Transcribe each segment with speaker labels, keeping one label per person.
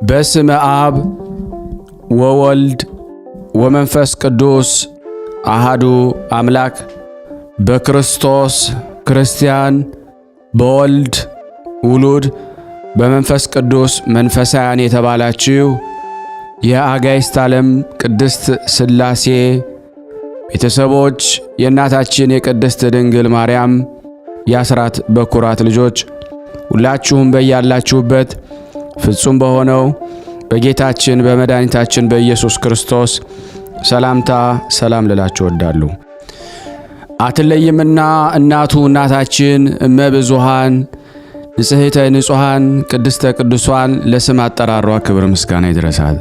Speaker 1: በስመ አብ ወወልድ ወመንፈስ ቅዱስ አሃዱ አምላክ በክርስቶስ ክርስቲያን በወልድ ውሉድ በመንፈስ ቅዱስ መንፈሳውያን የተባላችሁ የአጋዕዝተ ዓለም ቅድስት ሥላሴ ቤተሰቦች የእናታችን የቅድስት ድንግል ማርያም የአስራት በኩራት ልጆች ሁላችሁም በያላችሁበት ፍጹም በሆነው በጌታችን በመድኃኒታችን በኢየሱስ ክርስቶስ ሰላምታ ሰላም ልላችሁ እወዳለሁ። አትለይምና እናታችን እመብዙኃን ንጽሕተ ንጹሐን ቅድስተ ቅዱሳን ለስም አጠራሯ ክብር ምስጋና ይድረሳት።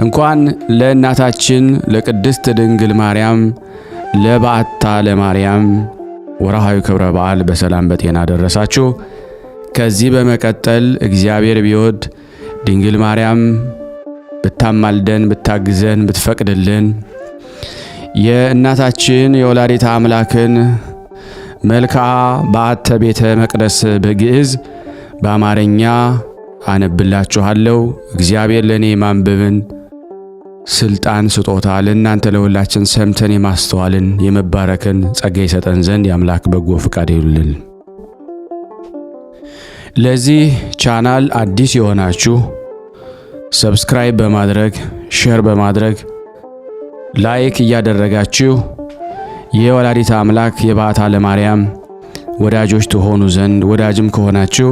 Speaker 1: እንኳን ለእናታችን ለቅድስት ድንግል ማርያም ለበዓታ ለማርያም ወርሃዊ ክብረ በዓል በሰላም በጤና ደረሳችሁ። ከዚህ በመቀጠል እግዚአብሔር ቢወድ ድንግል ማርያም ብታማልደን ብታግዘን ብትፈቅድልን የእናታችን የወላዲተ አምላክን መልክዓ በዓተ ቤተ መቅደስ በግዕዝ በአማርኛ አነብላችኋለሁ። እግዚአብሔር ለኔ ማንበብን ስልጣን ስጦታ ለእናንተ ለሁላችን ሰምተን የማስተዋልን የመባረክን ጸጋ ይሰጠን ዘንድ የአምላክ በጎ ፈቃድ ይሁንልን። ለዚህ ቻናል አዲስ የሆናችሁ ሰብስክራይብ በማድረግ ሼር በማድረግ ላይክ እያደረጋችሁ የወላዲተ አምላክ የበዓታ ለማርያም ወዳጆች ትሆኑ ዘንድ ወዳጅም ከሆናችሁ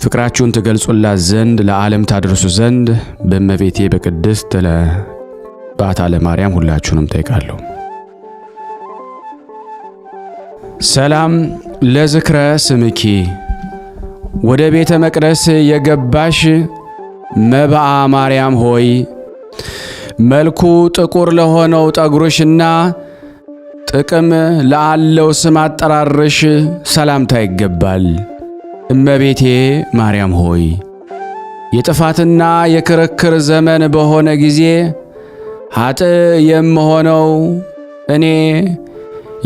Speaker 1: ፍቅራችሁን ትገልጹላት ዘንድ ለዓለም ታደርሱ ዘንድ በእመቤቴ በቅድስት በዓታ ለማርያም ሁላችሁንም ጠይቃለሁ። ሰላም ለዝክረ ስምኪ ወደ ቤተ መቅደስ የገባሽ መብአ ማርያም ሆይ መልኩ ጥቁር ለሆነው ጠጉርሽና ጥቅም ላለው ስም አጠራርሽ ሰላምታ ይገባል። እመቤቴ ማርያም ሆይ የጥፋትና የክርክር ዘመን በሆነ ጊዜ ኃጥእ የምሆነው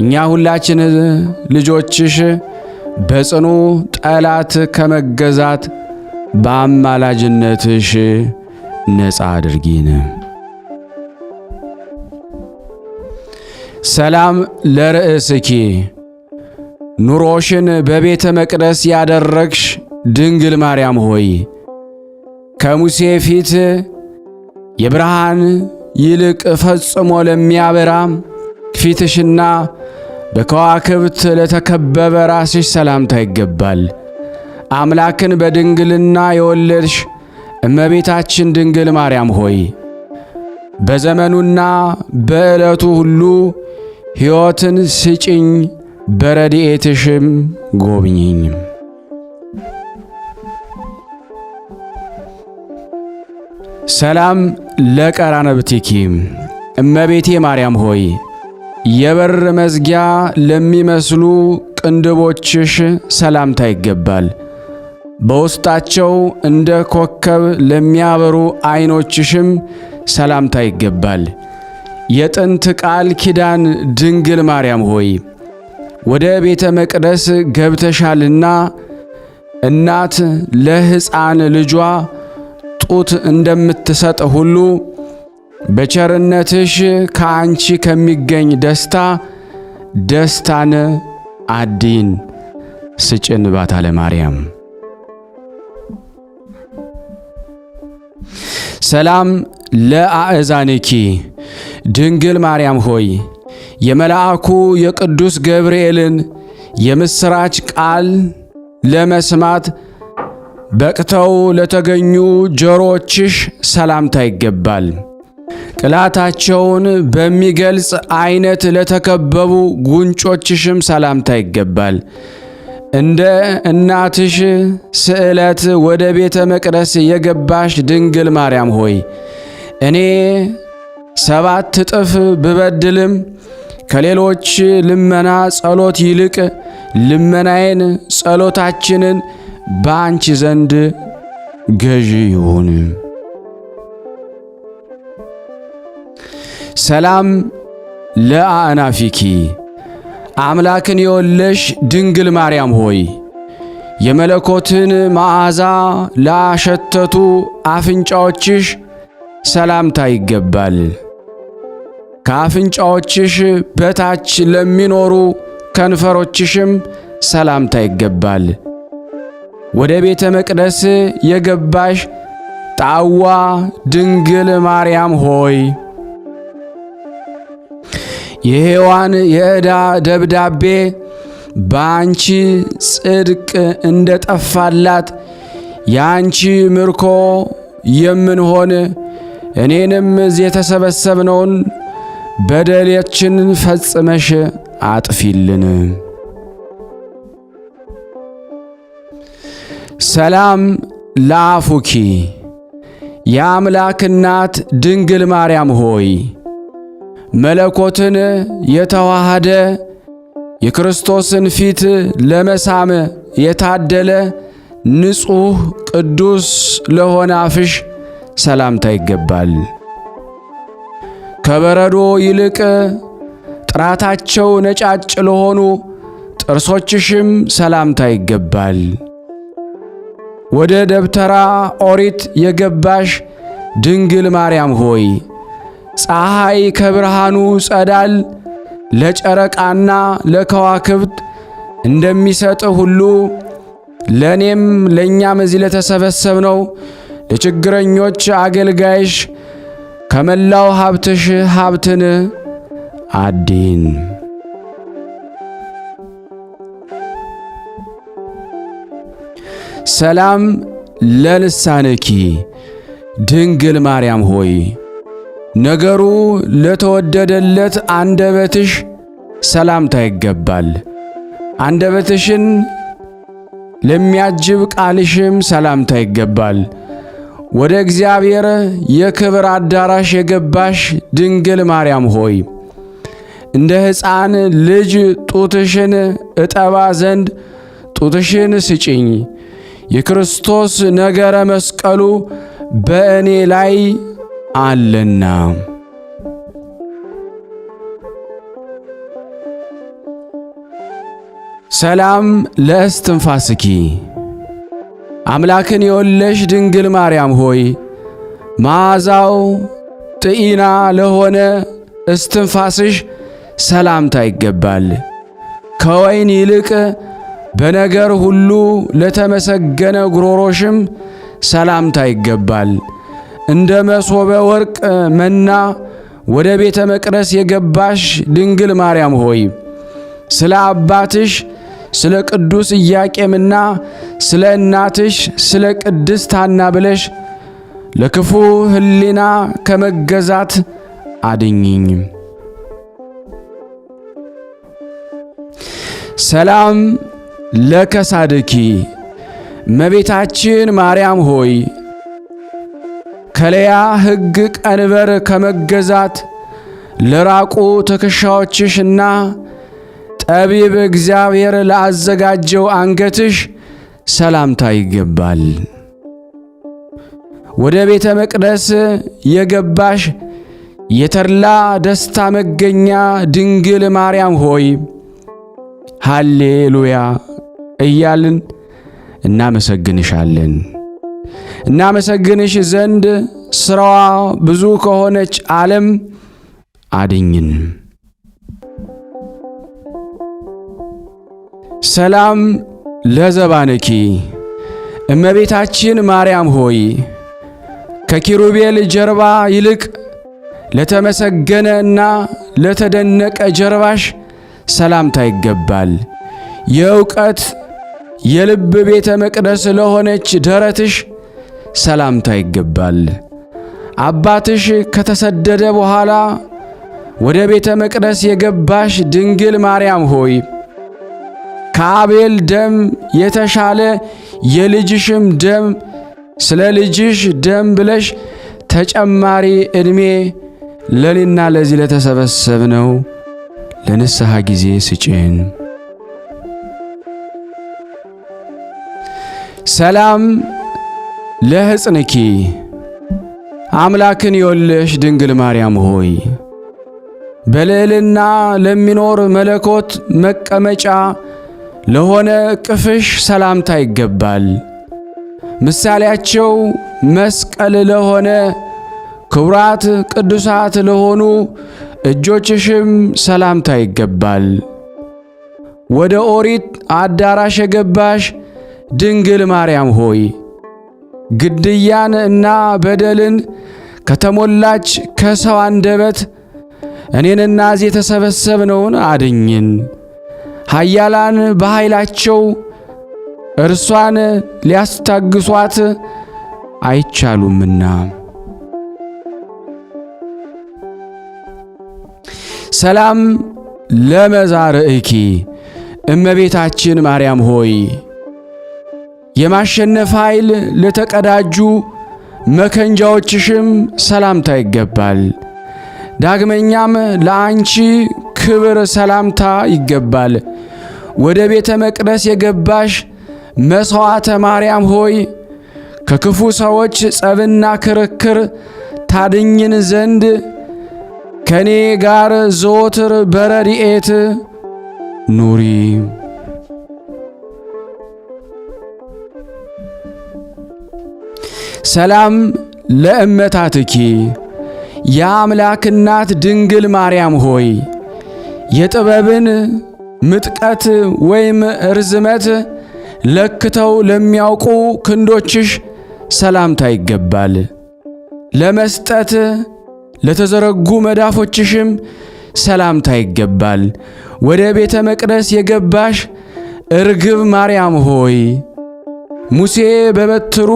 Speaker 1: እኛ ሁላችን ልጆችሽ በጽኑ ጠላት ከመገዛት በአማላጅነትሽ ነፃ አድርጊን። ሰላም ለርእስኪ ኑሮሽን በቤተ መቅደስ ያደረግሽ ድንግል ማርያም ሆይ ከሙሴ ፊት የብርሃን ይልቅ ፈጽሞ ለሚያበራ ፊትሽና በከዋክብት ለተከበበ ራስሽ ሰላምታ ይገባል። አምላክን በድንግልና የወለድሽ እመቤታችን ድንግል ማርያም ሆይ በዘመኑና በዕለቱ ሁሉ ሕይወትን ስጭኝ፣ በረድኤትሽም ጎብኝኝ። ሰላም ለቀራንብትኪ እመቤቴ ማርያም ሆይ የበር መዝጊያ ለሚመስሉ ቅንድቦችሽ ሰላምታ ይገባል። በውስጣቸው እንደ ኮከብ ለሚያበሩ ዓይኖችሽም ሰላምታ ይገባል። የጥንት ቃል ኪዳን ድንግል ማርያም ሆይ ወደ ቤተ መቅደስ ገብተሻልና እናት ለሕፃን ልጇ ጡት እንደምትሰጥ ሁሉ በቸርነትሽ ከአንቺ ከሚገኝ ደስታን አዲን ስጭን በዓታ ለማርያም። ሰላም ለአእዛንኪ ድንግል ማርያም ሆይ የመልአኩ የቅዱስ ገብርኤልን የምሥራች ቃል ለመስማት በቅተው ለተገኙ ጆሮችሽ ሰላምታ ይገባል። ቅላታቸውን በሚገልጽ አይነት ለተከበቡ ጉንጮችሽም ሰላምታ ይገባል። እንደ እናትሽ ስዕለት ወደ ቤተ መቅደስ የገባሽ ድንግል ማርያም ሆይ እኔ 7 እጥፍ ብበድልም ከሌሎች ልመና ጸሎት ይልቅ ልመናዬን ጸሎታችንን በአንቺ ዘንድ ገዢ ይሁን። ሰላም ለአእናፊኪ አምላክን የወለሽ ድንግል ማርያም ሆይ የመለኮትን መዓዛ ላሸተቱ አፍንጫዎችሽ ሰላምታ ይገባል። ከአፍንጫዎችሽ በታች ለሚኖሩ ከንፈሮችሽም ሰላምታ ይገባል። ወደ ቤተ መቅደስ የገባሽ ጣዋ ድንግል ማርያም ሆይ የሔዋን የዕዳ ደብዳቤ በአንቺ ጽድቅ እንደ ጠፋላት የአንቺ ምርኮ የምንሆን እኔንም የተሰበሰብነውን በደላችን ፈጽመሽ አጥፊልን። ሰላም ለአፉኪ የአምላክ እናት ድንግል ማርያም ሆይ መለኮትን የተዋሃደ የክርስቶስን ፊት ለመሳም የታደለ ንጹሕ ቅዱስ ለሆነ አፍሽ ሰላምታ ይገባል። ከበረዶ ይልቅ ጥራታቸው ነጫጭ ለሆኑ ጥርሶችሽም ሰላምታ ይገባል። ወደ ደብተራ ኦሪት የገባሽ ድንግል ማርያም ሆይ ፀሐይ ከብርሃኑ ጸዳል ለጨረቃና ለከዋክብት እንደሚሰጥ ሁሉ ለእኔም ለእኛም እዚህ ለተሰበሰብነው ለችግረኞች አገልጋይሽ ከመላው ሀብትሽ ሀብትን አዲን። ሰላም ለልሳንኪ ድንግል ማርያም ሆይ ነገሩ ለተወደደለት አንደበትሽ ሰላምታ ይገባል። አንደበትሽን ለሚያጅብ ቃልሽም ሰላምታ ይገባል። ወደ እግዚአብሔር የክብር አዳራሽ የገባሽ ድንግል ማርያም ሆይ እንደ ሕፃን ልጅ ጡትሽን እጠባ ዘንድ ጡትሽን ስጪኝ። የክርስቶስ ነገረ መስቀሉ በእኔ ላይ አለና። ሰላም ለእስትንፋስኪ አምላክን የወለሽ ድንግል ማርያም ሆይ መዓዛው ጥኢና ለሆነ እስትንፋስሽ ሰላምታ ይገባል። ከወይን ይልቅ በነገር ሁሉ ለተመሰገነ ጉሮሮሽም ሰላምታ ይገባል። እንደ መሶበ ወርቅ መና ወደ ቤተ መቅደስ የገባሽ ድንግል ማርያም ሆይ ስለ አባትሽ ስለ ቅዱስ ኢያቄምና ስለ እናትሽ ስለ ቅድስት ሐና ብለሽ ለክፉ ሕሊና ከመገዛት አድኝኝ። ሰላም ለከሳድኪ እመቤታችን ማርያም ሆይ ከለያ ሕግ ቀንበር ከመገዛት ለራቁ ትከሻዎችሽና ጠቢብ እግዚአብሔር ላዘጋጀው አንገትሽ ሰላምታ ይገባል። ወደ ቤተ መቅደስ የገባሽ የተድላ ደስታ መገኛ ድንግል ማርያም ሆይ ሃሌሉያ እያልን እናመሰግንሻለን። እናመሰግንሽ ዘንድ ሥራዋ ብዙ ከሆነች ዓለም አድኝን። ሰላም ለዘባንኪ እመቤታችን ማርያም ሆይ ከኪሩቤል ጀርባ ይልቅ ለተመሰገነና ለተደነቀ ጀርባሽ ሰላምታ ይገባል። የእውቀት የልብ ቤተ መቅደስ ለሆነች ደረትሽ ሰላምታ ይገባል። አባትሽ ከተሰደደ በኋላ ወደ ቤተ መቅደስ የገባሽ ድንግል ማርያም ሆይ ከአቤል ደም የተሻለ የልጅሽም ደም ስለ ልጅሽ ደም ብለሽ ተጨማሪ ዕድሜ ለኔና ለዚህ ለተሰበሰብነው ለንስሐ ጊዜ ስጪን። ሰላም ለሕፅንኪ አምላክን የወለሽ ድንግል ማርያም ሆይ በልዕልና ለሚኖር መለኮት መቀመጫ ለሆነ እቅፍሽ ሰላምታ ይገባል። ምሳሌያቸው መስቀል ለሆነ ክቡራት ቅዱሳት ለሆኑ እጆችሽም ሰላምታ ይገባል። ወደ ኦሪት አዳራሽ የገባሽ ድንግል ማርያም ሆይ ግድያን እና በደልን ከተሞላች ከሰው አንደበት እኔንና እዚህ የተሰበሰብነውን አድኝን። ኃያላን በኃይላቸው እርሷን ሊያስታግሷት አይቻሉምና። ሰላም ለመዛርዕኪ እመቤታችን ማርያም ሆይ የማሸነፍ ኃይል ለተቀዳጁ መከንጃዎችሽም ሰላምታ ይገባል። ዳግመኛም ለአንቺ ክብር ሰላምታ ይገባል። ወደ ቤተ መቅደስ የገባሽ መሥዋዕተ ማርያም ሆይ ከክፉ ሰዎች ጸብና ክርክር ታድኝን ዘንድ ከኔ ጋር ዘወትር በረድኤት ኑሪ። ሰላም ለእመታትኪ የአምላክ እናት ድንግል ማርያም ሆይ የጥበብን ምጥቀት ወይም ርዝመት ለክተው ለሚያውቁ ክንዶችሽ ሰላምታ ይገባል። ለመስጠት ለተዘረጉ መዳፎችሽም ሰላምታ ይገባል። ወደ ቤተ መቅደስ የገባሽ እርግብ ማርያም ሆይ ሙሴ በበትሩ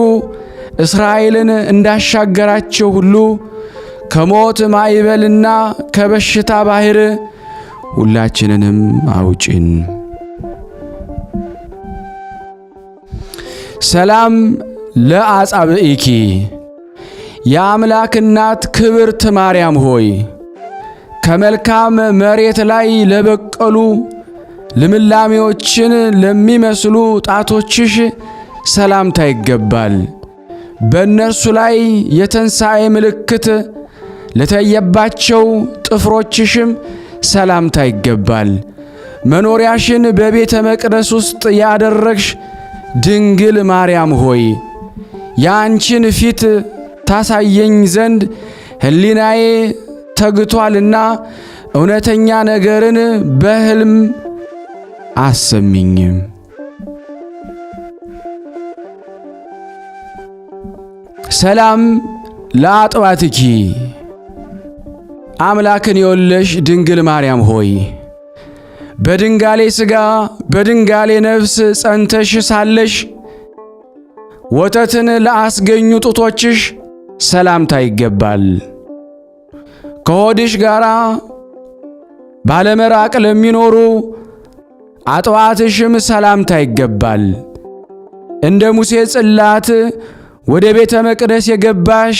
Speaker 1: እስራኤልን እንዳሻገራቸው ሁሉ ከሞት ማዕበልና ከበሽታ ባሕር ሁላችንንም አውጪን። ሰላም ለአጻብዒኪ የአምላክ እናት ክብርት ማርያም ሆይ ከመልካም መሬት ላይ ለበቀሉ ልምላሜዎችን ለሚመስሉ ጣቶችሽ ሰላምታ ይገባል። በእነርሱ ላይ የትንሣኤ ምልክት ለታየባቸው ጥፍሮችሽም ሰላምታ ይገባል። መኖሪያሽን በቤተ መቅደስ ውስጥ ያደረግሽ ድንግል ማርያም ሆይ የአንቺን ፊት ታሳየኝ ዘንድ ሕሊናዬ ተግቷልና እውነተኛ ነገርን በሕልም አሰሚኝ። ሰላም ለአጥባትኪ አምላክን የወለሽ ድንግል ማርያም ሆይ በድንጋሌ ሥጋ በድንጋሌ ነፍስ ጸንተሽ ሳለሽ ወተትን ለአስገኙ ጡቶችሽ ሰላምታ ይገባል። ከሆድሽ ጋር ባለመራቅ ለሚኖሩ አጥዋትሽም ሰላምታ ይገባል። እንደ ሙሴ ጽላት ወደ ቤተ መቅደስ የገባሽ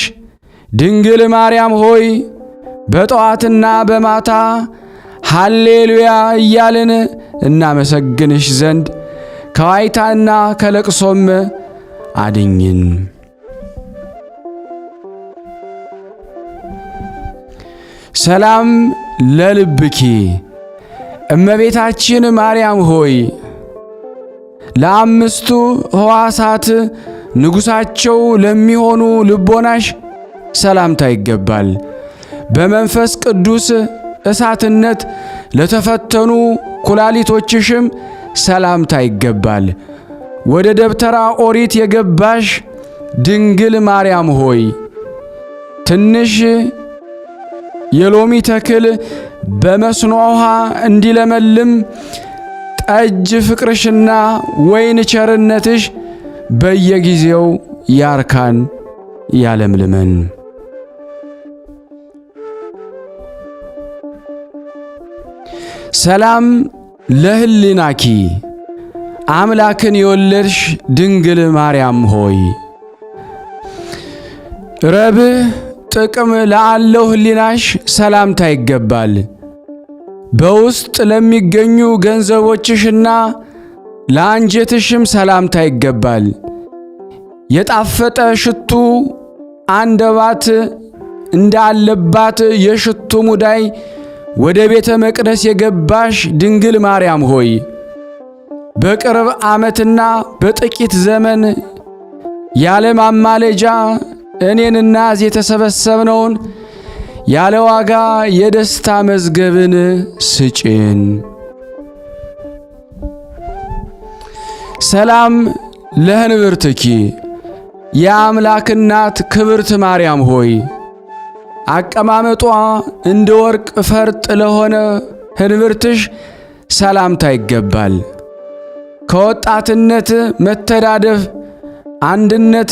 Speaker 1: ድንግል ማርያም ሆይ በጠዋትና በማታ ሃሌሉያ እያልን እናመሰግንሽ ዘንድ ከዋይታና ከለቅሶም አድኝን። ሰላም ለልብኪ እመቤታችን ማርያም ሆይ ለአምስቱ ሕዋሳት ንጉሣቸው ለሚሆኑ ልቦናሽ ሰላምታ ይገባል። በመንፈስ ቅዱስ እሳትነት ለተፈተኑ ኩላሊቶችሽም ሰላምታ ይገባል። ወደ ደብተራ ኦሪት የገባሽ ድንግል ማርያም ሆይ ትንሽ የሎሚ ተክል በመስኖ ውሃ እንዲለመልም ጠጅ ፍቅርሽና ወይን ቸርነትሽ በየጊዜው ያርካን ያለምልመን። ሰላም ለሕሊናኪ አምላክን የወለድሽ ድንግል ማርያም ሆይ ረብህ ጥቅም ላለው ሕሊናሽ ሰላምታ ይገባል። በውስጥ ለሚገኙ ገንዘቦችሽና ለአንጀትሽም ሰላምታ ይገባል። የጣፈጠ ሽቱ አንደበት እንዳለባት የሽቱ ሙዳይ ወደ ቤተ መቅደስ የገባሽ ድንግል ማርያም ሆይ በቅርብ ዓመትና በጥቂት ዘመን ያለ ማማለጃ እኔንና እዚህ የተሰበሰብነውን ያለ ዋጋ የደስታ መዝገብን ስጭን። ሰላም ለህንብርትኪ የአምላክ እናት ክብርት ማርያም ሆይ አቀማመጧ እንደ ወርቅ ፈርጥ ለሆነ ህንብርትሽ ሰላምታ ይገባል። ከወጣትነት መተዳደፍ አንድነት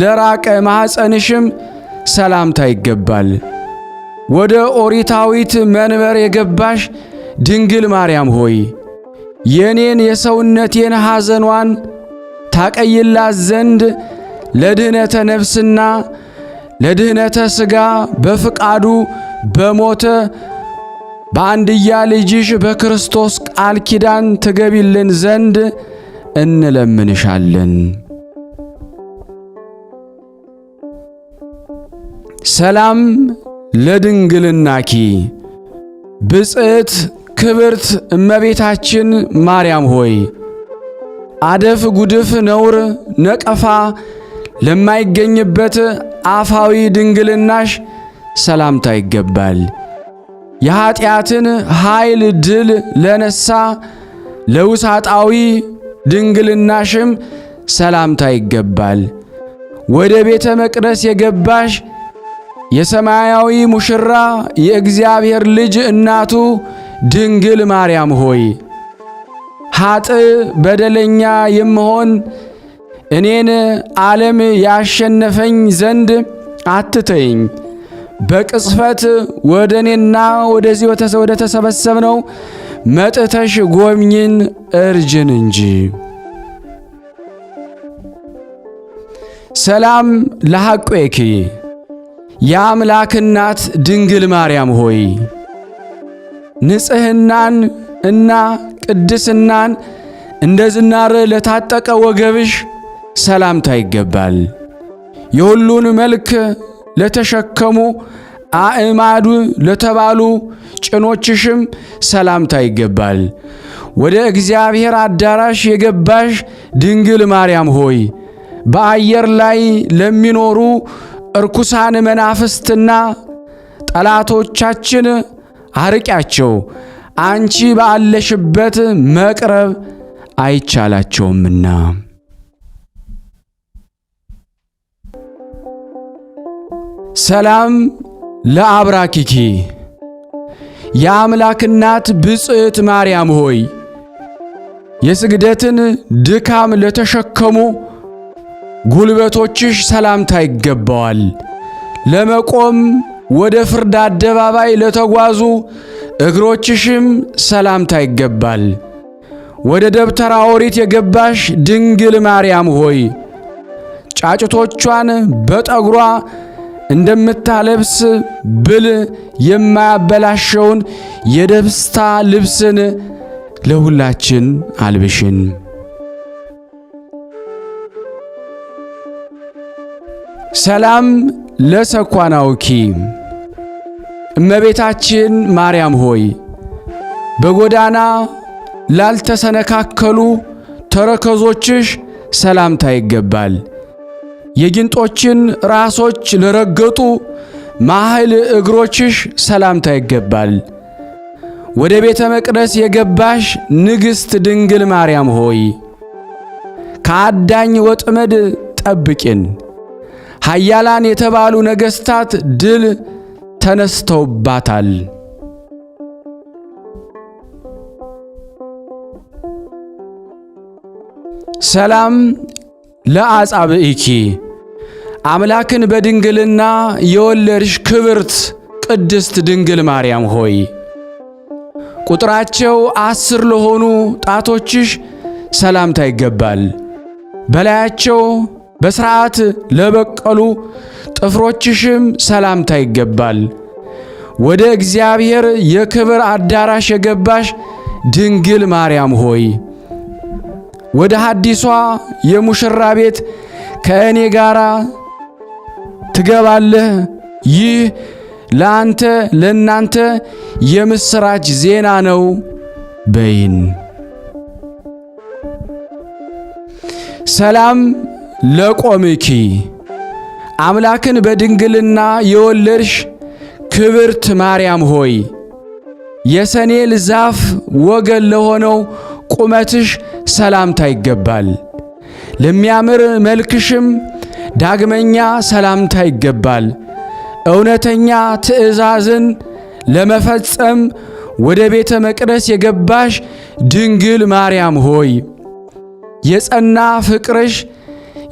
Speaker 1: ለራቀ ማኅፀንሽም ሰላምታ ይገባል። ወደ ኦሪታዊት መንበር የገባሽ ድንግል ማርያም ሆይ የኔን የሰውነቴን ሐዘኗን ታቀይላት ዘንድ ለድኅነተ ነፍስና ለድኅነተ ሥጋ በፍቃዱ በሞተ በአንድያ ልጅሽ በክርስቶስ ቃል ኪዳን ትገቢልን ዘንድ እንለምንሻለን። ሰላም ለድንግልናኪ ብጽዕት ክብርት እመቤታችን ማርያም ሆይ አደፍ ጉድፍ ነውር ነቀፋ ለማይገኝበት አፋዊ ድንግልናሽ ሰላምታ ይገባል። የኀጢአትን ኃይል ድል ለነሳ ለውሳጣዊ ድንግልናሽም ሰላምታ ይገባል። ወደ ቤተ መቅደስ የገባሽ የሰማያዊ ሙሽራ የእግዚአብሔር ልጅ እናቱ ድንግል ማርያም ሆይ ኀጥእ በደለኛ የምሆን እኔን ዓለም ያሸነፈኝ ዘንድ አትተይኝ። በቅጽበት ወደ እኔና ወደዚህ ወደ ተሰበሰብነው መጥተሽ ጎብኝን እርጅን እንጂ። ሰላም ለሐቄኪ የአምላክ እናት ድንግል ማርያም ሆይ ንጽሕናን እና ቅድስናን እንደ ዝናር ለታጠቀ ወገብሽ ሰላምታ ይገባል። የሁሉን መልክ ለተሸከሙ አእማዱ ለተባሉ ጭኖችሽም ሰላምታ ይገባል። ወደ እግዚአብሔር አዳራሽ የገባሽ ድንግል ማርያም ሆይ በአየር ላይ ለሚኖሩ እርኩሳን መናፍስትና ጠላቶቻችን አርቂያቸው፣ አንቺ ባለሽበት መቅረብ አይቻላቸውምና። ሰላም ለአብራኪኪ የአምላክ እናት ብጽዕት ማርያም ሆይ የስግደትን ድካም ለተሸከሙ ጉልበቶችሽ ሰላምታ ይገባዋል። ለመቆም ወደ ፍርድ አደባባይ ለተጓዙ እግሮችሽም ሰላምታ ይገባል። ወደ ደብተራ ኦሪት የገባሽ ድንግል ማርያም ሆይ ጫጭቶቿን በጠጉሯ እንደምታለብስ ብል የማያበላሸውን የደስታ ልብስን ለሁላችን አልብሽን። ሰላም ለሰኳናውኪ እመቤታችን ማርያም ሆይ በጎዳና ላልተሰነካከሉ ተረከዞችሽ ሰላምታ ይገባል። የጊንጦችን ራሶች ለረገጡ ማህል እግሮችሽ ሰላምታ ይገባል። ወደ ቤተ መቅደስ የገባሽ ንግሥት ድንግል ማርያም ሆይ ከአዳኝ ወጥመድ ጠብቂን። ኃያላን የተባሉ ነገሥታት ድል ተነስተውባታል። ሰላም ለአጻብዒኪ አምላክን በድንግልና የወለድሽ ክብርት ቅድስት ድንግል ማርያም ሆይ ቁጥራቸው 10 ለሆኑ ጣቶችሽ ሰላምታ ይገባል። በላያቸው በሥርዓት ለበቀሉ ጥፍሮችሽም ሰላምታ ይገባል። ወደ እግዚአብሔር የክብር አዳራሽ የገባሽ ድንግል ማርያም ሆይ ወደ ሐዲሷ የሙሽራ ቤት ከእኔ ጋር ትገባለህ። ይህ ለአንተ ለእናንተ የምስራች ዜና ነው በይን። ሰላም ለቆምኪ አምላክን በድንግልና የወለድሽ ክብርት ማርያም ሆይ የሰኔል ዛፍ ወገን ለሆነው ቁመትሽ ሰላምታ ይገባል። ለሚያምር መልክሽም ዳግመኛ ሰላምታ ይገባል። እውነተኛ ትእዛዝን ለመፈጸም ወደ ቤተ መቅደስ የገባሽ ድንግል ማርያም ሆይ የጸና ፍቅርሽ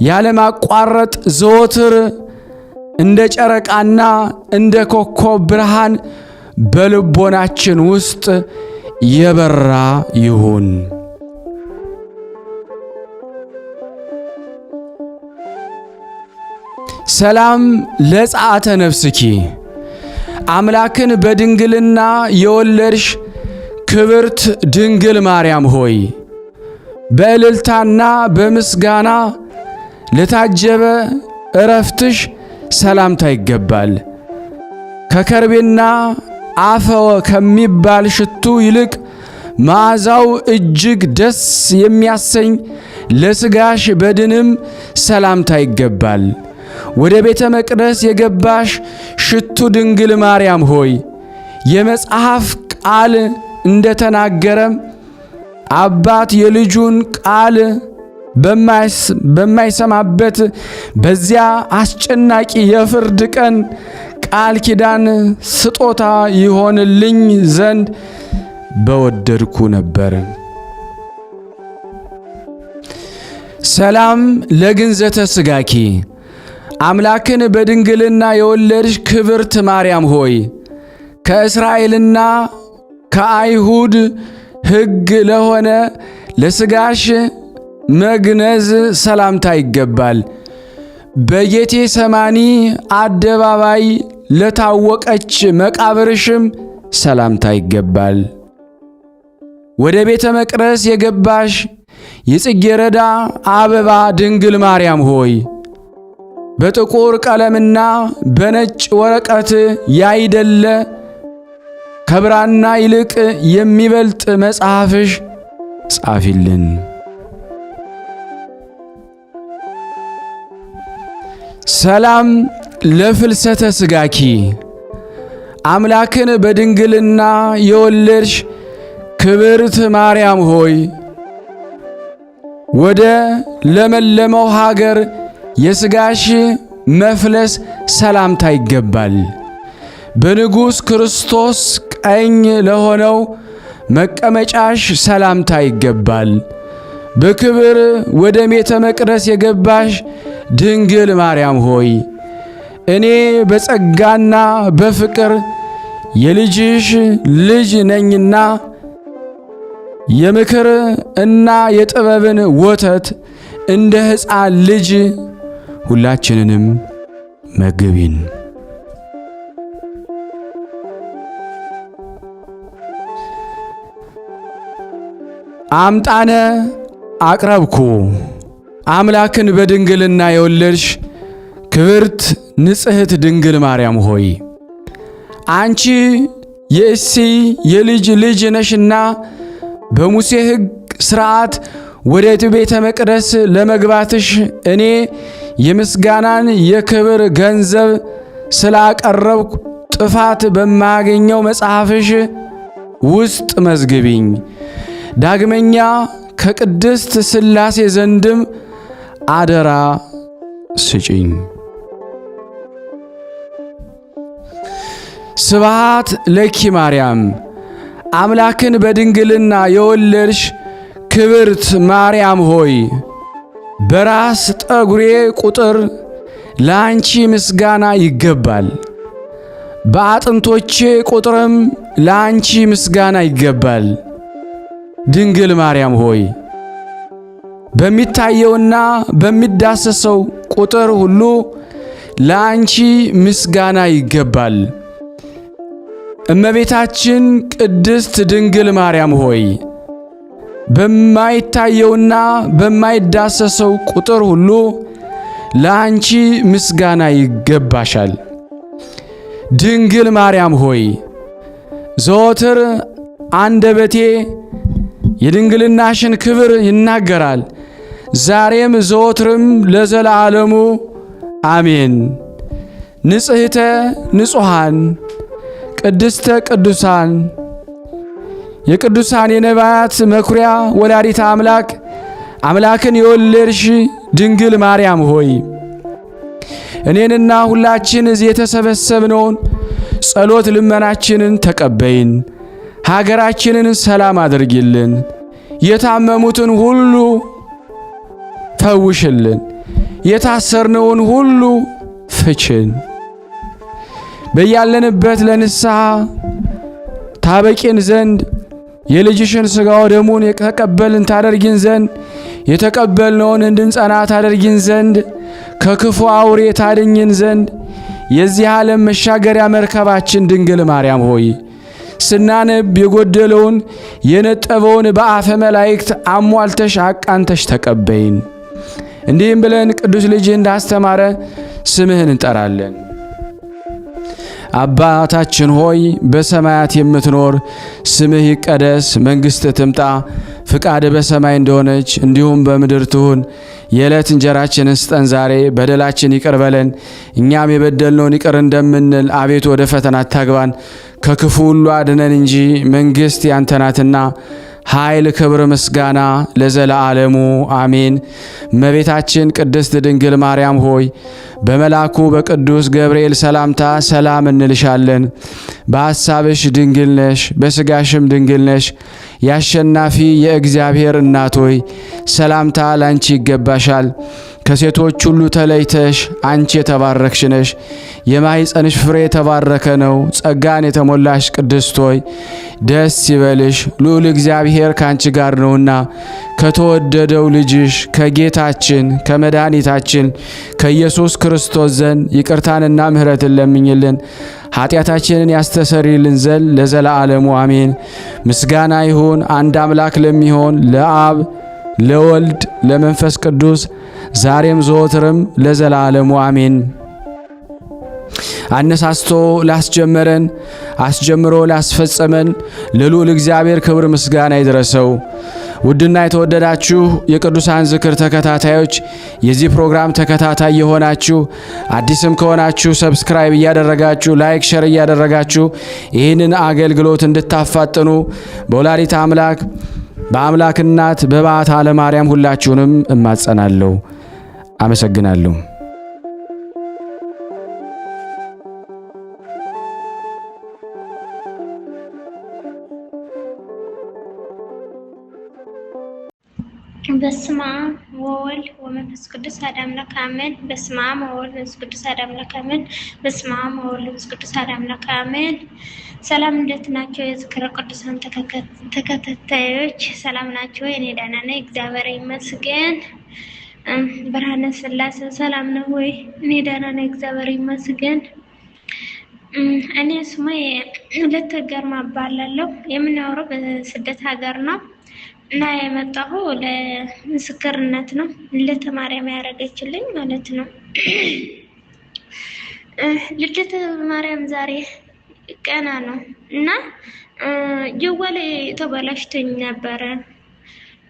Speaker 1: ያለማቋረጥ ዘወትር እንደ ጨረቃና እንደ ኮከብ ብርሃን በልቦናችን ውስጥ የበራ ይሁን። ሰላም ለጸአተ ነፍስኪ አምላክን በድንግልና የወለድሽ ክብርት ድንግል ማርያም ሆይ በእልልታና በምስጋና ለታጀበ ዕረፍትሽ ሰላምታ ይገባል። ከከርቤና አፈወ ከሚባል ሽቱ ይልቅ መዓዛው እጅግ ደስ የሚያሰኝ ለሥጋሽ በድንም ሰላምታ ይገባል። ወደ ቤተ መቅደስ የገባሽ ሽቱ ድንግል ማርያም ሆይ የመጽሐፍ ቃል እንደተናገረም አባት የልጁን ቃል በማይሰማበት በዚያ አስጨናቂ የፍርድ ቀን ቃል ኪዳን ስጦታ ይሆንልኝ ዘንድ በወደድኩ ነበር። ሰላም ለግንዘተ ሥጋኪ አምላክን በድንግልና የወለድሽ ክብርት ማርያም ሆይ ከእስራኤልና ከአይሁድ ሕግ ለሆነ ለሥጋሽ መግነዝ ሰላምታ ይገባል። በጌቴ ሰማኒ አደባባይ ለታወቀች መቃብርሽም ሰላምታ ይገባል። ወደ ቤተ መቅደስ የገባሽ የጽጌረዳ አበባ ድንግል ማርያም ሆይ በጥቁር ቀለምና በነጭ ወረቀት ያይደለ ከብራና ይልቅ የሚበልጥ መጽሐፍሽ ጻፊልን። ሰላም ለፍልሰተ ሥጋኪ አምላክን በድንግልና የወለድሽ ክብርት ማርያም ሆይ ወደ ለመለመው ሀገር የሥጋሽ መፍለስ ሰላምታ ይገባል። በንጉሥ ክርስቶስ ቀኝ ለሆነው መቀመጫሽ ሰላምታ ይገባል። በክብር ወደ ቤተ መቅደስ የገባሽ ድንግል ማርያም ሆይ እኔ በጸጋና በፍቅር የልጅሽ ልጅ ነኝና የምክር እና የጥበብን ወተት እንደ ሕፃን ልጅ ሁላችንንም መግቢን። አምጣነ አቅረብኩ አምላክን በድንግልና የወለድሽ ክብርት ንጽሕት ድንግል ማርያም ሆይ አንቺ የእሴይ የልጅ ልጅ ነሽና በሙሴ ሕግ ሥርዓት ወደ ቤተ መቅደስ ለመግባትሽ እኔ የምስጋናን የክብር ገንዘብ ስላቀረብኩ ጥፋት በማያገኘው መጽሐፍሽ ውስጥ መዝግቢኝ። ዳግመኛ ከቅድስት ሥላሴ ዘንድም አደራ ስጪኝ። ስብሐት ለኪ ማርያም አምላክን በድንግልና የወለድሽ ክብርት ማርያም ሆይ በራስ ጠጉሬ ቁጥር ለአንቺ ምስጋና ይገባል። በአጥንቶቼ ቁጥርም ለአንቺ ምስጋና ይገባል። ድንግል ማርያም ሆይ በሚታየውና በሚዳሰሰው ቁጥር ሁሉ ለአንቺ ምስጋና ይገባል። እመቤታችን ቅድስት ድንግል ማርያም ሆይ በማይታየውና በማይዳሰሰው ቁጥር ሁሉ ለአንቺ ምስጋና ይገባሻል። ድንግል ማርያም ሆይ ዘወትር አንደበቴ የድንግልናሽን ክብር ይናገራል። ዛሬም ዘወትርም ለዘላለሙ አሜን። ንጽሕተ ንጹሐን ቅድስተ ቅዱሳን የቅዱሳን የነቢያት መኩሪያ ወላዲተ አምላክ አምላክን የወለድሽ ድንግል ማርያም ሆይ እኔንና ሁላችን እዚህ የተሰበሰብነውን ጸሎት ልመናችንን ተቀበይን። ሀገራችንን ሰላም አድርጊልን። የታመሙትን ሁሉ ፈውሽልን። የታሰርነውን ሁሉ ፍችን። በያለንበት ለንስሐ ታበቂን ዘንድ የልጅሽን ሥጋው ደሙን የተቀበልን ታደርጊን ዘንድ የተቀበልነውን እንድንጸና ታደርጊን ዘንድ ከክፉ አውሬ ታድኝን ዘንድ የዚህ ዓለም መሻገሪያ መርከባችን ድንግል ማርያም ሆይ ስናነብ የጎደለውን የነጠበውን በአፈ መላእክት አሟልተሽ አቃንተሽ ተቀበይን። እንዲህም ብለን ቅዱስ ልጅ እንዳስተማረ ስምህን እንጠራለን። አባታችን ሆይ በሰማያት የምትኖር ስምህ ይቀደስ፣ መንግሥትህ ትምጣ፣ ፍቃድህ በሰማይ እንደሆነች እንዲሁም በምድር ትሁን። የዕለት እንጀራችንን ስጠን ዛሬ፣ በደላችን ይቅር በለን እኛም የበደልነውን ይቅር እንደምንል፣ አቤቱ ወደ ፈተና አታግባን ከክፉ ሁሉ አድነን እንጂ መንግሥት ያንተ ናትና ኃይል፣ ክብር፣ ምስጋና ለዘለዓለሙ አሜን። እመቤታችን ቅድስት ድንግል ማርያም ሆይ በመልአኩ በቅዱስ ገብርኤል ሰላምታ ሰላም እንልሻለን። በሐሳብሽ ድንግል ነሽ፣ በሥጋሽም ድንግል ነሽ። ያሸናፊ የእግዚአብሔር እናት ሆይ ሰላምታ ላንቺ ይገባሻል። ከሴቶች ሁሉ ተለይተሽ አንቺ የተባረክሽ ነሽ። የማኅፀንሽ ፍሬ የተባረከ ነው። ጸጋን የተሞላሽ ቅድስት ሆይ ደስ ይበልሽ፣ ልዑል እግዚአብሔር ካንቺ ጋር ነውና ከተወደደው ልጅሽ ከጌታችን ከመድኃኒታችን ከኢየሱስ ክርስቶስ ዘንድ ይቅርታንና ምሕረትን ለምኝልን ኃጢአታችንን ያስተሰርይልን ዘንድ ለዘላለሙ አሜን። ምስጋና ይሁን አንድ አምላክ ለሚሆን ለአብ ለወልድ ለመንፈስ ቅዱስ ዛሬም ዘወትርም ለዘላለሙ አሜን። አነሳስቶ ላስጀመረን አስጀምሮ ላስፈጸመን ለልዑል እግዚአብሔር ክብር ምስጋና ይድረሰው። ውድና የተወደዳችሁ የቅዱሳን ዝክር ተከታታዮች የዚህ ፕሮግራም ተከታታይ የሆናችሁ አዲስም ከሆናችሁ ሰብስክራይብ እያደረጋችሁ ላይክ ሼር እያደረጋችሁ ይህንን አገልግሎት እንድታፋጥኑ በወላዲተ አምላክ በአምላክ እናት በባታ ለማርያም ሁላችሁንም እማጸናለሁ። አመሰግናለሁ።
Speaker 2: በስመ አብ ወወልድ ወመንፈስ ቅዱስ አሐዱ አምላክ አሜን። በስመ አብ ወወልድ ወመንፈስ ቅዱስ አሐዱ አምላክ አሜን። በስመ አብ ወወልድ ወመንፈስ ቅዱስ አሐዱ አምላክ አሜን። ሰላም እንዴት ናቸው? የዝክረ ቅዱሳን ተከታታዮች ሰላም ናቸው? እኔ ደህና ነኝ፣ እግዚአብሔር ይመስገን። ብርሃነ ሥላሴ ሰላም ነው ወይ? እኔ ደህና ነኝ፣ እግዚአብሔር ይመስገን። እኔ ስሜ ሁለት ገርማ እባላለሁ። የምኖረው በስደት ሀገር ነው እና የመጣሁ ለምስክርነት ነው። ልደተ ማርያም ያደረገችልኝ ማለት ነው። ልደተ ማርያም ዛሬ ቀና ነው እና ጀዋሌ ተበላሽቶኝ ነበረ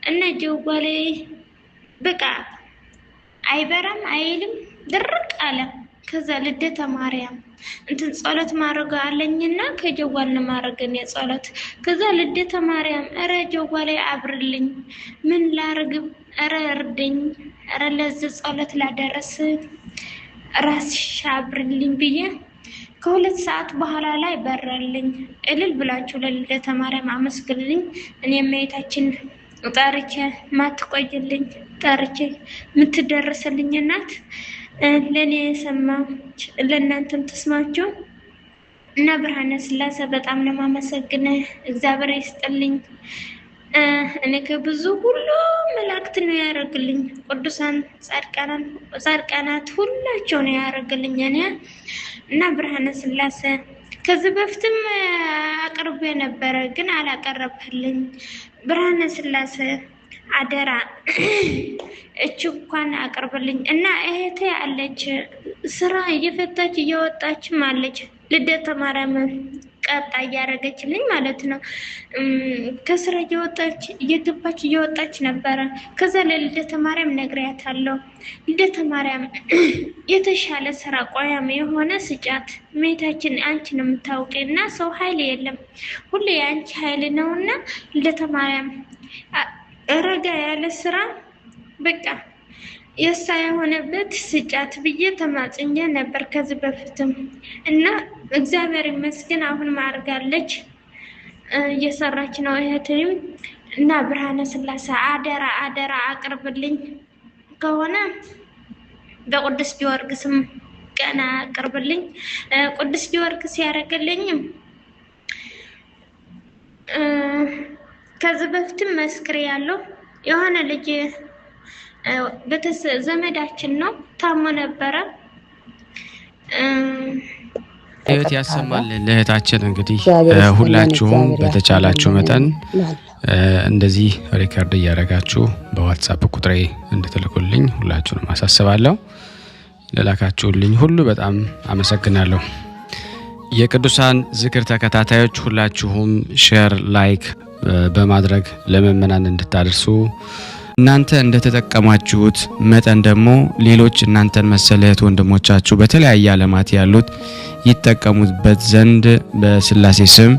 Speaker 2: እና ጀዋሌ በቃ አይበራም አይልም ድርቅ አለ። ከዛ ልደተ ማርያም እንትን ጸሎት ማድረግ አለኝና ከጀዋል ነው ማድረግን የጸሎት ከዛ ልደተ ማርያም እረ ጀዋሌ አብርልኝ ምን ላርግ እረ እርድኝ እረ ለዚህ ጸሎት ላደረስ ራስሽ አብርልኝ ብዬ ከሁለት ሰዓት በኋላ ላይ በረልኝ። እልል ብላችሁ ለልደተ ማርያም አመስግንልኝ። እኔ እመቤታችን ጠርቼ ማትቆይልኝ ጠርቼ የምትደርስልኝ እናት ለኔ የሰማች ለእናንተም ተስማችሁ እና ብርሃነ ሥላሴ በጣም ነው የማመሰግነው። እግዚአብሔር ይስጥልኝ። እኔ ከብዙ ሁሉ መላእክት ነው ያደረግልኝ። ቅዱሳን ጻድቃናት ሁላቸው ነው ያደረግልኝ እኔ እና ብርሃነ ሥላሴ ከዚህ በፊትም አቅርቤ ነበረ ግን አላቀረብልኝ። ብርሃነ ሥላሴ አደራ እቺ እንኳን አቅርብልኝ እና እህቴ አለች ስራ እየፈታች እየወጣችም አለች። ልደተ ማርያም ቀጣ እያደረገችልኝ ማለት ነው። ከስራ እየወጣች ነበረ። ከዛ ለልደተ ማርያም ነግሬያታለሁ። ልደተ ማርያም የተሻለ ስራ ቋያም የሆነ ስጫት፣ ሜታችን አንቺ ነው የምታውቂና ሰው ኃይል የለም ሁሌ የአንቺ ኃይል ነውና ልደተ ማርያም ረጋ ያለ ስራ በቃ የሳ የሆነበት ስጫት ብዬ ተማጽኜ ነበር ከዚህ በፊትም እና እግዚአብሔር ይመስገን አሁን ማርጋለች እየሰራች ነው። እህቴም እና ብርሃነ ስላሴ አደራ አቅርብልኝ ከሆነ በቅዱስ ጊዮርጊስም ቀና አቅርብልኝ። ቅዱስ ጊዮርጊስ ያደረገልኝ ከዚህ በፊትም መስክሬ ያለው የሆነ ልጅ ዘመዳችን ነው ታሞ ነበረ።
Speaker 1: ህይወት ያሰማልን ለእህታችን። እንግዲህ ሁላችሁም በተቻላችሁ መጠን እንደዚህ ሪከርድ እያደረጋችሁ በዋትስአፕ ቁጥሬ እንድትልኩልኝ ሁላችሁንም አሳስባለሁ። ለላካችሁልኝ ሁሉ በጣም አመሰግናለሁ። የቅዱሳን ዝክር ተከታታዮች ሁላችሁም ሼር፣ ላይክ በማድረግ ለምእመናን እንድታደርሱ እናንተ እንደተጠቀማችሁት መጠን ደግሞ ሌሎች እናንተን መሰል እህት ወንድሞቻችሁ በተለያየ ዓለማት ያሉት ይጠቀሙበት ዘንድ በስላሴ ስም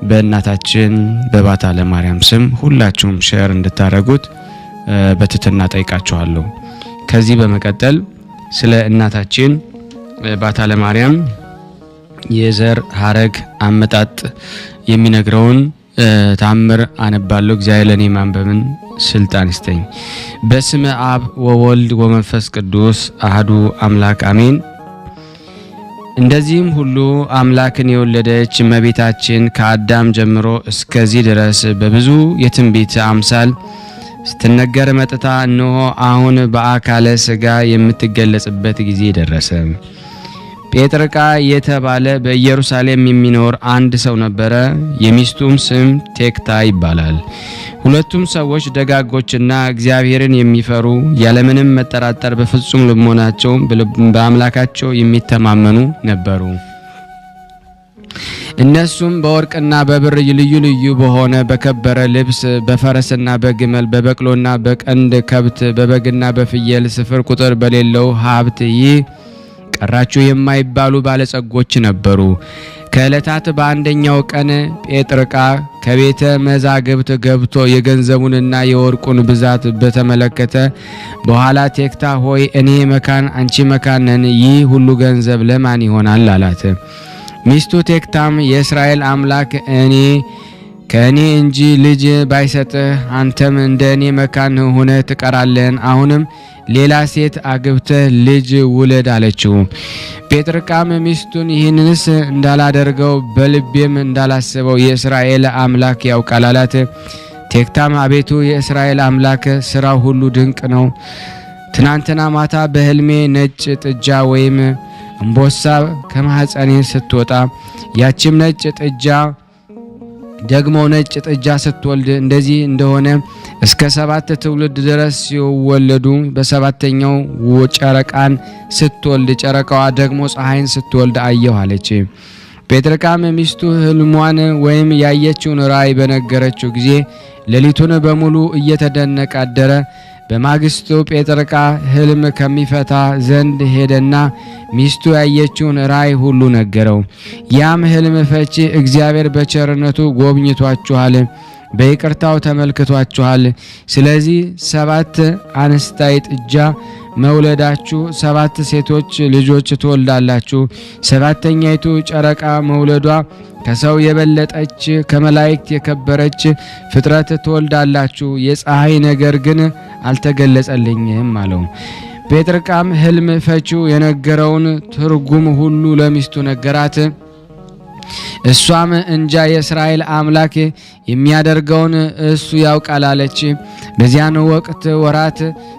Speaker 1: በእናታችን በባታ ለማርያም ስም ሁላችሁም ሼር እንድታደርጉት በትህትና ጠይቃችኋለሁ። ከዚህ በመቀጠል ስለ እናታችን ባታ ለማርያም የዘር ሐረግ አመጣጥ የሚነግረውን ታምር አነባለሁ። እግዚአብሔር ለኔ ማንበብን ስልጣን ይስጠኝ። በስመ አብ ወወልድ ወመንፈስ ቅዱስ አህዱ አምላክ አሜን። እንደዚህም ሁሉ አምላክን የወለደች እመቤታችን ከአዳም ጀምሮ እስከዚህ ድረስ በብዙ የትንቢት አምሳል ስትነገር መጥታ እነሆ አሁን በአካለ ሥጋ የምትገለጽበት ጊዜ ደረሰ። ጴጥርቃ የተባለ በኢየሩሳሌም የሚኖር አንድ ሰው ነበረ። የሚስቱም ስም ቴክታ ይባላል። ሁለቱም ሰዎች ደጋጎችና እግዚአብሔርን የሚፈሩ ያለምንም መጠራጠር በፍጹም ልቦናቸው በአምላካቸው የሚተማመኑ ነበሩ። እነሱም በወርቅና በብር ልዩ ልዩ በሆነ በከበረ ልብስ በፈረስና በግመል በበቅሎና በቀንድ ከብት በበግና በፍየል ስፍር ቁጥር በሌለው ሀብት ይህ ቀራችሁ የማይባሉ ባለጸጎች ነበሩ። ከዕለታት በአንደኛው ቀን ጴጥርቃ ከቤተ መዛግብት ገብቶ የገንዘቡንና የወርቁን ብዛት በተመለከተ በኋላ ቴክታ ሆይ እኔ መካን አንቺ መካን ነን፣ ይህ ሁሉ ገንዘብ ለማን ይሆናል አላት። ሚስቱ ቴክታም የእስራኤል አምላክ ከእኔ እንጂ ልጅ ባይሰጥህ አንተም እንደ እኔ መካን ሆነህ ትቀራለህ። አሁንም ሌላ ሴት አግብተህ ልጅ ውለድ አለችው። ጴጥርቃም ሚስቱን ይህንንስ እንዳላደርገው በልቤም እንዳላስበው የእስራኤል አምላክ ያውቃል አላት። ቴክታም አቤቱ የእስራኤል አምላክ ስራው ሁሉ ድንቅ ነው። ትናንትና ማታ በህልሜ ነጭ ጥጃ ወይም እምቦሳ ከማህፀኔ ስትወጣ ያችም ነጭ ጥጃ ደግሞ ነጭ ጥጃ ስትወልድ እንደዚህ እንደሆነ እስከ 7 ትውልድ ድረስ ሲወለዱ በሰባተኛው ጨረቃን ስትወልድ ጨረቃዋ ደግሞ ፀሐይን ስትወልድ አየሁ አለች። ጴጥርቃም ሚስቱ ህልሟን ወይም ያየችውን ራእይ በነገረችው ጊዜ ሌሊቱን በሙሉ እየተደነቀ አደረ። በማግስቱ ጴጥርቃ ህልም ከሚፈታ ዘንድ ሄደና ሚስቱ ያየችውን ራእይ ሁሉ ነገረው። ያም ህልም ፈቺ እግዚአብሔር በቸርነቱ ጎብኝቷችኋል፣ በይቅርታው ተመልክቷችኋል። ስለዚህ 7 አንስታይ ጥጃ መውለዳችሁ 7 ሴቶች ልጆች ትወልዳላችሁ። 7ኛይቱ ጨረቃ መውለዷ ከሰው የበለጠች ከመላእክት የከበረች ፍጥረት ትወልዳላችሁ። የፀሐይ ነገር ግን አልተገለጸልኝም አለው። ጴጥርቃም ህልም ፈቺው የነገረውን ትርጉም ሁሉ ለሚስቱ ነገራት። እሷም እንጃ የእስራኤል አምላክ የሚያደርገውን እሱ ያውቃል አለች። በዚያን ወቅት ወራት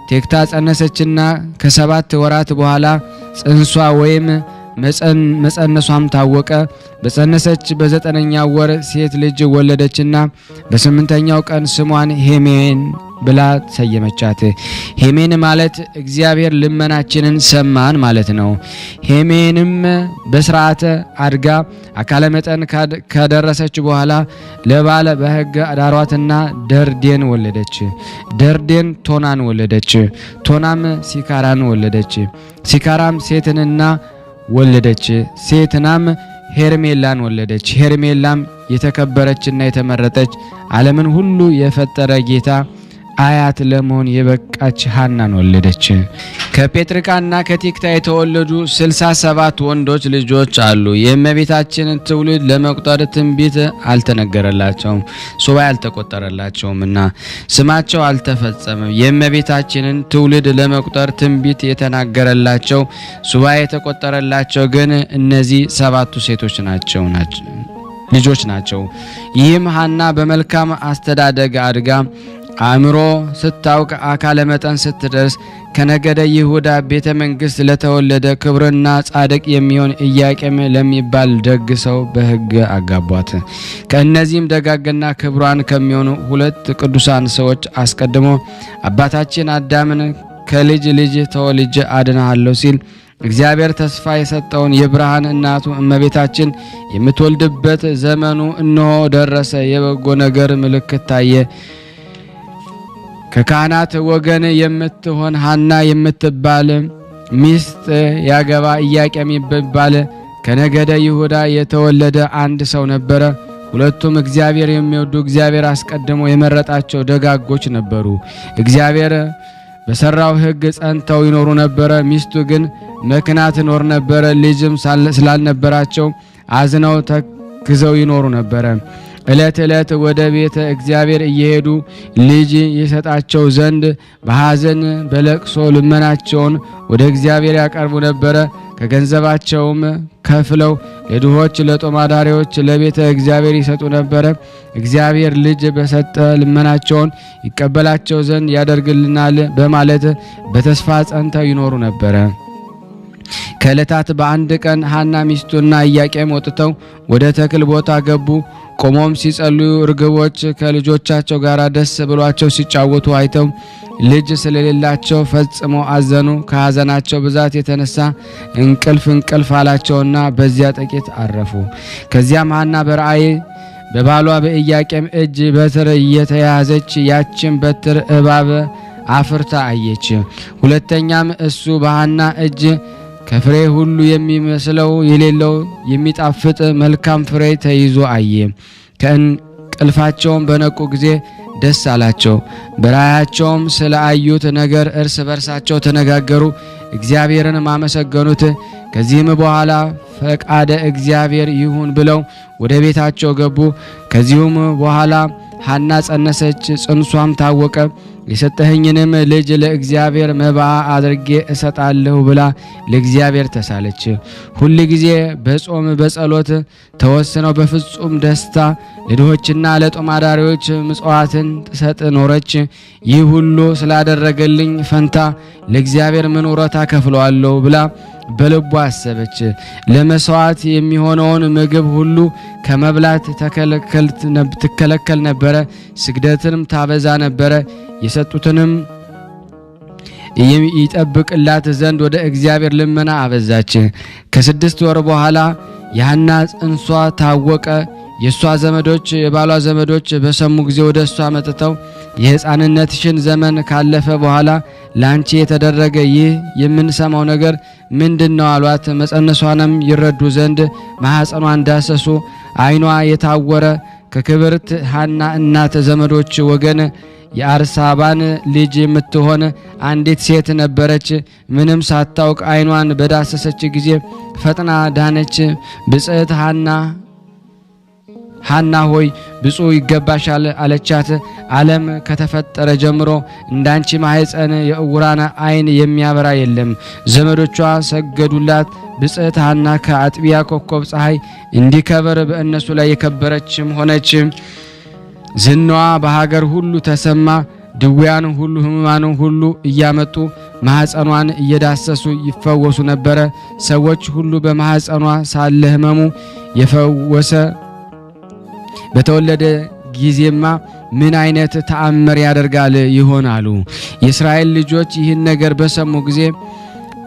Speaker 1: ቴክታ ጸነሰችና ከ7 ወራት በኋላ ጽንሷ ወይም መጸነሷም ታወቀ። በጸነሰች በ9ኛው ወር ሴት ልጅ ወለደችና በ8ኛው ቀን ስሟን ሄሜን ብላ ሰየመቻት። ሄሜን ማለት እግዚአብሔር ልመናችንን ሰማን ማለት ነው። ሄሜንም በስርዓተ አድጋ አካለ መጠን ከደረሰች በኋላ ለባለ በሕግ ዳሯትና ደርዴን ወለደች። ደርዴን ቶናን ወለደች። ቶናም ሲካራን ወለደች። ሲካራም ሴትንና ወለደች። ሴትናም ሄርሜላን ወለደች። ሄርሜላም የተከበረችና የተመረጠች ዓለምን ሁሉ የፈጠረ ጌታ አያት ለመሆን የበቃች ሐናን ወለደች። ከጴጥርቃና ከቲክታ የተወለዱ 67 ወንዶች ልጆች አሉ። የእመቤታችንን ትውልድ ለመቁጠር ትንቢት አልተነገረላቸውም፣ ሱባኤ አልተቆጠረላቸውምና ስማቸው አልተፈጸመም። የእመቤታችንን ትውልድ ለመቁጠር ትንቢት የተናገረላቸው ሱባኤ የተቆጠረላቸው ግን እነዚህ 7ቱ ሴቶች ልጆች ናቸው። ይህም ሐና በመልካም አስተዳደግ አድጋ አእምሮ ስታውቅ አካለ መጠን ስትደርስ ከነገደ ይሁዳ ቤተ መንግስት ለተወለደ ክብርና ጻድቅ የሚሆን ኢያቄም ለሚባል ደግ ሰው በሕግ አጋቧት። ከእነዚህም ደጋግና ክብሯን ከሚሆኑ 2 ቅዱሳን ሰዎች አስቀድሞ አባታችን አዳምን ከልጅ ልጅ ተወልጄ አድናለሁ ሲል እግዚአብሔር ተስፋ የሰጠውን የብርሃን እናቱ እመቤታችን የምትወልድበት ዘመኑ እነሆ ደረሰ። የበጎ ነገር ምልክት ታየ። ከካህናት ወገን የምትሆን ሐና የምትባል ሚስት ያገባ ኢያቄም የሚባል ከነገደ ይሁዳ የተወለደ አንድ ሰው ነበረ። ሁለቱም እግዚአብሔር የሚወዱ እግዚአብሔር አስቀድሞ የመረጣቸው ደጋጎች ነበሩ። እግዚአብሔር በሰራው ሕግ ጸንተው ይኖሩ ነበረ። ሚስቱ ግን መክና ትኖር ነበረ። ልጅም ስላልነበራቸው አዝነው ተክዘው ይኖሩ ነበረ። ዕለት ዕለት ወደ ቤተ እግዚአብሔር እየሄዱ ልጅ ይሰጣቸው ዘንድ በሐዘን በለቅሶ ልመናቸውን ወደ እግዚአብሔር ያቀርቡ ነበረ። ከገንዘባቸውም ከፍለው ለድሆች፣ ለጦማዳሪዎች፣ ለቤተ እግዚአብሔር ይሰጡ ነበረ። እግዚአብሔር ልጅ በሰጠ ልመናቸውን ይቀበላቸው ዘንድ ያደርግልናል በማለት በተስፋ ጸንተው ይኖሩ ነበረ። ከዕለታት በአንድ ቀን ሐና ሚስቱና ኢያቄም ወጥተው ወደ ተክል ቦታ ገቡ። ቆሞም ሲጸልዩ ርግቦች ከልጆቻቸው ጋር ደስ ብሏቸው ሲጫወቱ አይተው ልጅ ስለሌላቸው ፈጽሞ አዘኑ። ከሐዘናቸው ብዛት የተነሳ እንቅልፍ አላቸውና በዚያ ጥቂት አረፉ። ከዚያም ሐና በራእይ በባሏ በኢያቄም እጅ በትር እየተያዘች ያችን በትር እባብ አፍርታ አየች። ሁለተኛም እሱ በሐና እጅ ከፍሬ ሁሉ የሚመስለው የሌለው የሚጣፍጥ መልካም ፍሬ ተይዞ አየ። ከእንቅልፋቸውም በነቁ ጊዜ ደስ አላቸው። በራእያቸውም ስለ አዩት ነገር እርስ በርሳቸው ተነጋገሩ፣ እግዚአብሔርን አመሰገኑት። ከዚህም በኋላ ፈቃደ እግዚአብሔር ይሁን ብለው ወደ ቤታቸው ገቡ። ከዚሁም በኋላ ሐና ጸነሰች፣ ጽንሷም ታወቀ። የሰጠኸኝንም ልጅ ለእግዚአብሔር መባ አድርጌ እሰጣለሁ ብላ ለእግዚአብሔር ተሳለች። ሁል ጊዜ በጾም በጸሎት ተወስነው በፍጹም ደስታ ለድሆችና ለጦማዳሪዎች ምጽዋትን ትሰጥ ኖረች። ይህ ሁሉ ስላደረገልኝ ፈንታ ለእግዚአብሔር ምን ውረታ ከፍለዋለሁ ብላ በልቧ አሰበች። ለመስዋዕት የሚሆነውን ምግብ ሁሉ ከመብላት ትከለከል ነበረ። ስግደትንም ታበዛ ነበረ። የሰጡትንም ይጠብቅላት ዘንድ ወደ እግዚአብሔር ልመና አበዛች። ከ6 ወር በኋላ የሐና ጽንሷ ታወቀ። የሷ ዘመዶች የባሏ ዘመዶች በሰሙ ጊዜ ወደ እሷ መጥተው የሕፃንነትሽን ዘመን ካለፈ በኋላ ላንቺ የተደረገ ይህ የምንሰማው ነገር ምንድነው አሏት። መጸነሷንም ይረዱ ዘንድ ማኅፀኗን ዳሰሱ። ዓይኗ የታወረ ከክብርት ሐና እናት ዘመዶች ወገን የአርሳባን ልጅ የምትሆን አንዲት ሴት ነበረች። ምንም ሳታውቅ ዓይኗን በዳሰሰች ጊዜ ፈጥና ዳነች። ብጽዕት ሐና ሆይ ብፁዕ ይገባሻል አለቻት። ዓለም ከተፈጠረ ጀምሮ እንዳንቺ ማኅፀን የእውራን ዓይን የሚያበራ የለም። ዘመዶቿ ሰገዱላት። ብጽዕት ሐና ከአጥቢያ ኮከብ ፀሐይ እንዲከበር በእነሱ ላይ የከበረችም ሆነች። ዝናዋ በሀገር ሁሉ ተሰማ። ድውያን ሁሉ ሕሙማን ሁሉ እያመጡ ማኅፀኗን እየዳሰሱ ይፈወሱ ነበረ። ሰዎች ሁሉ በማኅፀኗ ሳለ ሕመሙ የፈወሰ በተወለደ ጊዜማ ምን አይነት ተአምር ያደርጋል ይሆናሉ። የእስራኤል ልጆች ይህን ነገር በሰሙ ጊዜ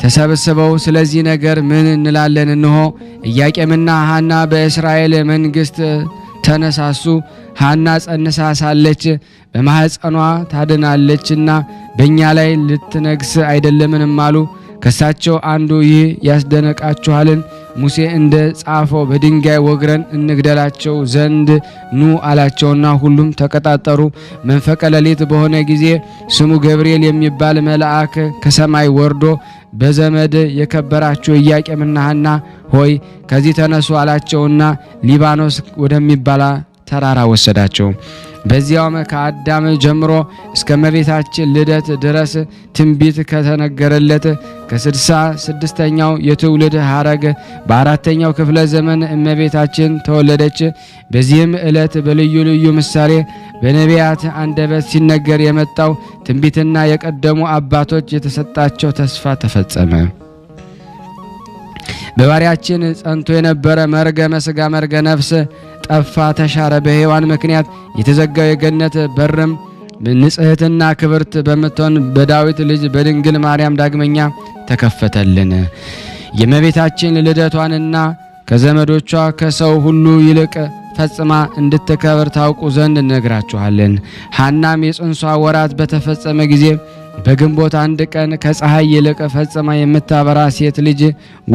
Speaker 1: ተሰብስበው ስለዚህ ነገር ምን እንላለን? እንሆ ኢያቄምና ሐና በእስራኤል መንግስት ተነሳሱ። ሐና ጸንሳ ሳለች በማህፀኗ ታድናለችና በእኛ ላይ ልትነግስ አይደለምንም አሉ። ከሳቸው አንዱ ይህ ያስደነቃችኋልን? ሙሴ እንደ ጻፈው በድንጋይ ወግረን እንግደላቸው ዘንድ ኑ አላቸውና ሁሉም ተቀጣጠሩ። መንፈቀ ሌሊት በሆነ ጊዜ ስሙ ገብርኤል የሚባል መልአክ ከሰማይ ወርዶ በዘመድ የከበራችሁ ኢያቄምና ሐና ሆይ ከዚህ ተነሱ አላቸውና ሊባኖስ ወደሚባል ተራራ ወሰዳቸው። በዚያውም ከአዳም ጀምሮ እስከ እመቤታችን ልደት ድረስ ትንቢት ከተነገረለት ከ66ኛው የትውልድ ሐረግ በ4ኛው ክፍለ ዘመን እመቤታችን ተወለደች። በዚህም ዕለት በልዩ ልዩ ምሳሌ በነቢያት አንደበት ሲነገር የመጣው ትንቢትና የቀደሙ አባቶች የተሰጣቸው ተስፋ ተፈጸመ። በባሪያችን ጸንቶ የነበረ መርገመ ሥጋ መርገ ነፍስ ጠፋ፣ ተሻረ። በሔዋን ምክንያት የተዘጋው የገነት በርም ንጽሕትና ክብርት በምትሆን በዳዊት ልጅ በድንግል ማርያም ዳግመኛ ተከፈተልን። የእመቤታችን ልደቷንና ከዘመዶቿ ከሰው ሁሉ ይልቅ ፈጽማ እንድትከብር ታውቁ ዘንድ እነግራችኋለን። ሐናም የጽንሷ ወራት በተፈጸመ ጊዜ በግንቦት 1 ቀን ከፀሐይ ይልቅ ፈጽማ የምታበራ ሴት ልጅ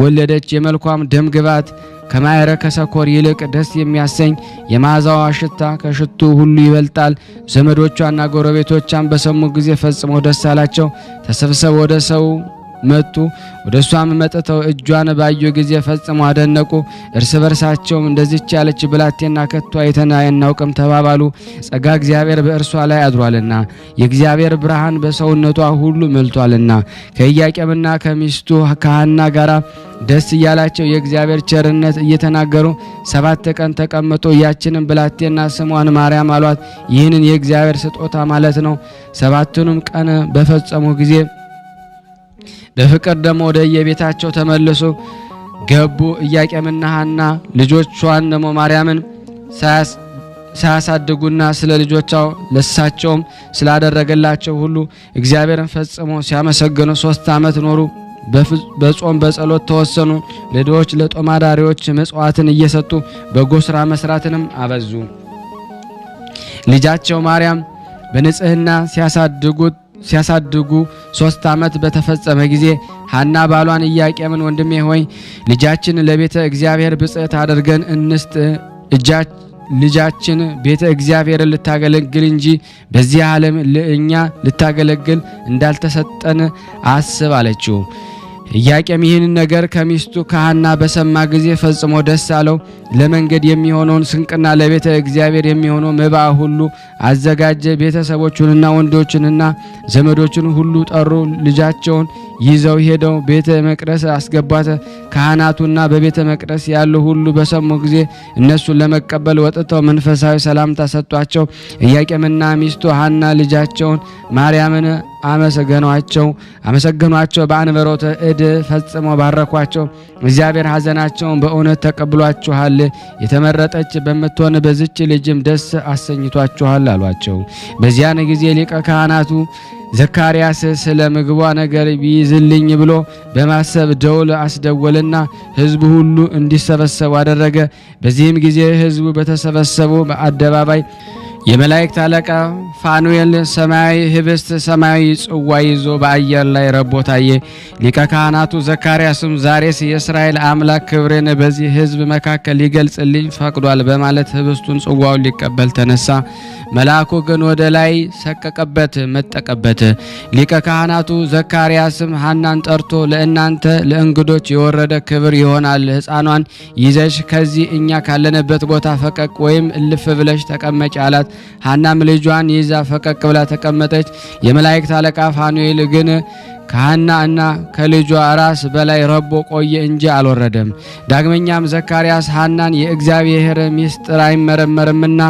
Speaker 1: ወለደች። የመልኳም ደምግባት ከማዕረ ከሰኮር ይልቅ ደስ የሚያሰኝ የመዓዛዋ ሽታ ከሽቱ ሁሉ ይበልጣል። ዘመዶቿና ጎረቤቶቿም በሰሙ ጊዜ ፈጽመው ደስ አላቸው። ተሰብስበው ወደ ሰው መጡ። ወደ እሷም መጥተው እጇን ባዩ ጊዜ ፈጽመው አደነቁ። እርስ በርሳቸውም እንደዚች ያለች ብላቴና ከቶ አይተን አናውቅም ተባባሉ። ጸጋ እግዚአብሔር በእርሷ ላይ አድሯልና የእግዚአብሔር ብርሃን በሰውነቷ ሁሉ መልቷልና። ከኢያቄምና ከሚስቱ ከሐና ጋር ደስ እያላቸው የእግዚአብሔር ቸርነት እየተናገሩ 7 ቀን ተቀመጡ። ያችንን ብላቴና ስሟን ማርያም አሏት። ይህንን የእግዚአብሔር ስጦታ ማለት ነው። 7ቱንም ቀን በፈጸሙ ጊዜ በፍቅር ደግሞ ወደ የቤታቸው ተመለሱ ገቡ። ኢያቄምና ሐና ልጆቿን ደግሞ ማርያምን ሳያሳድጉና ስለ ልጆቻው ለሳቸውም ስላደረገላቸው ሁሉ እግዚአብሔርን ፈጽሞ ሲያመሰግኑ 3 ዓመት ኖሩ። በጾም በጸሎት ተወሰኑ። ለድሆች ለጦማዳሪዎች መጽዋዕትን እየሰጡ በጎ ሥራ መስራትንም አበዙ። ልጃቸው ማርያም በንጽህና ሲያሳድጉ 3 ዓመት በተፈጸመ ጊዜ ሐና ባሏን ኢያቄምን ወንድሜ ሆይ ልጃችን ለቤተ እግዚአብሔር ብጽዕት አድርገን እንስጥ፣ ልጃችን ቤተ እግዚአብሔርን ልታገለግል እንጂ በዚህ ዓለም ለእኛ ልታገለግል እንዳልተሰጠን አስብ አለችው። ኢያቄም ይህን ነገር ከሚስቱ ከሐና በሰማ ጊዜ ፈጽሞ ደስ አለው። ለመንገድ የሚሆነውን ስንቅና ለቤተ እግዚአብሔር የሚሆነው መባ ሁሉ አዘጋጀ። ቤተሰቦቹንና ወንዶችንና ዘመዶችን ሁሉ ጠሩ። ልጃቸውን ይዘው ሄደው ቤተ መቅደስ አስገቧት። ካህናቱና በቤተ መቅደስ ያሉ ሁሉ በሰሙ ጊዜ እነሱን ለመቀበል ወጥተው መንፈሳዊ ሰላምታ ሰጧቸው። ኢያቄምና ሚስቱ ሐና ልጃቸውን ማርያምን አመሰገኗቸው። በአንበሮተ እድ ፈጽመው ባረኳቸው። እግዚአብሔር ሐዘናቸውን በእውነት ተቀብሏችኋል፣ የተመረጠች በምትሆን በዚች ልጅም ደስ አሰኝቷችኋል አሏቸው። በዚያን ጊዜ ሊቀ ካህናቱ ዘካርያስ ስለ ምግቧ ነገር ቢይዝልኝ ብሎ በማሰብ ደውል አስደወልና ሕዝቡ ሁሉ እንዲሰበሰቡ አደረገ። በዚህም ጊዜ ሕዝቡ በተሰበሰቡ በአደባባይ የመላእክት አለቃ ፋኑኤል ሰማያዊ ህብስት ሰማያዊ ጽዋ ይዞ በአየር ላይ ረቦ ታየ። ሊቀ ካህናቱ ዘካርያስም ዛሬስ የእስራኤል አምላክ ክብርን በዚህ ሕዝብ መካከል ሊገልጽልኝ ፈቅዷል በማለት ህብስቱን ጽዋውን ሊቀበል ተነሳ። መልአኩ ግን ወደ ላይ ሰቀቀበት፣ መጠቀበት። ሊቀ ካህናቱ ዘካርያስም ሐናን ጠርቶ ለእናንተ ለእንግዶች የወረደ ክብር ይሆናል፣ ሕፃኗን ይዘሽ ከዚህ እኛ ካለንበት ቦታ ፈቀቅ ወይም እልፍ ብለሽ ተቀመጭ አላት። ሐናም ልጇን ይዛ ፈቀቅ ብላ ተቀመጠች። የመላእክት አለቃ ፋኑኤል ግን ከሐና እና ከልጇ ራስ በላይ ረቦ ቆየ እንጂ አልወረደም። ዳግመኛም ዘካርያስ ሐናን የእግዚአብሔር ምስጢር አይመረመርምና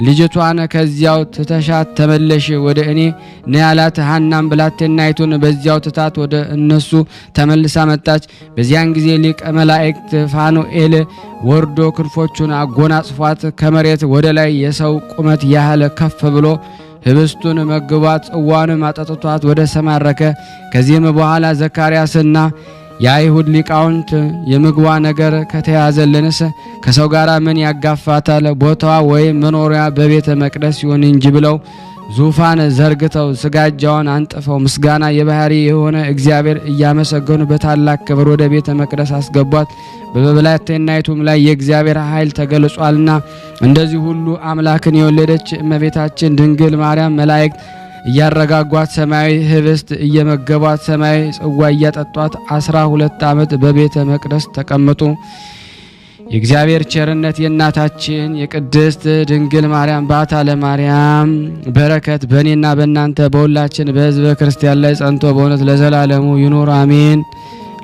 Speaker 1: ልጅቷን ከዚያው ትተሻት ተመለሽ ወደ እኔ ነያላት። ሐናም ብላቴናይቱን በዚያው ትታት ወደ እነሱ ተመልሳ መጣች። በዚያን ጊዜ ሊቀ መላእክት ፋኑኤል ወርዶ ክንፎቹን አጎናጽፏት ከመሬት ወደ ላይ የሰው ቁመት ያህል ከፍ ብሎ ህብስቱን መግቧት ጽዋንም አጠጥቷት ወደ ሰማይ አረከ። ከዚህም በኋላ ዘካርያስና የአይሁድ ሊቃውንት የምግቧ ነገር ከተያዘልንስ ከሰው ጋር ምን ያጋፋታል? ቦታዋ ወይም መኖሪያ በቤተ መቅደስ ይሁን እንጂ ብለው ዙፋን ዘርግተው ስጋጃውን አንጥፈው ምስጋና የባህሪ የሆነ እግዚአብሔር እያመሰገኑ በታላቅ ክብር ወደ ቤተ መቅደስ አስገቧት። በብላቴናይቱም ላይ የእግዚአብሔር ኃይል ተገልጿልና እንደዚህ ሁሉ አምላክን የወለደች እመቤታችን ድንግል ማርያም መላእክት እያረጋጓት ሰማያዊ ህብስት እየመገቧት ሰማያዊ ጽዋ እያጠጧት 12 ዓመት በቤተ መቅደስ ተቀመጡ። የእግዚአብሔር ቸርነት የእናታችን የቅድስት ድንግል ማርያም ባታ ለማርያም በረከት በእኔና በእናንተ በሁላችን በሕዝበ ክርስቲያን ላይ ጸንቶ በእውነት ለዘላለሙ ይኑር አሜን።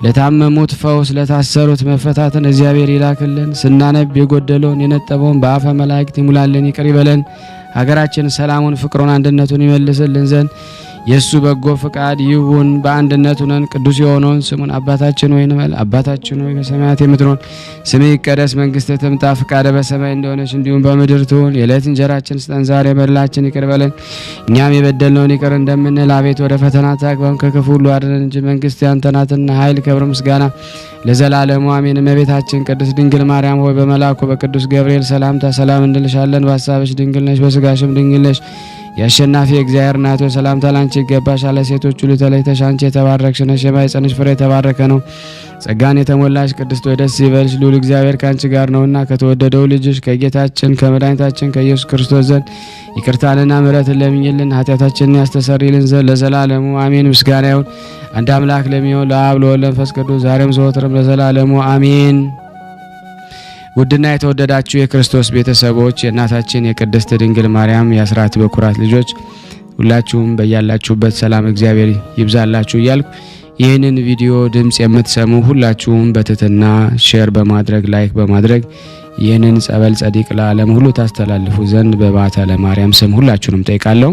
Speaker 1: ለታመሙት ፈውስ፣ ለታሰሩት መፈታትን እግዚአብሔር ይላክልን። ስናነብ የጎደለውን የነጠበውን በአፈ መላእክት ይሙላልን፣ ይቅር ይበለን። ሀገራችን ሰላሙን፣ ፍቅሩን፣ አንድነቱን ይመልስልን ዘንድ የሱ በጎ ፍቃድ ይሁን። በአንድነት ሆነን ቅዱስ የሆነውን ስሙን አባታችን ሆይ እንበል። አባታችን ሆይ በሰማያት የምትኖር ስምህ ይቀደስ፣ መንግስትህ ትምጣ፣ ፍቃድህ በሰማይ እንደሆነች እንዲሁም በምድር ትሁን። የዕለት እንጀራችንን ስጠን ዛሬ፣ በደላችንን ይቅር በለን እኛም የበደልነውን ይቅር እንደምንል። አቤት ወደ ፈተና አታግባን ከክፉ ሁሉ አድነን እንጂ መንግስት ያንተ ናትና ኃይል፣ ክብር፣ ምስጋና ለዘላለሙ አሜን። እመቤታችን ቅድስት ድንግል ማርያም ሆይ በመልአኩ በቅዱስ ገብርኤል ሰላምታ ሰላም እንልሻለን። በሐሳብሽ ድንግል ነሽ፣ በስጋሽም ድንግል ነሽ። የአሸናፊ እግዚአብሔር እናት ሆይ ሰላምታ ላንቺ ይገባሻል። ሴቶች ሁሉ ተለይተሽ አንቺ የተባረክሽ ነሽ፣ የማኅፀንሽ ፍሬ የተባረከ ነው። ጸጋን የተሞላሽ ቅድስት ሆይ ደስ ይበልሽ፣ ልዑል እግዚአብሔር ከአንቺ ጋር ነውና ከተወደደው ልጅሽ ከጌታችን ከመድኃኒታችን ከኢየሱስ ክርስቶስ ዘንድ ይቅርታንና ምሕረትን ለምኝልን ኃጢአታችንን ያስተሰርይልን ዘንድ ለዘላለሙ አሜን። ምስጋና ይሁን አንድ አምላክ ለሚሆን ለአብ ለወልድ ለመንፈስ ቅዱስ ዛሬም ዘወትርም ለዘላለሙ አሜን። ውድና የተወደዳችሁ የክርስቶስ ቤተሰቦች የእናታችን የቅድስት ድንግል ማርያም የአስራት በኩራት ልጆች ሁላችሁም በያላችሁበት ሰላም እግዚአብሔር ይብዛላችሁ እያልኩ ይህንን ቪዲዮ ድምጽ የምትሰሙ ሁላችሁም በትህትና ሼር በማድረግ ላይክ በማድረግ ይህንን ጸበል ጸዲቅ ለዓለም ሁሉ ታስተላልፉ ዘንድ በባታ ለማርያም ስም ሁላችሁንም ጠይቃለሁ።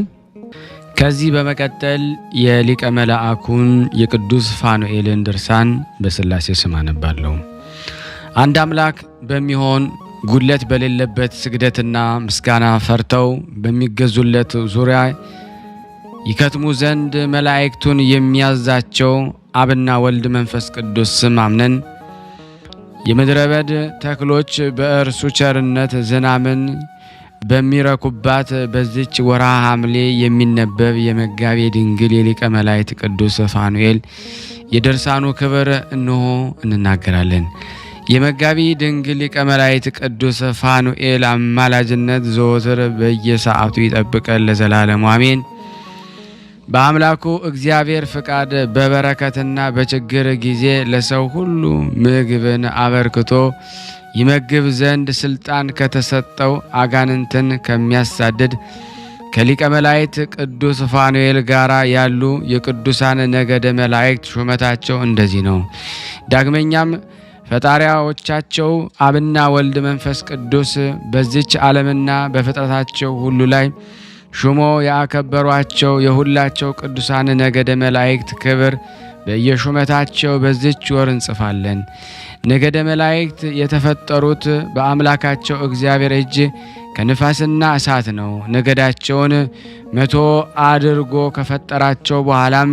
Speaker 1: ከዚህ በመቀጠል የሊቀ መላእኩን የቅዱስ ፋኑኤልን ድርሳን በስላሴ ስም አነባለሁ። አንድ አምላክ በሚሆን ጉድለት በሌለበት ስግደትና ምስጋና ፈርተው በሚገዙለት ዙሪያ ይከትሙ ዘንድ መላእክቱን የሚያዛቸው አብና ወልድ መንፈስ ቅዱስ ስም አምነን የምድረ በዳ ተክሎች በእርሱ ቸርነት ዝናምን በሚረኩባት በዚች ወርሃ ሐምሌ የሚነበብ የመጋቤ ድንግል የሊቀ መላእክት ቅዱስ ፋኑኤል የድርሳኑ ክብር እንሆ እንናገራለን። የመጋቤ ድንግል ሊቀ መላእክት ቅዱስ ፋኑኤል አማላጅነት ዘወትር በየሰዓቱ ይጠብቀን ለዘላለሙ አሜን። በአምላኩ እግዚአብሔር ፍቃድ በበረከትና በችግር ጊዜ ለሰው ሁሉ ምግብን አበርክቶ ይመግብ ዘንድ ስልጣን ከተሰጠው አጋንንትን ከሚያሳድድ ከሊቀ መላእክት ቅዱስ ፋኑኤል ጋራ ያሉ የቅዱሳን ነገደ መላእክት ሹመታቸው እንደዚህ ነው። ዳግመኛም ፈጣሪያዎቻቸው አብና ወልድ መንፈስ ቅዱስ በዚች ዓለምና በፍጥረታቸው ሁሉ ላይ ሹሞ ያከበሯቸው የሁላቸው ቅዱሳን ነገደ መላእክት ክብር በየሹመታቸው በዚች ወር እንጽፋለን። ነገደ መላእክት የተፈጠሩት በአምላካቸው እግዚአብሔር እጅ ከንፋስና እሳት ነው። ነገዳቸውን 100 አድርጎ ከፈጠራቸው በኋላም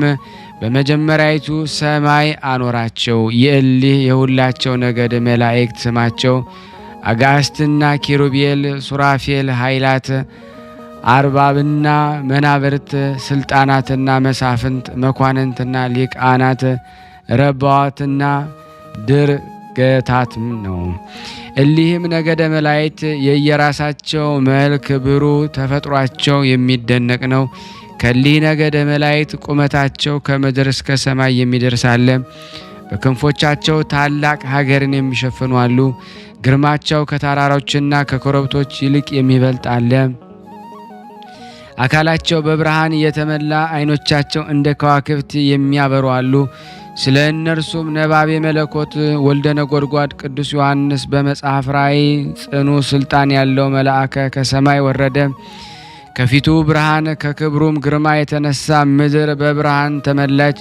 Speaker 1: በመጀመሪያይቱ ሰማይ አኖራቸው። የእሊህ የሁላቸው ነገደ መላእክት ስማቸው አጋዕዝትና ኪሩቤል፣ ሱራፌል፣ ኃይላት፣ አርባብና መናብርት፣ ስልጣናትና መሳፍንት፣ መኳንንትና ሊቃናት፣ ረባዋትና ድርገታት ነው። እሊህም ነገደ መላእክት የየራሳቸው መልክ ብሩህ ተፈጥሯቸው የሚደነቅ ነው። ከሊህ ነገደ መላእክት ቁመታቸው ከምድር እስከ ሰማይ የሚደርስ አለ። በክንፎቻቸው ታላቅ ሀገርን የሚሸፍኑ አሉ። ግርማቸው ከተራሮችና ከኮረብቶች ይልቅ የሚበልጥ አለ። አካላቸው በብርሃን የተመላ ዓይኖቻቸው እንደ ከዋክብት የሚያበሩ አሉ። ስለ እነርሱም ነባቤ መለኮት ወልደ ነጎድጓድ ቅዱስ ዮሐንስ በመጽሐፍ ራእይ ጽኑ ስልጣን ያለው መልአከ ከሰማይ ወረደ። ከፊቱ ብርሃን ከክብሩም ግርማ የተነሳ ምድር በብርሃን ተመላች።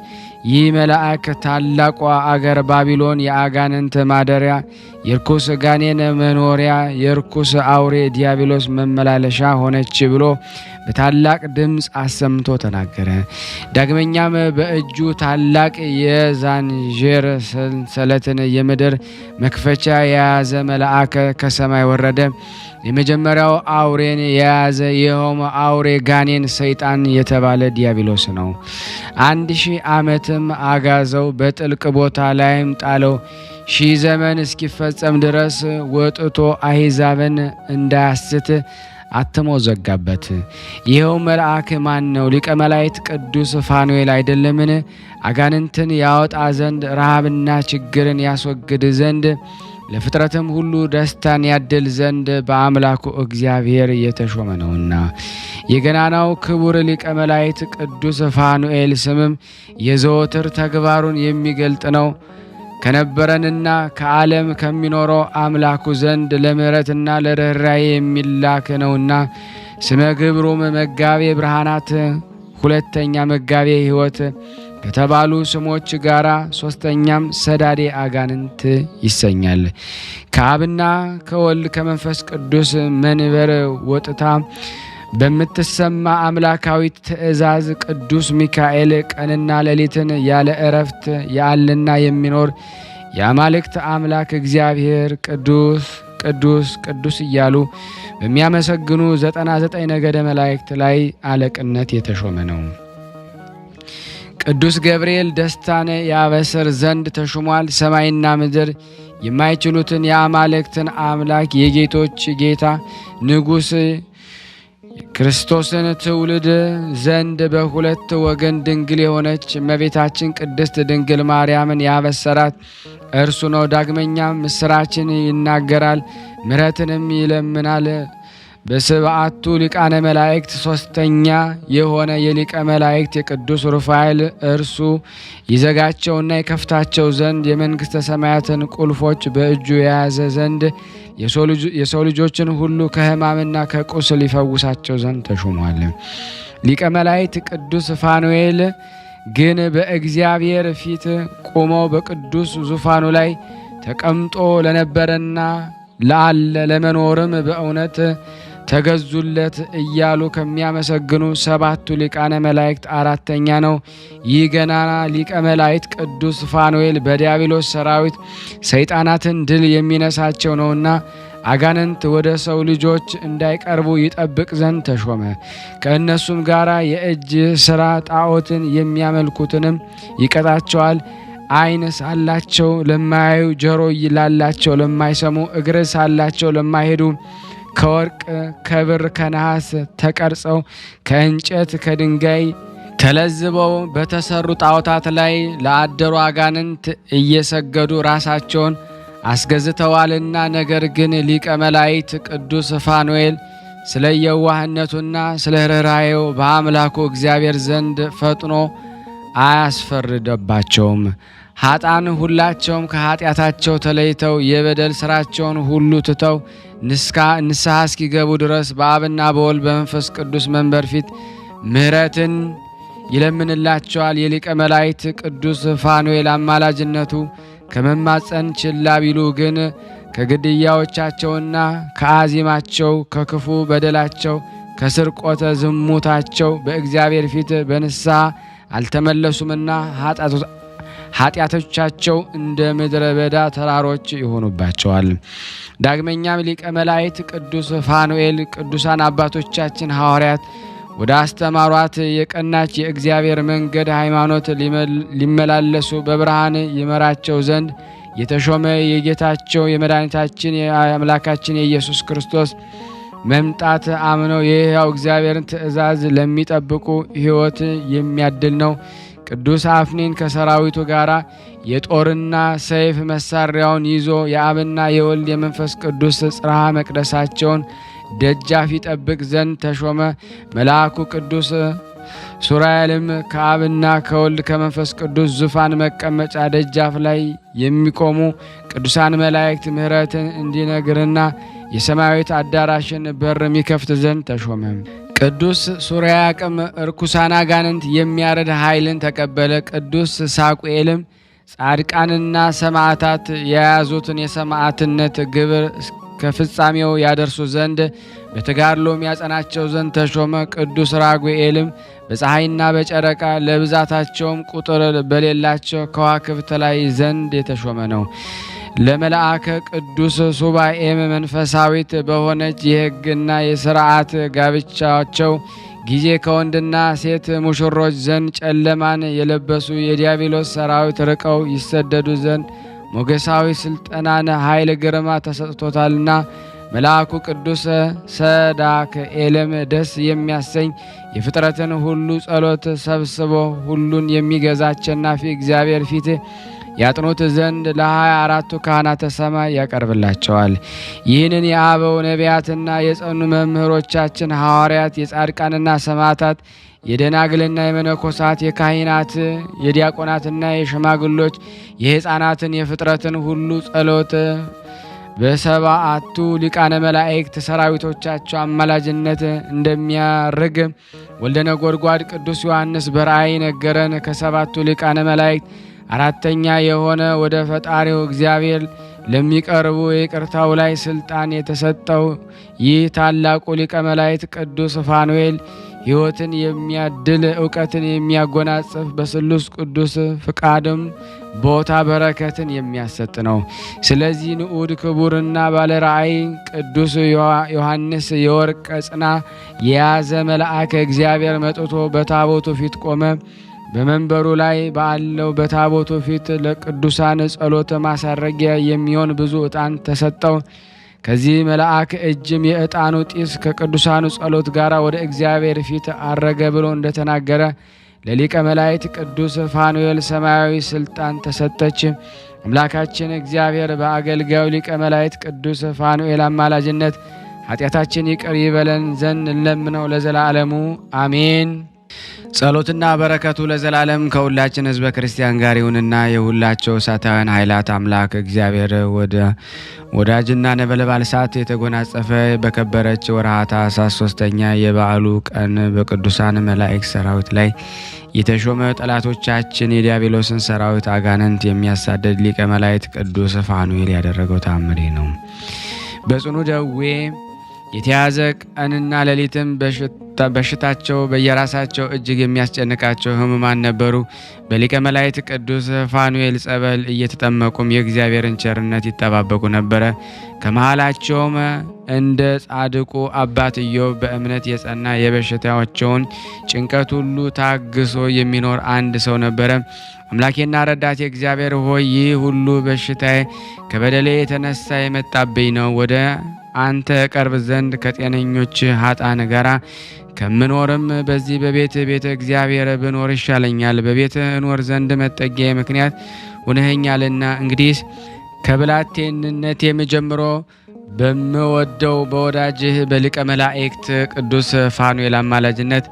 Speaker 1: ይህ መልአክ ታላቋ አገር ባቢሎን የአጋንንት ማደሪያ፣ የርኩስ ጋኔን መኖሪያ፣ የርኩስ አውሬ ዲያብሎስ መመላለሻ ሆነች ብሎ በታላቅ ድምፅ አሰምቶ ተናገረ። ዳግመኛም በእጁ ታላቅ የዛንጀር ሰንሰለትን የምድር መክፈቻ የያዘ መልአክ ከሰማይ ወረደ። የመጀመሪያው አውሬን የያዘ ይኸውም አውሬ ጋኔን ሰይጣን የተባለ ዲያብሎስ ነው። 1000 ዓመትም አጋዘው፣ በጥልቅ ቦታ ላይም ጣለው። 1000 ዘመን እስኪፈጸም ድረስ ወጥቶ አሕዛብን እንዳያስት አትሞ ዘጋበት። ይኸው መልአክ ማን ነው? ሊቀ መላእክት ቅዱስ ፋኑኤል አይደለምን? አጋንንትን ያወጣ ዘንድ ረሃብና ችግርን ያስወግድ ዘንድ ለፍጥረትም ሁሉ ደስታን ያድል ዘንድ በአምላኩ እግዚአብሔር የተሾመ ነውና። የገናናው ክቡር ሊቀ መላእክት ቅዱስ ፋኑኤል ስምም የዘወትር ተግባሩን የሚገልጥ ነው። ከነበረንና ከዓለም ከሚኖረው አምላኩ ዘንድ ለምሕረትና ለርኅራኄ የሚላክ ነውና። ስመ ግብሩም መጋቤ ብርሃናት፣ ሁለተኛ መጋቤ ሕይወት ከተባሉ ስሞች ጋራ ሶስተኛም ሰዳዴ አጋንንት ይሰኛል። ከአብና ከወልድ ከመንፈስ ቅዱስ መንበር ወጥታ በምትሰማ አምላካዊት ትእዛዝ ቅዱስ ሚካኤል ቀንና ሌሊትን ያለ እረፍት ያለና የሚኖር የአማልክት አምላክ እግዚአብሔር ቅዱስ ቅዱስ ቅዱስ እያሉ በሚያመሰግኑ 99 ነገደ መላእክት ላይ አለቅነት የተሾመ ነው። ቅዱስ ገብርኤል ደስታን ያበስር ዘንድ ተሹሟል። ሰማይና ምድር የማይችሉትን የአማልክትን አምላክ የጌቶች ጌታ ንጉሥ ክርስቶስን ትውልድ ዘንድ በሁለት ወገን ድንግል የሆነች እመቤታችን ቅድስት ድንግል ማርያምን ያበሰራት እርሱ ነው። ዳግመኛም ምስራችን ይናገራል፣ ምሕረትንም ይለምናል። በሰባቱ ሊቃነ መላእክት ሶስተኛ የሆነ የሊቀ መላእክት የቅዱስ ሩፋኤል እርሱ ይዘጋቸውና የከፍታቸው ዘንድ የመንግሥተ ሰማያትን ቁልፎች በእጁ የያዘ ዘንድ የሰው ልጆችን ሁሉ ከሕማምና ከቁስል ሊፈውሳቸው ዘንድ ተሾሟል። ሊቀ መላእክት ቅዱስ ፋኑኤል ግን በእግዚአብሔር ፊት ቆመው በቅዱስ ዙፋኑ ላይ ተቀምጦ ለነበረና ለአለ ለመኖርም በእውነት ተገዙለት እያሉ ከሚያመሰግኑ ሰባቱ ሊቃነ መላእክት አራተኛ ነው። ይህ ገናና ሊቀ መላእክት ቅዱስ ፋኑኤል በዲያብሎስ ሰራዊት ሰይጣናትን ድል የሚነሳቸው ነውና አጋንንት ወደ ሰው ልጆች እንዳይቀርቡ ይጠብቅ ዘንድ ተሾመ። ከእነሱም ጋራ የእጅ ሥራ ጣዖትን የሚያመልኩትንም ይቀጣቸዋል። ዓይን ሳላቸው ለማያዩ፣ ጆሮ ላላቸው ለማይሰሙ፣ እግር ሳላቸው ለማይሄዱ ከወርቅ ከብር ከነሐስ ተቀርጸው ከእንጨት ከድንጋይ ተለዝበው በተሰሩ ጣዖታት ላይ ለአደሩ አጋንንት እየሰገዱ ራሳቸውን አስገዝተዋልና። ነገር ግን ሊቀ መላእክት ቅዱስ ፋኑኤል ስለ የዋህነቱና ስለ ርኅራኄው በአምላኩ እግዚአብሔር ዘንድ ፈጥኖ አያስፈርደባቸውም። ኃጥአን ሁላቸውም ከኃጢአታቸው ተለይተው የበደል ሥራቸውን ሁሉ ትተው ንስሐ እስኪገቡ ድረስ በአብና በወልድ በመንፈስ ቅዱስ መንበር ፊት ምሕረትን ይለምንላቸዋል። የሊቀ መላእክት ቅዱስ ፋኑኤል አማላጅነቱ ከመማፀን ችላ ቢሉ ግን ከግድያዎቻቸውና ከአዚማቸው ከክፉ በደላቸው ከስርቆተ ዝሙታቸው በእግዚአብሔር ፊት በንስሐ አልተመለሱምና ኃጢአቶቻቸው እንደ ምድረ በዳ ተራሮች ይሆኑባቸዋል። ዳግመኛም ሊቀ መላእክት ቅዱስ ፋኑኤል ቅዱሳን አባቶቻችን ሐዋርያት ወደ አስተማሯት የቀናች የእግዚአብሔር መንገድ ሃይማኖት ሊመላለሱ በብርሃን ይመራቸው ዘንድ የተሾመ የጌታቸው የመድኃኒታችን የአምላካችን የኢየሱስ ክርስቶስ መምጣት አምነው የሕያው እግዚአብሔርን ትእዛዝ ለሚጠብቁ ሕይወት የሚያድል ነው። ቅዱስ አፍኒን ከሰራዊቱ ጋር የጦርና ሰይፍ መሳሪያውን ይዞ የአብና የወልድ የመንፈስ ቅዱስ ጽርሐ መቅደሳቸውን ደጃፍ ይጠብቅ ዘንድ ተሾመ። መልአኩ ቅዱስ ሱራኤልም ከአብና ከወልድ ከመንፈስ ቅዱስ ዙፋን መቀመጫ ደጃፍ ላይ የሚቆሙ ቅዱሳን መላእክት ምሕረትን እንዲነግርና የሰማያዊት አዳራሽን በር የሚከፍት ዘንድ ተሾመ። ቅዱስ ሱራያቅም እርኩሳን አጋንንት የሚያረድ ኃይልን ተቀበለ። ቅዱስ ሳቁኤልም ጻድቃንና ሰማዕታት የያዙትን የሰማዕትነት ግብር ከፍጻሜው ያደርሱ ዘንድ በተጋድሎም ያጸናቸው ዘንድ ተሾመ። ቅዱስ ራጉኤልም በፀሐይና በጨረቃ ለብዛታቸውም ቁጥር በሌላቸው ከዋክብት ላይ ዘንድ የተሾመ ነው። ለመልአከ ቅዱስ ሱባኤም መንፈሳዊት በሆነች የሕግና የሥርዓት ጋብቻቸው ጊዜ ከወንድና ሴት ሙሽሮች ዘንድ ጨለማን የለበሱ የዲያብሎስ ሰራዊት ርቀው ይሰደዱ ዘንድ ሞገሳዊ ስልጠናን ኃይል ግርማ ተሰጥቶታልና። መልአኩ ቅዱስ ሰዳክኤልም ደስ የሚያሰኝ የፍጥረትን ሁሉ ጸሎት ሰብስቦ ሁሉን የሚገዛ አሸናፊ እግዚአብሔር ፊት ያጥኑት ዘንድ ለ24ቱ ካህናተ ሰማይ ያቀርብላቸዋል። ይህንን የአበው ነቢያትና የጸኑ መምህሮቻችን ሐዋርያት፣ የጻድቃንና ሰማዕታት፣ የደናግልና የመነኮሳት፣ የካህናት፣ የዲያቆናትና የሽማግሎች፣ የሕፃናትን፣ የፍጥረትን ሁሉ ጸሎት በሰባቱ ሊቃነ መላእክት ሰራዊቶቻቸው አማላጅነት እንደሚያርግ ወልደ ነጎድጓድ ቅዱስ ዮሐንስ በራእይ ነገረን። ከሰባቱ ሊቃነ መላእክት አራተኛ የሆነ ወደ ፈጣሪው እግዚአብሔር ለሚቀርቡ የይቅርታው ላይ ስልጣን የተሰጠው ይህ ታላቁ ሊቀ መላእክት ቅዱስ ፋኑኤል ሕይወትን የሚያድል ዕውቀትን የሚያጎናጽፍ በስሉስ ቅዱስ ፍቃድም ቦታ በረከትን የሚያሰጥ ነው። ስለዚህ ንዑድ ክቡርና ባለ ራእይ ቅዱስ ዮሐንስ የወርቅ ጽና የያዘ መልአከ እግዚአብሔር መጥቶ በታቦቱ ፊት ቆመ። በመንበሩ ላይ ባለው በታቦቱ ፊት ለቅዱሳን ጸሎት ማሳረጊያ የሚሆን ብዙ ዕጣን ተሰጠው። ከዚህ መልአክ እጅም የዕጣኑ ጢስ ከቅዱሳኑ ጸሎት ጋር ወደ እግዚአብሔር ፊት አረገ ብሎ እንደተናገረ ለሊቀ መላእክት ቅዱስ ፋኑኤል ሰማያዊ ስልጣን ተሰጠች። አምላካችን እግዚአብሔር በአገልጋዩ ሊቀ መላእክት ቅዱስ ፋኑኤል አማላጅነት ኃጢአታችን ይቅር ይበለን ዘንድ እንለምነው ለዘላለሙ አሜን። ጸሎትና በረከቱ ለዘላለም ከሁላችን ሕዝበ ክርስቲያን ጋር ይሁንና የሁላቸው እሳታውያን ኃይላት አምላክ እግዚአብሔር ወዳጅና ነበልባል እሳት የተጎናጸፈ በከበረች ወርኃ ታኅሳስ 3ኛ የበዓሉ ቀን በቅዱሳን መላእክት ሰራዊት ላይ የተሾመ ጠላቶቻችን የዲያብሎስን ሰራዊት አጋንንት የሚያሳደድ ሊቀ መላእክት ቅዱስ ፋኑኤል ያደረገው ተአምር ነው። በጽኑ ደዌ የተያዘ ቀንና ሌሊትም በሽታቸው በየራሳቸው እጅግ የሚያስጨንቃቸው ሕሙማን ነበሩ። በሊቀ መላእክት ቅዱስ ፋኑኤል ጸበል እየተጠመቁም የእግዚአብሔርን ቸርነት ይጠባበቁ ነበረ። ከመሃላቸውም እንደ ጻድቁ አባት ኢዮብ በእምነት የጸና የበሽታቸውን ጭንቀት ሁሉ ታግሶ የሚኖር አንድ ሰው ነበረ። አምላኬና ረዳቴ እግዚአብሔር ሆይ ይህ ሁሉ በሽታዬ ከበደሌ የተነሳ የመጣብኝ ነው። ወደ አንተ ቀርብ ዘንድ ከጤነኞች ኃጥአን ጋራ ከምኖርም በዚህ ቤተ እግዚአብሔር ብኖር ይሻለኛል። በቤት እኖር ዘንድ መጠጊያ ምክንያት ሆነኸኛልና እንግዲህ ከብላቴንነቴም ጀምሮ በምወደው በወዳጅህ በሊቀ መላእክት ቅዱስ ፋኑኤል አማላጅነት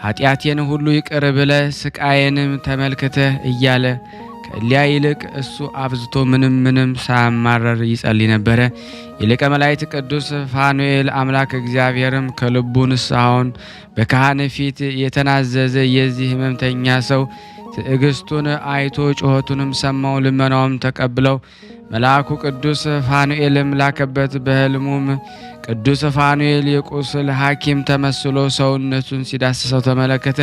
Speaker 1: ኃጢአቴን ሁሉ ይቅር ብለህ ስቃዬንም ተመልክተህ እያለ ከሊያ ይልቅ እሱ አብዝቶ ምንም ሳያማረር ይጸልይ ነበረ። የሊቀ መላእክት ቅዱስ ፋኑኤል አምላክ እግዚአብሔርም ከልቡ ንስሐውን በካህን ፊት የተናዘዘ የዚህ ሕመምተኛ ሰው ትዕግስቱን አይቶ ጩኸቱንም ሰማው። ልመናውም ተቀብለው መልአኩ ቅዱስ ፋኑኤልም ላከበት። በሕልሙም ቅዱስ ፋኑኤል የቁስል ሐኪም ተመስሎ ሰውነቱን ሲዳስሰው ተመለከተ።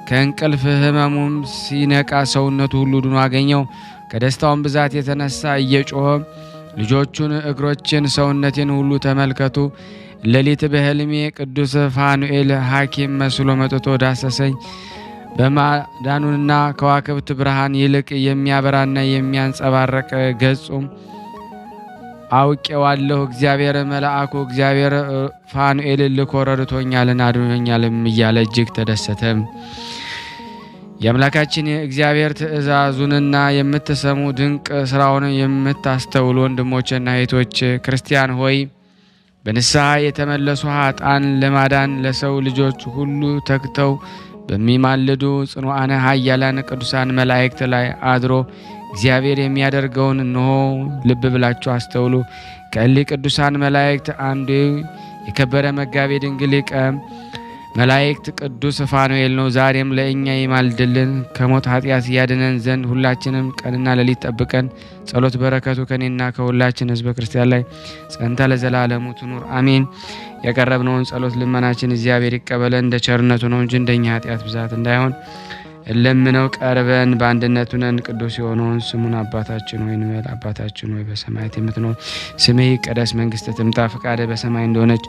Speaker 1: ከእንቅልፍ ሕመሙም ሲነቃ ሰውነቱ ሁሉ ድኖ አገኘው። ከደስታውም ብዛት የተነሳ እየጮኸ ልጆቹን፣ እግሮችን፣ ሰውነቴን ሁሉ ተመልከቱ። ሌሊት በሕልሜ ቅዱስ ፋኑኤል ሐኪም መስሎ መጥቶ ዳሰሰኝ። በማዳኑና ከዋክብት ብርሃን ይልቅ የሚያበራና የሚያንጸባረቅ ገጹም አውቄዋለሁ። እግዚአብሔር መልአኩ እግዚአብሔር ፋኑኤል ልኮ ረድቶኛልና አድኖኛልም እያለ እጅግ ተደሰተ። የአምላካችን እግዚአብሔር ትእዛዙንና የምትሰሙ ድንቅ ስራውን የምታስተውሉ ወንድሞችና እህቶች ክርስቲያን ሆይ በንስሐ የተመለሱ ኃጥአን ለማዳን ለሰው ልጆች ሁሉ ተግተው በሚማልዱ ጽኑዓነ ኃያላን ቅዱሳን መላእክት ላይ አድሮ እግዚአብሔር የሚያደርገውን እንሆ ልብ ብላችሁ አስተውሉ። ከእሊህ ቅዱሳን መላእክት አንዱ የከበረ መጋቤ ድንግል ሊቀ መላእክት ቅዱስ ፋኑኤል ነው። ዛሬም ለእኛ ይማልድልን ከሞት ኃጢአት ያድነን ዘንድ ሁላችንም ቀንና ሌሊት ጠብቀን ጸሎት በረከቱ ከኔና ከሁላችን ሕዝበ ክርስቲያን ላይ ጸንታ ለዘላለሙ ትኑር አሜን። ያቀረብነውን ጸሎት ልመናችን እግዚአብሔር ይቀበለን እንደ ቸርነቱ ነው እንጂ እንደኛ ኃጢአት ብዛት እንዳይሆን ለምነው ቀርበን በአንድነት ሆነን ቅዱስ የሆነውን ስሙን አባታችን ሆይ እንበል። አባታችን ሆይ በሰማያት የምትኖር ስምህ ይቀደስ፣ መንግስትህ ትምጣ፣ ፈቃድህ በሰማይ እንደሆነች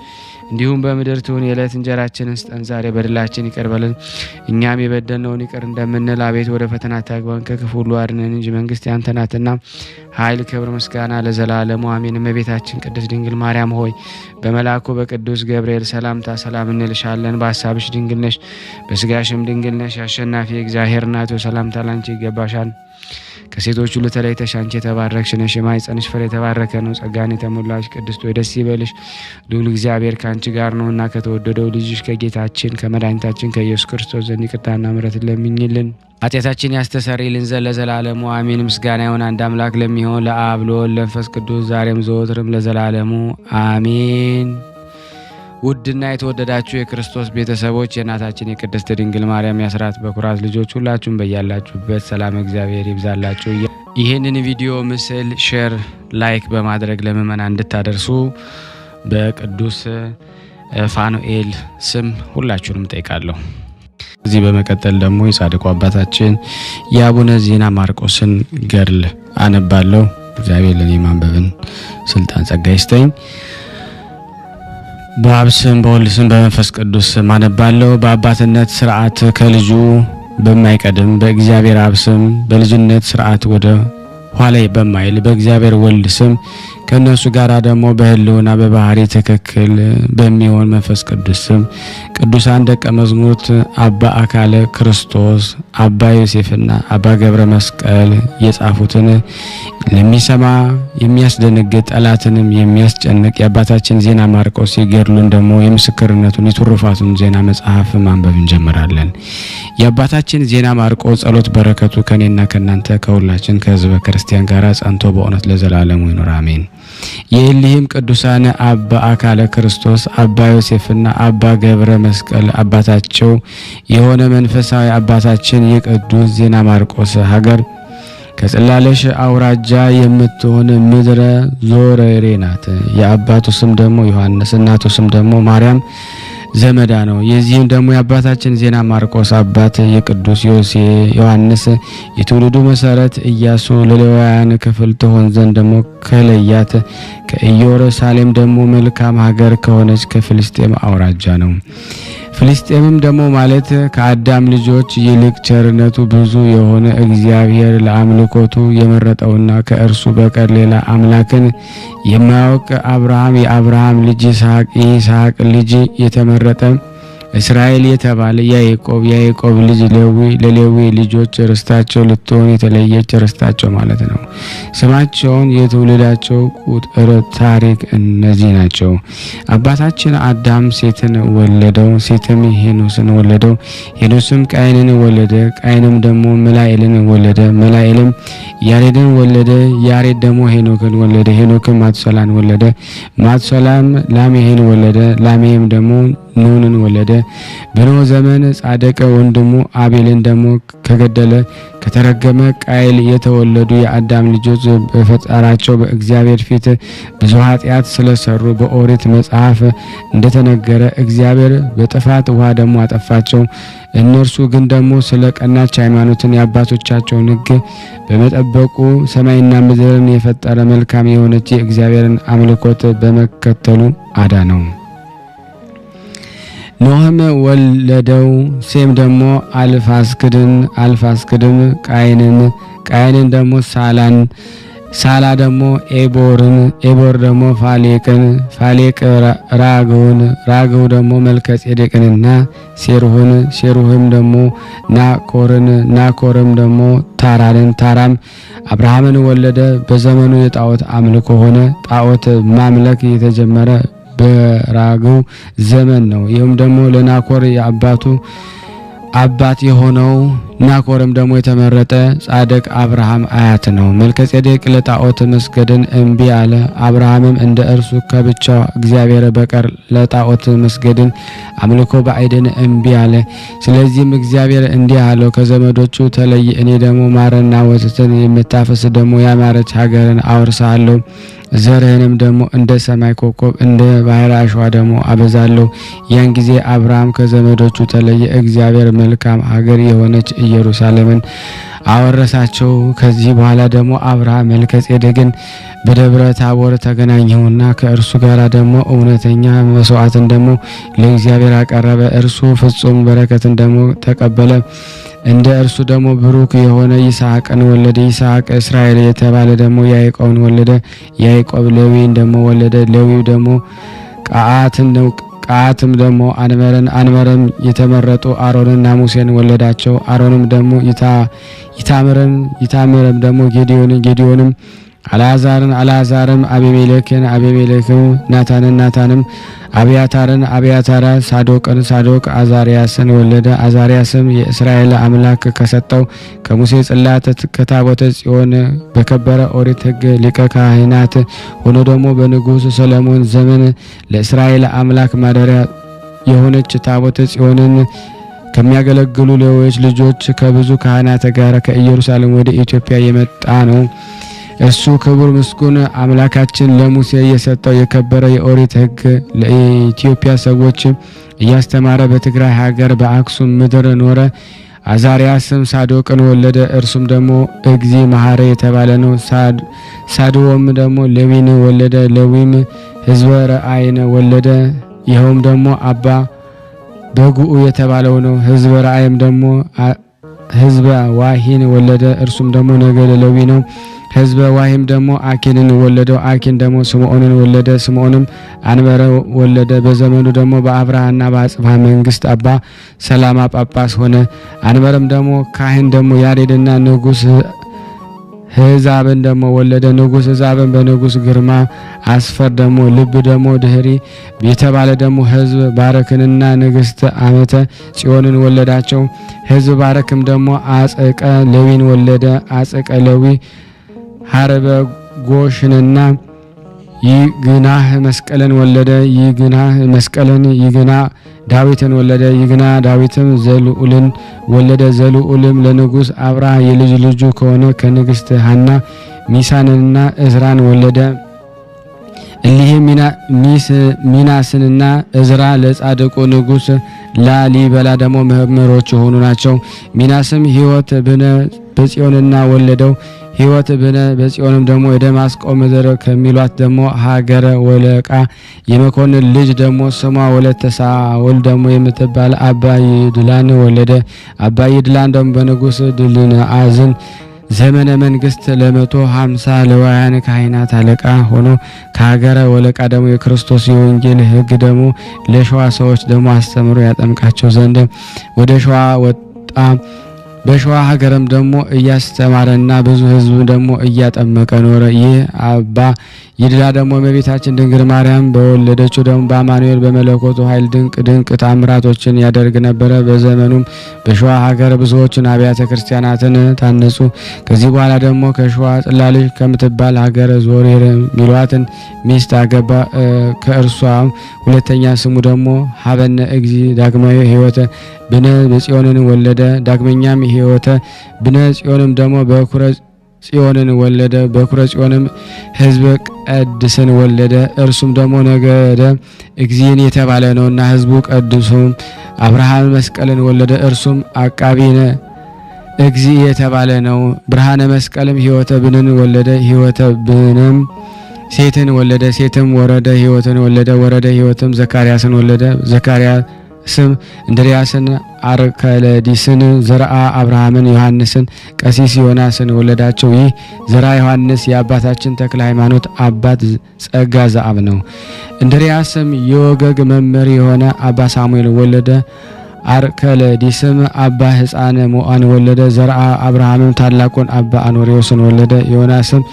Speaker 1: እንዲሁም በምድር ትሁን። የዕለት እንጀራችንን ስጠን ዛሬ፣ በደላችን ይቅር በለን እኛም የበደልነውን ይቅር እንደምንል፣ አቤት ወደ ፈተና አታግባን ከክፉ ሁሉ አድነን እንጂ መንግስት ያንተ ናትና ኃይል፣ ክብር፣ ምስጋና ለዘላለሙ አሜን። እመቤታችን ቅድስት ድንግል ማርያም ሆይ በመልአኩ በቅዱስ ገብርኤል ሰላምታ ሰላም እንልሻለን። በሐሳብሽ ድንግል ነሽ፣ በስጋሽም ድንግል ነሽ። አሸናፊ እግዚአብሔር እናቱ ሰላምታ ላንቺ ይገባሻል። ከሴቶች ሁሉ ተለይተሽ አንቺ የተባረክሽ ነሽ፣ የማኅፀንሽ ፍሬ የተባረከ ነው። ጸጋን የተሞላሽ ቅድስት ሆይ ደስ ይበልሽ፣ ልዑል እግዚአብሔር ከአንቺ ጋር ነውና ከተወደደው ልጅሽ ከጌታችን ከመድኃኒታችን ከኢየሱስ ክርስቶስ ዘንድ ይቅርታና ምሕረትን ለምኝልን ኃጢአታችን ያስተሰርይልን ዘንድ ለዘላለሙ አሜን። ምስጋና ይሁን አንድ አምላክ ለሚሆን ለአብ ለወልድ ለመንፈስ ቅዱስ ዛሬም ዘወትርም ለዘላለሙ አሜን። ውድና የተወደዳችሁ የክርስቶስ ቤተሰቦች የእናታችን የቅድስት ድንግል ማርያም የአስራት በኩራት ልጆች ሁላችሁም በያላችሁበት ሰላም እግዚአብሔር ይብዛላችሁ። ይህንን ቪዲዮ ምስል ሼር፣ ላይክ በማድረግ ለምእመናን እንድታደርሱ በቅዱስ ፋኑኤል ስም ሁላችሁንም ጠይቃለሁ። እዚህ በመቀጠል ደግሞ የጻድቁ አባታችን የአቡነ ዜና ማርቆስን ገድል አነባለሁ። እግዚአብሔር ለኔ ማንበብን ስልጣን ጸጋ ይስጠኝ። በአብ ስም በወልድ ስም በመንፈስ ቅዱስ ስም አነባለሁ። በአባትነት ስርዓት ከልጁ በማይቀድም በእግዚአብሔር አብ ስም በልጅነት ስርዓት ወደ ኋላ በማይል በእግዚአብሔር ወልድ ስም ከነሱ ጋር ደግሞ በህልውና በባህሪ ትክክል በሚሆን መንፈስ ቅዱስ ስም ቅዱሳን ደቀ መዝሙርት አባ አካለ ክርስቶስ፣ አባ ዮሴፍና አባ ገብረ መስቀል የጻፉትን ለሚሰማ የሚያስደነግጥ ጠላትንም የሚያስጨንቅ የአባታችን ዜና ማርቆስ የገድሉን ደግሞ የምስክርነቱን የትሩፋቱን ዜና መጽሐፍ ማንበብ እንጀምራለን። የአባታችን ዜና ማርቆስ ጸሎት በረከቱ ከኔና ከናንተ ከሁላችን ከህዝበ ክርስቲያን ጋር ጸንቶ በእውነት ለዘላለሙ ይኑር አሜን። የእሊህም ቅዱሳን አባ አካለ ክርስቶስ፣ አባ ዮሴፍና አባ ገብረ መስቀል አባታቸው የሆነ መንፈሳዊ አባታችን የቅዱስ ዜና ማርቆስ ሀገር ከጽላለሽ አውራጃ የምትሆን ምድረ ዞረሬ ናት። የአባቱ ስም ደግሞ ዮሐንስ እናቱ ስም ደግሞ ማርያም ዘመዳ ነው። የዚህም ደግሞ የአባታችን ዜና ማርቆስ አባት የቅዱስ ዮሐንስ የትውልዱ መሰረት ኢያሱ ለሌዋውያን ክፍል ትሆን ዘንድ ደግሞ ከለያት ከኢየሩሳሌም ደግሞ መልካም ሀገር ከሆነች ከፍልስጤም አውራጃ ነው። ፍልስጤምም ደግሞ ማለት ከአዳም ልጆች ይልቅ ቸርነቱ ብዙ የሆነ እግዚአብሔር ለአምልኮቱ የመረጠውና ከእርሱ በቀር ሌላ አምላክን የማያውቅ አብርሃም የአብርሃም ልጅ ይስሐቅ ልጅ የተመረጠ እስራኤል የተባለ ያዕቆብ ልጅ ሌዊ ለሌዊ ልጆች ርስታቸው ልትሆን የተለየች ርስታቸው ማለት ነው። ስማቸውን የትውልዳቸው ቁጥር ታሪክ እነዚህ ናቸው። አባታችን አዳም ሴትን ወለደው፣ ሴትም ሄኖስን ወለደው፣ ሄኖስም ቃይንን ወለደ፣ ቃይንም ደግሞ መላኤልን ወለደ፣ መላኤልም ያሬድን ወለደ፣ ያሬድ ደግሞ ሄኖክን ወለደ፣ ሄኖክም ማቱሳላን ወለደ፣ ማቱሳላም ላሜህን ወለደ፣ ላሜህም ደግሞ ኖንን ወለደ። በኖህ ዘመን ጻድቅ ወንድሙ አቤልን ደግሞ ከገደለ ከተረገመ ቃየል የተወለዱ የአዳም ልጆች በፈጣራቸው በእግዚአብሔር ፊት ብዙ ኃጢአት ስለሰሩ በኦሪት መጽሐፍ እንደተነገረ እግዚአብሔር በጥፋት ውሃ ደግሞ አጠፋቸው። እነርሱ ግን ደግሞ ስለ ቀናች ሃይማኖትን የአባቶቻቸውን ሕግ በመጠበቁ ሰማይና ምድርን የፈጠረ መልካም የሆነች የእግዚአብሔርን አምልኮት በመከተሉ አዳነው። ኖህም ወለደው። ሴም ደግሞ አልፋስክድም ቃይንን ደግሞ ሳላ ደግሞ ኤቦር ደግሞ ፋሌቅ ራግው ደግሞ መልከጼዴቅንና ሴሩህም ደግሞ ናኮርም ደግሞ ታራም አብርሃምን ወለደ። በዘመኑ የጣዖት አምልኮ ሆነ። ጣዖት ማምለክ የተጀመረ በራገው ዘመን ነው። ይህም ደግሞ ለናኮር የአባቱ አባት የሆነው ናኮርም ደግሞ የተመረጠ ጻድቅ አብርሃም አያት ነው። መልከጼዴቅ ለጣዖት መስገድን እምቢ አለ። አብርሃምም እንደ እርሱ ከብቻው እግዚአብሔር በቀር ለጣዖት መስገድን አምልኮ ባዕድን እምቢ አለ። ስለዚህም እግዚአብሔር እንዲህ አለው፣ ከዘመዶቹ ተለይ፣ እኔ ደግሞ ማርና ወተትን የምታፈስ ደግሞ ያማረች ሀገርን አወርሳለሁ። ዘርህንም ደግሞ እንደ ሰማይ ኮከብ እንደ ባህር አሸዋ ደግሞ አበዛለሁ። ያን ጊዜ አብርሃም ከዘመዶቹ ተለየ። እግዚአብሔር መልካም ሀገር የሆነች ኢየሩሳሌምን አወረሳቸው። ከዚህ በኋላ ደግሞ አብርሃም መልከጼዴቅን በደብረ ታቦር ተገናኘውና ከእርሱ ጋር ደግሞ እውነተኛ መስዋዕትን ደግሞ ለእግዚአብሔር አቀረበ። እርሱ ፍጹም በረከትን ደግሞ ተቀበለ። እንደ እርሱ ደግሞ ብሩክ የሆነ ይስሐቅን ወለደ። ይስሐቅ እስራኤል የተባለ ደግሞ ያዕቆብን ወለደ። ያዕቆብ ሌዊን ደግሞ ወለደ። ሌዊው ደግሞ ቀዓትን ነው። ቀዓትም ደግሞ አንመረን፣ አንመረም የተመረጡ አሮንና ሙሴን ወለዳቸው። አሮንም ደግሞ ይታምርን፣ ይታምርም ደግሞ ጌዲዮንን፣ ጌዲዮንም አልዓዛርን፣ አልዓዛርም አቤሜሌክን፣ አቤሜሌክም ናታንን፣ ናታንም አብያታርን፣ አብያታር ሳዶቅን፣ ሳዶቅ አዛሪያስን ወለደ። አዛሪያስም የእስራኤል አምላክ ከሰጠው ከሙሴ ጽላት ከታቦተ ጽዮን በከበረ ኦሪት ሕግ ሊቀ ካህናት ሆኖ ደግሞ በንጉሥ ሰለሞን ዘመን ለእስራኤል አምላክ ማደሪያ የሆነች ታቦተ ጽዮንን ከሚያገለግሉ ሌዊዎች ልጆች ከብዙ ካህናት ጋር ከኢየሩሳሌም ወደ ኢትዮጵያ የመጣ ነው። እሱ ክቡር ምስጉን አምላካችን ለሙሴ የሰጠው የከበረ የኦሪት ሕግ ለኢትዮጵያ ሰዎች እያስተማረ በትግራይ ሀገር በአክሱም ምድር ኖረ። አዛሪያስም ሳዶቅን ወለደ። እርሱም ደግሞ እግዚ መሐረ የተባለ ነው። ሳድዎም ደግሞ ሌዊን ወለደ። ሌዊም ሕዝበ ረአይን ወለደ። ይኸውም ደግሞ አባ በጉኡ የተባለው ነው። ሕዝበ ረአይም ደግሞ ሕዝበ ዋሂን ወለደ። እርሱም ደግሞ ነገደ ሌዊ ነው። ሕዝበ ዋሂም ደግሞ አኪንን ወለደው። አኪን ደግሞ ስምዖንን ወለደ። ስምዖንም አንበረ ወለደ። በዘመኑ ደግሞ በአብርሃና በአጽብሃ መንግስት አባ ሰላማ ጳጳስ ሆነ። አንበረም ደግሞ ካህን ደግሞ ያሬድና ንጉስ ሕዛብን ደግሞ ወለደ። ንጉስ ሕዛብን በንጉስ ግርማ አስፈር ደግሞ ልብ ደግሞ ድህሪ የተባለ ደግሞ ሕዝብ ባረክንና ንግስት አመተ ጽዮንን ወለዳቸው። ሕዝብ ባረክም ደግሞ አጸቀ ሌዊን ወለደ። አጸቀ ሌዊ ሀረበ ጎሽንና ይግናህ መስቀልን ወለደ። ይግናህ መስቀልን ይግና ዳዊትን ወለደ። ይግና ዳዊትም ዘልኡልን ወለደ። ዘልኡልም ለንጉስ አብራ የልጅ ልጁ ከሆነ ከንግስት ሐና ሚሳንንና እዝራን ወለደ። እሊህም ሚናስንና እዝራ ለጻድቁ ንጉስ ላሊበላ ደግሞ መምህሮች የሆኑ ናቸው። ሚናስም ሕይወት ብነ በጽዮንና ወለደው። ሕይወት ብነ በጽዮንም ደግሞ የደማስቆ ምድር ከሚሏት ደግሞ ሀገረ ወለቃ የመኮንን ልጅ ደግሞ ስሟ ወለተ ሳውል ደግሞ የምትባል አባ ይድላን ወለደ። አባ ይድላን ደግሞ በንጉስ ድልነአዝን ዘመነ መንግስት ለ150 ለዋያን ካህናት አለቃ ሆኖ ከሀገረ ወለቃ ደግሞ የክርስቶስ የወንጌል ሕግ ደግሞ ለሸዋ ሰዎች ደግሞ አስተምሮ ያጠምቃቸው ዘንድ ወደ ሸዋ ወጣ። በሸዋ ሀገርም ደግሞ እያስተማረና ብዙ ሕዝብ ደግሞ እያጠመቀ ኖረ። ይህ አባ ይድላ ደግሞ እመቤታችን ድንግል ማርያም በወለደችው ደግሞ በአማኑኤል በመለኮቱ ኃይል ድንቅ ድንቅ ታምራቶችን ያደርግ ነበረ። በዘመኑም በሸዋ ሀገር ብዙዎችን አብያተ ክርስቲያናትን ታነጹ። ከዚህ በኋላ ደግሞ ከሸዋ ጽላልሽ ከምትባል ሀገር ዞሬር ሚሏትን ሚስት አገባ። ከእርሷም ሁለተኛ ስሙ ደግሞ ሀበነ እግዚ ዳግማዊ ሕይወተ ብነ በጽዮንን ወለደ። ዳግመኛም ሕይወተ ብነ ጽዮንም ደግሞ በኩረ ጽዮንን ወለደ። በኩረ ጽዮንም ሕዝበ ቀድስን ወለደ። እርሱም ደግሞ ነገደ እግዚእን የተባለ ነውና ሕዝቡ ቀድሱም አብርሃም መስቀልን ወለደ። እርሱም አቃቢነ እግዚእ የተባለ ነው። ብርሃነ መስቀልም ሕይወተ ብንን ወለደ። ሕይወተ ብንም ሴትን ወለደ። ሴትም ወረደ ሕይወትን ወለደ። ወረደ ሕይወትም ዘካርያስን ወለደ። ዘካርያስም እንድርያስን፣ አርከለዲስን፣ ዘርአ አብርሃምን፣ ዮሐንስን፣ ቀሲስ ዮናስን ወለዳቸው። ይህ ዘርአ ዮሐንስ የአባታችን ተክለ ሃይማኖት አባት ጸጋ ዘአብ ነው። እንድርያስም የወገግ መምህር የሆነ አባ ሳሙኤል ወለደ። አርከለዲስም አባ ሕፃነ ሞአን ወለደ። ዘርአ አብርሃምም ታላቁን አባ አኖሬዎስን ወለደ። ዮናስም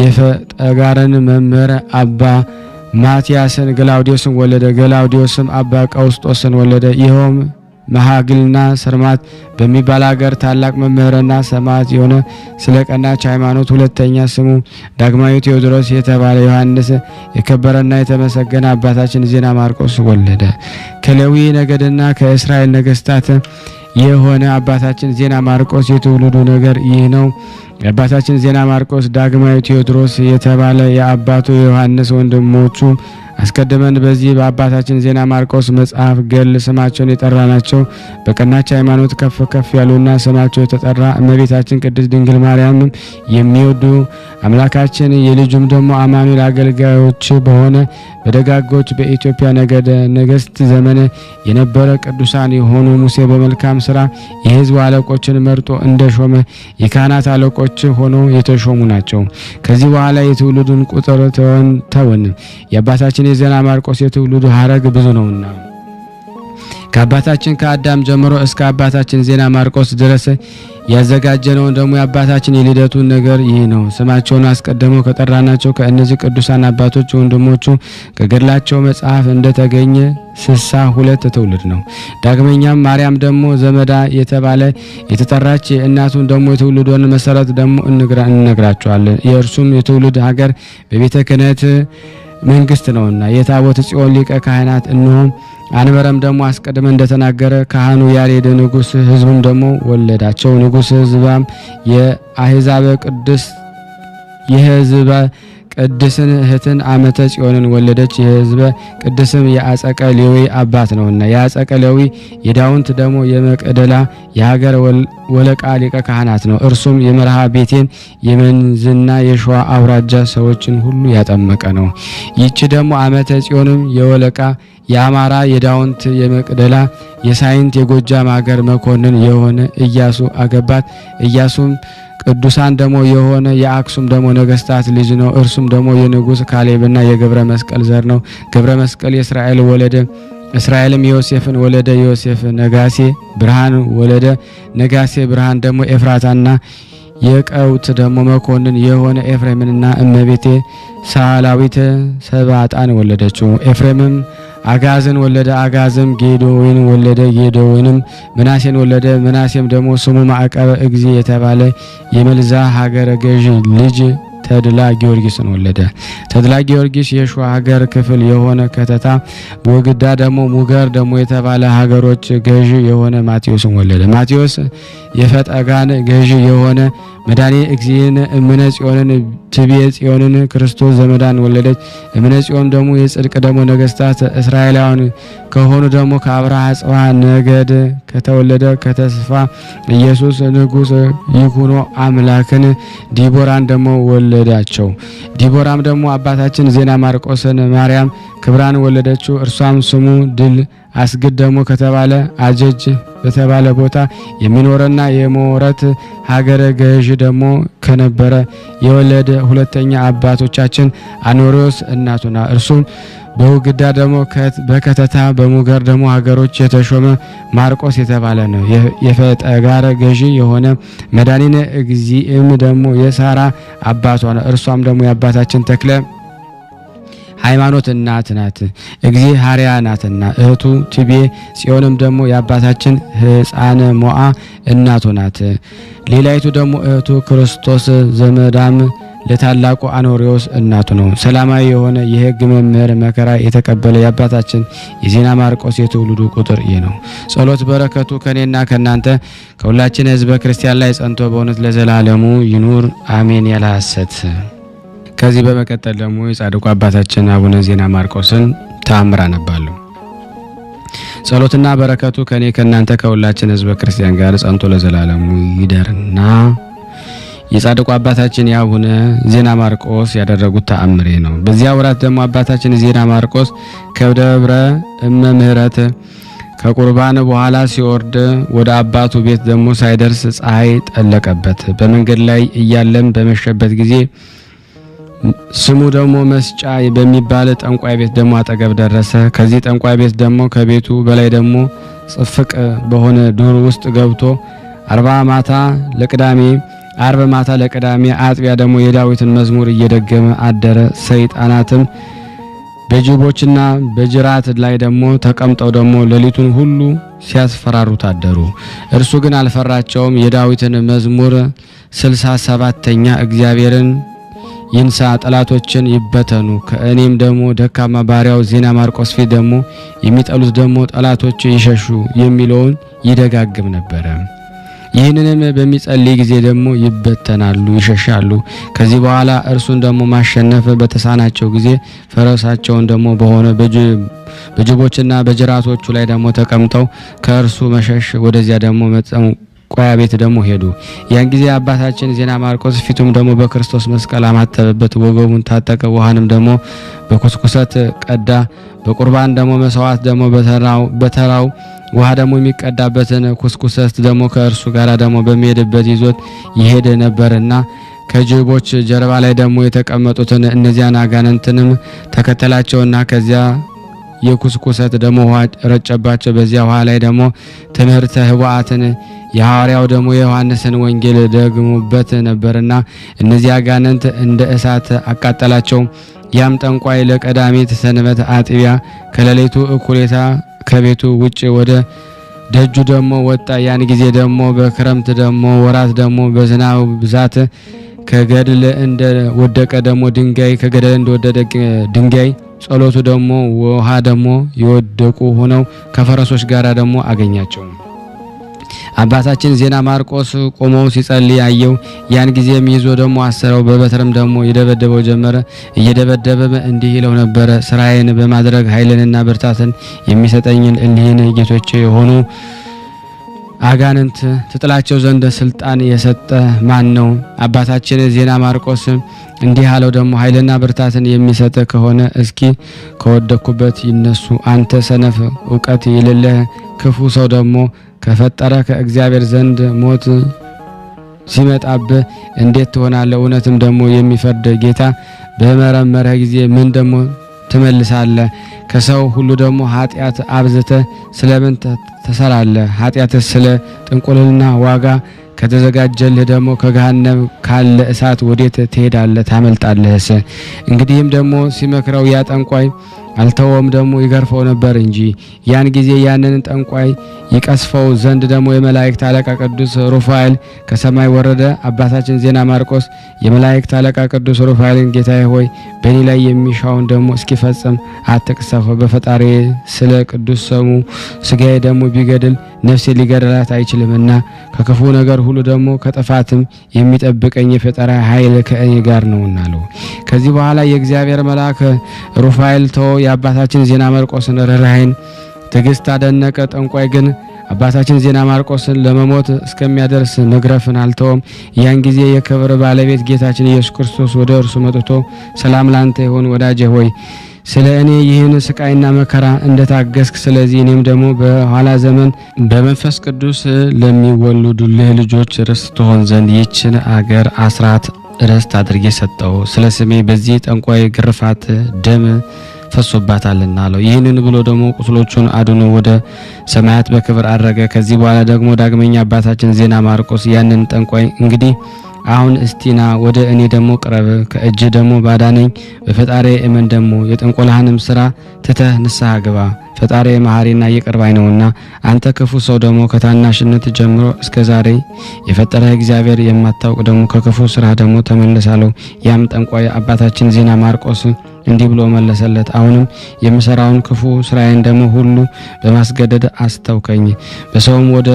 Speaker 1: የፈጠጋርን መምህር አባ ማቲያስን ገላውዲዮስን ወለደ። ገላውዲዮስም አባ ቀውስጦስን ወለደ። ይኸውም መሃግልና ሰርማት በሚባል ሀገር ታላቅ መምህርና ሰማዕት የሆነ ስለ ቀናች ሃይማኖት ሁለተኛ ስሙ ዳግማዊ ቴዎድሮስ የተባለ ዮሐንስ የከበረና የተመሰገነ አባታችን ዜና ማርቆስ ወለደ። ከሌዊ ነገድና ከእስራኤል ነገስታት የሆነ አባታችን ዜና ማርቆስ የትውልዱ ነገር ይህ ነው። የአባታችን ዜና ማርቆስ ዳግማዊ ቴዎድሮስ የተባለ የአባቱ የዮሐንስ ወንድሞቹ አስቀድመን በዚህ በአባታችን ዜና ማርቆስ መጽሐፍ ገል ስማቸውን የጠራናቸው በቀናች ሃይማኖት ከፍ ከፍ ያሉና ስማቸው የተጠራ እመቤታችን ቅድስት ድንግል ማርያም የሚወዱ አምላካችን የልጁም ደግሞ አማኑኤል አገልጋዮች በሆነ በደጋጎች በኢትዮጵያ ነገስት ዘመን የነበረ ቅዱሳን የሆኑ ሙሴ በመልካም ስራ የሕዝብ አለቆችን መርጦ እንደሾመ የካህናት አለቆች ሆነው የተሾሙ ናቸው። ከዚህ በኋላ የትውልዱን ቁጥር ተወን። የአባታችን የዜና ማርቆስ የትውልዱ ሀረግ ብዙ ነውና ከአባታችን ከአዳም ጀምሮ እስከ አባታችን ዜና ማርቆስ ድረስ ያዘጋጀነውን ደግሞ የአባታችን የልደቱን ነገር ይህ ነው። ስማቸውን አስቀድመው ከጠራናቸው ከእነዚህ ቅዱሳን አባቶች ወንድሞቹ ከገድላቸው መጽሐፍ እንደተገኘ 62 ትውልድ ነው። ዳግመኛም ማርያም ደግሞ ዘመዳ የተባለ የተጠራች እናቱን ደግሞ የትውልዱን መሰረት ደግሞ እንነግራቸዋለን። የእርሱም የትውልድ ሀገር በቤተ ክህነት መንግስት ነውና የታቦት ጽዮን ሊቀ ካህናት እንሆም አንበረም ደግሞ አስቀድመ እንደተናገረ ካህኑ ያሬድ ንጉስ ህዝቡም ደግሞ ወለዳቸው። ንጉስ ህዝባም የአህዛበ ቅዱስ የህዝበ ቅድስን እህትን አመተ ጽዮንን ወለደች። የህዝበ ቅድስም የአጸቀ ሌዊ አባት ነውና የአጸቀ ሌዊ የዳውንት ደግሞ የመቅደላ የሀገር ወለቃ ሊቀ ካህናት ነው። እርሱም የመርሃ ቤቴን የመንዝና የሸዋ አውራጃ ሰዎችን ሁሉ ያጠመቀ ነው። ይቺ ደግሞ አመተ ጽዮንም የወለቃ የአማራ የዳውንት የመቅደላ የሳይንት የጎጃም ሀገር መኮንን የሆነ ኢያሱ አገባት። ኢያሱም ቅዱሳን ደግሞ የሆነ የአክሱም ደግሞ ነገስታት ልጅ ነው። እርሱም ደግሞ የንጉስ ካሌብና የገብረ መስቀል ዘር ነው። ገብረ መስቀል የእስራኤል ወለደ። እስራኤልም ዮሴፍን ወለደ። ዮሴፍ ነጋሴ ብርሃን ወለደ። ነጋሴ ብርሃን ደግሞ ኤፍራታና የቀውት ደግሞ መኮንን የሆነ ኤፍሬምንና እመቤቴ ሳላዊት ሰባጣን ወለደችው። ኤፍሬምም አጋዝን ወለደ። አጋዝም ጌዶውን ወለደ። ጌዶውንም ምናሴን ወለደ። ምናሴም ደግሞ ስሙ ማዕቀበ እግዚ የተባለ የመልዛ ሀገረ ገዥ ልጅ ተድላ ጊዮርጊስን ወለደ። ተድላ ጊዮርጊስ የሸዋ ሀገር ክፍል የሆነ ከተታ ወግዳ ደግሞ ሙገር ደግሞ የተባለ ሀገሮች ገዥ የሆነ ማቴዎስን ወለደ። ማቴዎስ የፈጠጋን ገዥ የሆነ መድኃኔ እግዚእን እምነ ጽዮንን ትቤ ጽዮንን ክርስቶስ ዘመዳን ወለደች። እምነ ጽዮን ደግሞ የጽድቅ ደግሞ ነገስታት እስራኤላውያን ከሆኑ ደግሞ ከአብርሃ ጽዋ ነገድ ከተወለደ ከተስፋ ኢየሱስ ንጉስ ይኩኖ አምላክን ዲቦራን ደግሞ ወለዳቸው። ዲቦራም ደግሞ አባታችን ዜና ማርቆስን ማርያም ክብራን ወለደችው። እርሷም ስሙ ድል አስግድ ደግሞ ከተባለ አጀጅ በተባለ ቦታ የሚኖርና የሞረት ሀገረ ገዥ ደግሞ ከነበረ የወለደ ሁለተኛ አባቶቻችን አኖሪዎስ እናቱና እርሱም በውግዳ ደግሞ በከተታ በሙገር ደግሞ ሀገሮች የተሾመ ማርቆስ የተባለ ነው። የፈጠጋረ ገዢ የሆነ መድኃኒነ እግዚእም ደግሞ የሳራ አባቷ ነው። እርሷም ደግሞ የአባታችን ተክለ ሃይማኖት እናት ናት። እግዚአብሔር ናትና እህቱ ትቤ ጽዮንም ደግሞ የአባታችን ሕፃነ ሞዓ እናቱ ናት። ሌላይቱ ደግሞ እህቱ ክርስቶስ ዘመዳም ለታላቁ አኖሪዎስ እናቱ ነው። ሰላማዊ የሆነ የሕግ መምህር መከራ የተቀበለ የአባታችን የዜና ማርቆስ የትውልዱ ቁጥር ይህ ነው። ጸሎት በረከቱ ከኔና ከናንተ ከሁላችን ሕዝበ ክርስቲያን ላይ ጸንቶ በእውነት ለዘላለሙ ይኑር አሜን። ያለ ሐሰት። ከዚህ በመቀጠል ደግሞ የጻድቁ አባታችን አቡነ ዜና ማርቆስን ተአምር አነባለሁ። ጸሎትና በረከቱ ከኔ ከናንተ ከሁላችን ሕዝበ ክርስቲያን ጋር ጸንቶ ለዘላለሙ ይደርና የጻድቁ አባታችን የአቡነ ዜና ማርቆስ ያደረጉት ተአምሬ ነው። በዚያ ወራት ደግሞ አባታችን ዜና ማርቆስ ከደብረ እመ ምህረት ከቁርባን በኋላ ሲወርድ ወደ አባቱ ቤት ደግሞ ሳይደርስ ፀሐይ ጠለቀበት። በመንገድ ላይ እያለም በመሸበት ጊዜ ስሙ ደግሞ መስጫ በሚባል ጠንቋይ ቤት ደግሞ አጠገብ ደረሰ። ከዚህ ጠንቋይ ቤት ደግሞ ከቤቱ በላይ ደግሞ ጽፍቅ በሆነ ዱር ውስጥ ገብቶ አርብ ማታ ለቅዳሜ አጥቢያ ደግሞ የዳዊትን መዝሙር እየደገመ አደረ። ሰይጣናትም በጅቦችና በጅራት ላይ ደግሞ ተቀምጠው ደግሞ ሌሊቱን ሁሉ ሲያስፈራሩት አደሩ። እርሱ ግን አልፈራቸውም። የዳዊትን መዝሙር 67ኛ እግዚአብሔርን ይንሳ፣ ጠላቶችን ይበተኑ፣ ከእኔም ደግሞ ደካማ ባሪያው ዜና ማርቆስ ፊት ደግሞ የሚጠሉት ደግሞ ጠላቶች ይሸሹ የሚለውን ይደጋግም ነበረ። ይህንንም በሚጸልይ ጊዜ ደግሞ ይበተናሉ፣ ይሸሻሉ። ከዚህ በኋላ እርሱን ደግሞ ማሸነፍ በተሳናቸው ጊዜ ፈረሳቸውን ደግሞ በሆነ በጅቦችና በጅራቶቹ ላይ ደግሞ ተቀምጠው ከእርሱ መሸሽ ወደዚያ ደግሞ ቆያ ቤት ደግሞ ሄዱ። ያን ጊዜ አባታችን ዜና ማርቆስ ፊቱም ደግሞ በክርስቶስ መስቀል አማተበበት፣ ወገቡን ታጠቀ፣ ውሃንም ደግሞ በኩስኩሰት ቀዳ። በቁርባን ደግሞ መስዋዕት ደግሞ በተራው ውሃ ደግሞ የሚቀዳበትን ኩስኩሰት ደግሞ ከእርሱ ጋር ደግሞ በሚሄድበት ይዞት ይሄድ ነበርና ከጅቦች ጀርባ ላይ ደግሞ የተቀመጡትን እነዚያን አጋንንትንም ተከተላቸውና ከዚያ የኩስኩሰት ደግሞ ውሃ ረጨባቸው። በዚያ ውሃ ላይ ደግሞ ትምህርተ ህቡአትን የሐዋርያው ደግሞ የዮሐንስን ወንጌል ደግሞበት ነበርና እነዚያ አጋንንት እንደ እሳት አቃጠላቸው። ያም ጠንቋይ ለቀዳሚት ሰንበት አጥቢያ ከሌሊቱ እኩሌታ ከቤቱ ውጭ ወደ ደጁ ደግሞ ወጣ። ያን ጊዜ ደግሞ በክረምት ደግሞ ወራት ደግሞ በዝናብ ብዛት ከገደል እንደ ወደቀ ደግሞ ድንጋይ ከገደል እንደወደደ ድንጋይ ጸሎቱ ደግሞ ውሃ ደግሞ ይወደቁ ሆነው ከፈረሶች ጋር ደግሞ አገኛቸው። አባታችን ዜና ማርቆስ ቆሞ ሲጸልይ አየው። ያን ጊዜም ይዞ ደግሞ አሰረው፣ በበትርም ደግሞ ይደበደበው ጀመረ። እየደበደበ እንዲህ ይለው ነበረ፣ ስራዬን በማድረግ ኃይልንና ብርታትን የሚሰጠኝን እሊህን ጌቶቼ የሆኑ አጋንንት ትጥላቸው ዘንድ ስልጣን የሰጠ ማን ነው? አባታችን ዜና ማርቆስ እንዲህ አለው፣ ደግሞ ኃይልና ብርታትን የሚሰጥ ከሆነ እስኪ ከወደኩበት ይነሱ። አንተ ሰነፍ እውቀት የሌለህ ክፉ ሰው ደግሞ ከፈጠረ ከእግዚአብሔር ዘንድ ሞት ሲመጣብህ እንዴት ትሆናለህ? እውነትም ደግሞ የሚፈርድ ጌታ በመረመረ ጊዜ ምን ደግሞ ትመልሳለህ? ከሰው ሁሉ ደግሞ ኃጢአት አብዝተ ስለምን ተሰራለህ? ኃጢአትስ ስለ ጥንቁልና ዋጋ ከተዘጋጀልህ ደግሞ ከገሃነም ካለ እሳት ወዴት ትሄዳለህ? ታመልጣለህስ? እንግዲህም ደግሞ ሲመክረው ያ ጠንቋይ አልተወም፣ ደግሞ ይገርፈው ነበር እንጂ። ያን ጊዜ ያንን ጠንቋይ ይቀስፈው ዘንድ ደግሞ የመላእክት አለቃ ቅዱስ ሩፋኤል ከሰማይ ወረደ። አባታችን ዜና ማርቆስ የመላእክት አለቃ ቅዱስ ሩፋኤልን ጌታዬ ሆይ በእኔ ላይ የሚሻውን ደግሞ እስኪፈጽም አትቅሰፈው። በፈጣሪ ስለ ቅዱስ ስሙ ስጋዬ ደግሞ ቢገድል ነፍሴ ሊገድላት አይችልምና ከክፉ ነገር ሁሉ ደግሞ ከጥፋትም የሚጠብቀኝ የፈጠራ ኃይል ከእኔ ጋር ነውና አለው። ከዚህ በኋላ የእግዚአብሔር መልአክ ሩፋኤል ተወ። የአባታችን ዜና ማርቆስን ርኅራኄን ትዕግስት አደነቀ። ጠንቋይ ግን አባታችን ዜና ማርቆስን ለመሞት እስከሚያደርስ መግረፍን አልተወም። ያን ጊዜ የክብር ባለቤት ጌታችን ኢየሱስ ክርስቶስ ወደ እርሱ መጥቶ ሰላም ላንተ ይሁን ወዳጄ ሆይ ስለ እኔ ይህን ስቃይና መከራ እንደታገስክ ስለዚህ እኔም ደግሞ በኋላ ዘመን በመንፈስ ቅዱስ ለሚወለዱልህ ልጆች ርስት ትሆን ዘንድ ይችን አገር አስራት ርስት አድርጌ ሰጠው። ስለ ስሜ በዚህ ጠንቋይ ግርፋት ደም ፈሶባታልና አለው። ይህንን ብሎ ደግሞ ቁስሎቹን አድኖ ወደ ሰማያት በክብር አረገ። ከዚህ በኋላ ደግሞ ዳግመኛ አባታችን ዜና ማርቆስ ያንን ጠንቋይ እንግዲህ አሁን እስቲና ወደ እኔ ደግሞ ቅረብ፣ ከእጅ ደግሞ ባዳነኝ በፈጣሪ እመን፣ ደግሞ የጥንቆላህንም ስራ ትተህ ንስሐ ግባ። ፈጣሪ መሐሪና ይቅር ባይ ነውና አንተ ክፉ ሰው ደግሞ ከታናሽነት ጀምሮ እስከ ዛሬ የፈጠረህ እግዚአብሔር የማታውቅ ደግሞ ከክፉ ስራ ደግሞ ተመለሳለሁ። ያም ጠንቋይ አባታችን ዜና ማርቆስ እንዲህ ብሎ መለሰለት፣ አሁንም የምሰራውን ክፉ ስራዬን ደግሞ ሁሉ በማስገደድ አስተውከኝ። በሰውም ወደ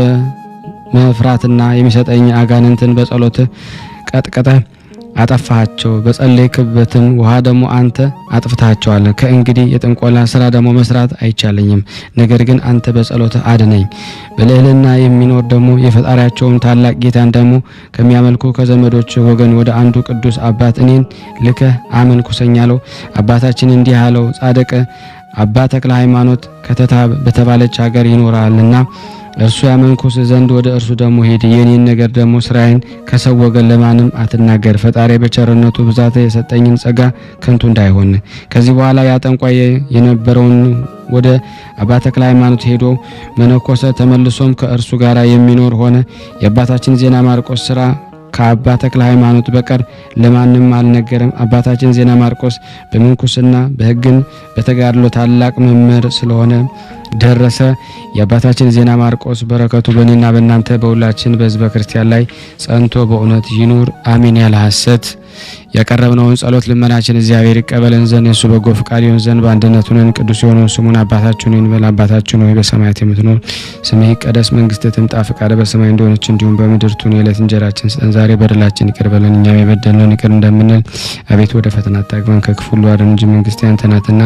Speaker 1: መፍራትና የሚሰጠኝ አጋንንትን በጸሎት ቀጥቀጠ አጠፋቸው። በጸለይክበትም ውሃ ደግሞ አንተ አጥፍታቸዋል። ከእንግዲህ የጥንቆላ ስራ ደግሞ መስራት አይቻለኝም። ነገር ግን አንተ በጸሎት አድነኝ። በልዕልና የሚኖር ደግሞ የፈጣሪያቸውም ታላቅ ጌታን ደግሞ ከሚያመልኩ ከዘመዶች ወገን ወደ አንዱ ቅዱስ አባት እኔን ልከህ አመንኩሰኝ አለው። አባታችን እንዲህ አለው፣ ጻድቅ አባ ተክለ ሃይማኖት ከተታ በተባለች ሀገር ይኖራልና እርሱ ያመንኩስ ዘንድ ወደ እርሱ ደግሞ ሄድ። የኔን ነገር ደግሞ ስራዬን ከሰው ወገን ለማንም አትናገር። ፈጣሪ በቸርነቱ ብዛት የሰጠኝን ጸጋ ከንቱ እንዳይሆን። ከዚህ በኋላ ያ ጠንቋይ የነበረውን ወደ አባ ተክለ ሃይማኖት ሄዶ መነኮሰ። ተመልሶም ከእርሱ ጋር የሚኖር ሆነ። የአባታችን ዜና ማርቆስ ስራ ከአባ ተክለ ሃይማኖት በቀር ለማንም አልነገረም። አባታችን ዜና ማርቆስ በምንኩስና በሕግን በተጋድሎ ታላቅ መምህር ስለሆነ ደረሰ። የአባታችን ዜና ማርቆስ በረከቱ በእኔና በእናንተ በሁላችን በሕዝበ ክርስቲያን ላይ ጸንቶ በእውነት ይኑር አሜን። ያለ ሐሰት ያቀረብነውን ጸሎት ልመናችን እግዚአብሔር ይቀበለን ዘንድ የሱ በጎ ፍቃድ ይሁን ዘንድ በአንድነት ሆነን ቅዱስ የሆነውን ስሙን አባታችን እንበል። አባታችን ሆይ በሰማያት የምትኖር ስምህ ይቀደስ፣ መንግስትህ ትምጣ፣ ፈቃድህ በሰማይ እንደሆነች እንዲሁም በምድር ትሁን። የዕለት እንጀራችንን ስጠን ዛሬ፣ በደላችንን ይቅር በለን እኛም የበደልነውን ይቅር እንደምንል፣ አቤቱ ወደ ፈተና አታግባን ከክፉ ሁሉ አድነን እንጂ መንግስት ያንተ ናትና፣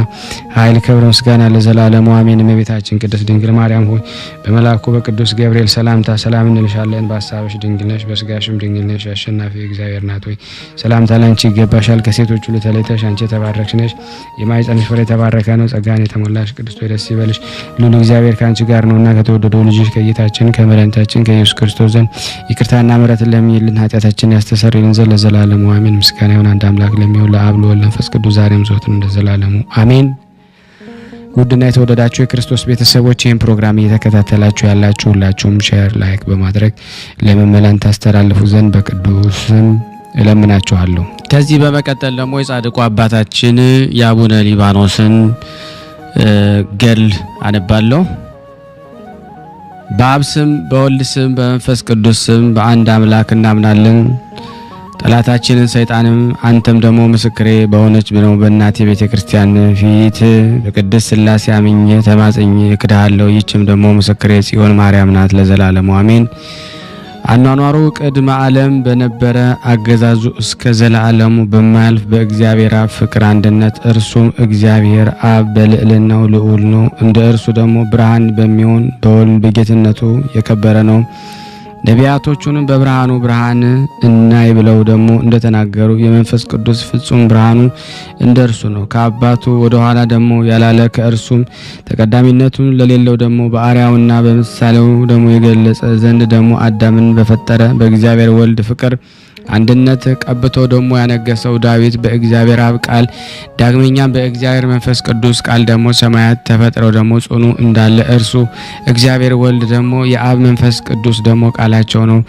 Speaker 1: ኃይል፣ ክብር፣ ምስጋና ለዘላለሙ አሜን። እመቤታችን ቅድስት ድንግል ማርያም ሆይ በመልአኩ በቅዱስ ገብርኤል ሰላምታ ሰላም እንልሻለን። በሐሳብሽ ድንግል ነሽ፣ በስጋሽም ድንግል ነሽ። አሸናፊ እግዚአብሔር ናት ሆይ ሰላምታ ላንቺ ይገባሻል። ከሴቶች ሁሉ ተለይተሽ አንቺ የተባረክሽ ነሽ፣ የማኅፀንሽ ፍሬ የተባረከ ነው። ጸጋን የተሞላሽ ቅድስት ሆይ ደስ ይበልሽ፣ ልዑል እግዚአብሔር ከአንቺ ጋር ነውና ከተወደደው ልጅሽ ከጌታችን ከመድኃኒታችን ከኢየሱስ ክርስቶስ ዘንድ ይቅርታና ምሕረትን ለምኝልን ኃጢአታችንን ያስተሰርይልን ዘንድ ለዘላለሙ አሜን። ምስጋና ይሁን አንድ አምላክ ለሚሆን ለአብ ለወልድ ለመንፈስ ቅዱስ ዛሬም ዘወትርም ለዘላለሙ አሜን። ውድና የተወደዳችሁ የክርስቶስ ቤተሰቦች ይህን ፕሮግራም እየተከታተላችሁ ያላችሁ ሁላችሁም ሼር፣ ላይክ በማድረግ ለምእመናን ታስተላልፉ ዘንድ በቅዱስም እለምናችኋለሁ። ከዚህ በመቀጠል ደግሞ የጻድቁ አባታችን የአቡነ ሊባኖስን ገድል አነባለሁ። በአብ ስም በወልድ ስም በመንፈስ ቅዱስ ስም በአንድ አምላክ እናምናለን። ጠላታችንን ሰይጣንም አንተም ደግሞ ምስክሬ በሆነች ነው በእናቴ ቤተ ክርስቲያን ፊት በቅድስት ሥላሴ አምኜ ተማጽኜ እክድሃለሁ። ይህችም ደግሞ ምስክሬ ጽዮን ማርያም ናት ለዘላለሙ አሜን። አኗኗሩ ቅድመ ዓለም በነበረ አገዛዙ እስከ ዘላለሙ በማያልፍ በእግዚአብሔር አብ ፍቅር አንድነት እርሱም እግዚአብሔር አብ በልዕልናው ልዑል ነው። እንደ እርሱ ደግሞ ብርሃን በሚሆን በወልድ በጌትነቱ የከበረ ነው። ነቢያቶቹንም በብርሃኑ ብርሃን እናይ ብለው ደግሞ እንደተናገሩ የመንፈስ ቅዱስ ፍጹም ብርሃኑ እንደ እርሱ ነው። ከአባቱ ወደ ኋላ ደግሞ ያላለ ከእርሱም ተቀዳሚነቱን ለሌለው ደግሞ በአርአያውና በምሳሌው ደግሞ የገለጸ ዘንድ ደግሞ አዳምን በፈጠረ በእግዚአብሔር ወልድ ፍቅር አንድነት ቀብቶ ደግሞ ያነገሰው ዳዊት በእግዚአብሔር አብ ቃል ዳግመኛም በእግዚአብሔር መንፈስ ቅዱስ ቃል ደግሞ ሰማያት ተፈጥረው ደግሞ ጽኑ እንዳለ እርሱ እግዚአብሔር ወልድ ደግሞ የአብ መንፈስ ቅዱስ ደግሞ ቃላቸው ነው።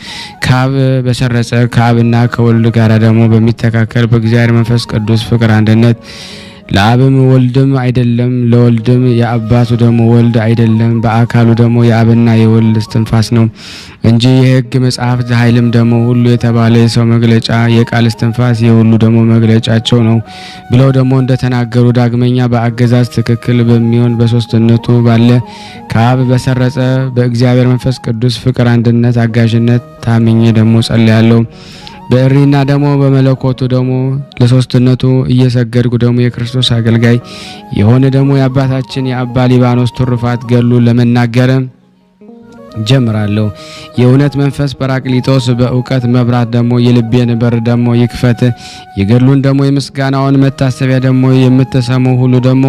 Speaker 1: ከአብ በሰረጸ ከአብና ከወልድ ጋር ደግሞ በሚተካከል በእግዚአብሔር መንፈስ ቅዱስ ፍቅር አንድነት ለአብም ወልድም አይደለም፣ ለወልድም የአባቱ ደግሞ ወልድ አይደለም፣ በአካሉ ደግሞ የአብና የወልድ እስትንፋስ ነው እንጂ የሕግ መጽሐፍት ኃይልም ደግሞ ሁሉ የተባለ የሰው መግለጫ የቃል እስትንፋስ የሁሉ ደግሞ መግለጫቸው ነው ብለው ደግሞ እንደተናገሩ ዳግመኛ በአገዛዝ ትክክል በሚሆን በሶስትነቱ ባለ ከአብ በሰረጸ በእግዚአብሔር መንፈስ ቅዱስ ፍቅር አንድነት አጋዥነት ታምኜ ደግሞ ጸልያለሁ። በእሪና ደግሞ በመለኮቱ ደግሞ ለሶስትነቱ እየሰገድኩ ደግሞ የክርስቶስ አገልጋይ የሆነ ደግሞ የአባታችን የአባ ሊባኖስ ትሩፋት ገድሉ ለመናገር ጀምራለሁ። የእውነት መንፈስ ጰራቅሊጦስ በእውቀት መብራት ደግሞ የልቤን በር ደግሞ ይክፈት። የገድሉን ደግሞ የምስጋናውን መታሰቢያ ደግሞ የምትሰሙ ሁሉ ደግሞ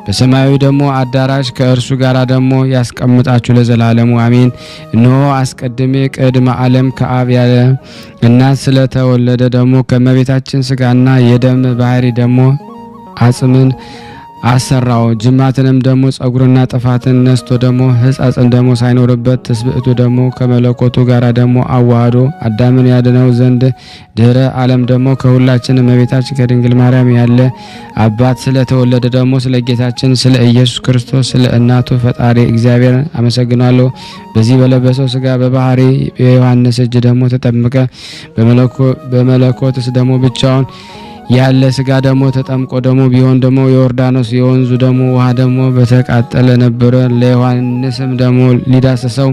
Speaker 1: በሰማያዊ ደግሞ አዳራሽ ከእርሱ ጋር ደግሞ ያስቀምጣችሁ ለዘላለሙ አሜን። እነሆ አስቀድሜ ቅድመ ዓለም ከአብ ያለ እናት ስለተወለደ ደግሞ ከእመቤታችን ስጋና የደም ባህሪ ደግሞ አጽምን አሰራው። ጅማትንም ደግሞ ጸጉርና ጥፋትን ነስቶ ደግሞ ሕጻጽን ደግሞ ሳይኖርበት ትስብእቱ ደግሞ ከመለኮቱ ጋር ደግሞ አዋህዶ አዳምን ያድነው ዘንድ ድህረ ዓለም ደግሞ ከሁላችን እመቤታችን ከድንግል ማርያም ያለ አባት ስለተወለደ ደግሞ ስለ ጌታችን ስለ ኢየሱስ ክርስቶስ ስለ እናቱ ፈጣሪ እግዚአብሔር አመሰግናለሁ። በዚህ በለበሰው ስጋ በባህሪ የዮሐንስ እጅ ደግሞ ተጠምቀ በመለኮትስ ደግሞ ብቻውን ያለ ስጋ ደግሞ ተጠምቆ ደግሞ ቢሆን ደግሞ የዮርዳኖስ የወንዙ ደግሞ ውሃ ደግሞ በተቃጠለ ነበረ። ለዮሐንስም ደግሞ ሊዳሰሰው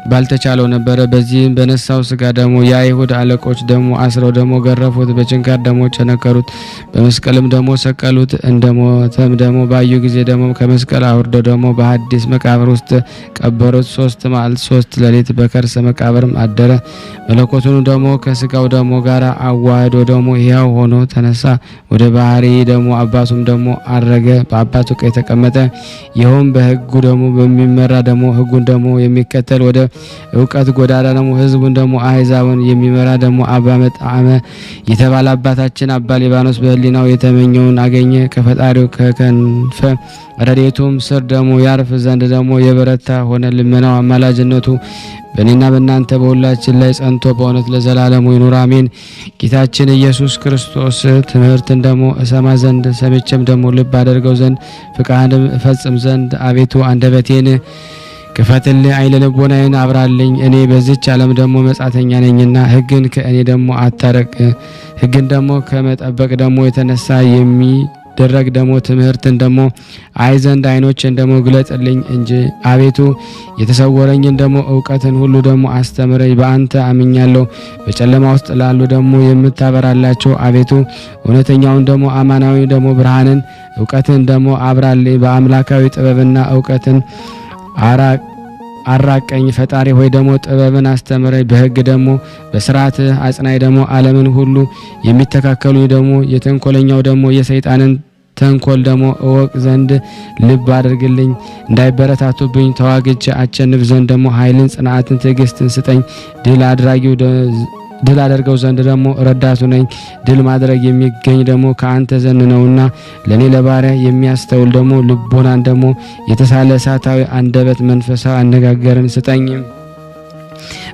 Speaker 1: ባልተቻለው ነበረ። በዚህም በነሳው ስጋ ደግሞ የአይሁድ አለቆች ደግሞ አስረው ደግሞ ገረፉት፣ በችንካር ደግሞ ቸነከሩት፣ በመስቀልም ደግሞ ሰቀሉት። እንደሞተም ደግሞ ባዩ ጊዜ ደግሞ ከመስቀል አውርደው ደግሞ በሐዲስ መቃብር ውስጥ ቀበሩት። 3 መዓልት 3 ሌሊት በከርሰ መቃብርም አደረ። መለኮቱን ደግሞ ከስጋው ደግሞ ጋር አዋህዶ ደግሞ ሕያው ሆኖ ተነሳ። ወደ ባህሪ ደግሞ አባቱም ደግሞ አረገ፣ በአባቱ ቀኝ ተቀመጠ። ይኸውም በሕጉ ደግሞ በሚመራ ደግሞ ሕጉን ደግሞ የሚከተል ወደ እውቀት ጎዳና ደግሞ ሕዝቡን ደግሞ አሕዛብን የሚመራ ደግሞ አባ መጣዕመ የተባለ አባታችን አባ ሊባኖስ በሕሊናው የተመኘውን አገኘ። ከፈጣሪው ከከንፈ ረድኤቱም ስር ደግሞ ያርፍ ዘንድ ደግሞ የበረታ ሆነ። ልመናው አማላጅነቱ በእኔና በእናንተ በሁላችን ላይ ጸንቶ በእውነት ለዘላለሙ ይኑር አሜን። ጌታችን ኢየሱስ ክርስቶስ ትምህርትን ደግሞ እሰማ ዘንድ ሰምቼም ደግሞ ልብ አደርገው ዘንድ ፍቃድም እፈጽም ዘንድ አቤቱ አንደበቴን ክፈትልኝ፣ ዓይነ ልቦናዬን አብራልኝ። እኔ በዚች ዓለም ደግሞ መጻተኛ ነኝና ሕግን ከእኔ ደግሞ አታረቅ። ሕግን ደግሞ ከመጠበቅ ደግሞ የተነሳ ደረግ ደግሞ ትምህርትን ደግሞ አይ ዘንድ ዓይኖችን ደግሞ ግለጥልኝ እንጂ አቤቱ የተሰወረኝን ደግሞ እውቀትን ሁሉ ደግሞ አስተምረኝ። በአንተ አምኛለሁ። በጨለማ ውስጥ ላሉ ደግሞ የምታበራላቸው አቤቱ እውነተኛውን ደግሞ አማናዊ ደግሞ ብርሃንን እውቀትን ደግሞ አብራልኝ። በአምላካዊ ጥበብና እውቀትን አራቀኝ። ፈጣሪ ሆይ ደግሞ ጥበብን አስተምረኝ። በሕግ ደግሞ በስርዓት አጽናይ። ደግሞ ዓለምን ሁሉ የሚተካከሉኝ ደግሞ የተንኮለኛው ደግሞ የሰይጣንን ተንኮል ደግሞ እወቅ ዘንድ ልብ አድርግልኝ። እንዳይበረታቱብኝ ተዋግቼ አቸንፍ ዘንድ ደግሞ ኃይልን፣ ጽናትን፣ ትዕግስትን ስጠኝ። ድል አደርገው ዘንድ ደግሞ ረዳቱ ነኝ። ድል ማድረግ የሚገኝ ደግሞ ከአንተ ዘንድ ነውና ለኔ ለባሪያ የሚያስተውል ደግሞ ልቦናን ደግሞ የተሳለ እሳታዊ አንደበት መንፈሳዊ አነጋገርን ስጠኝ።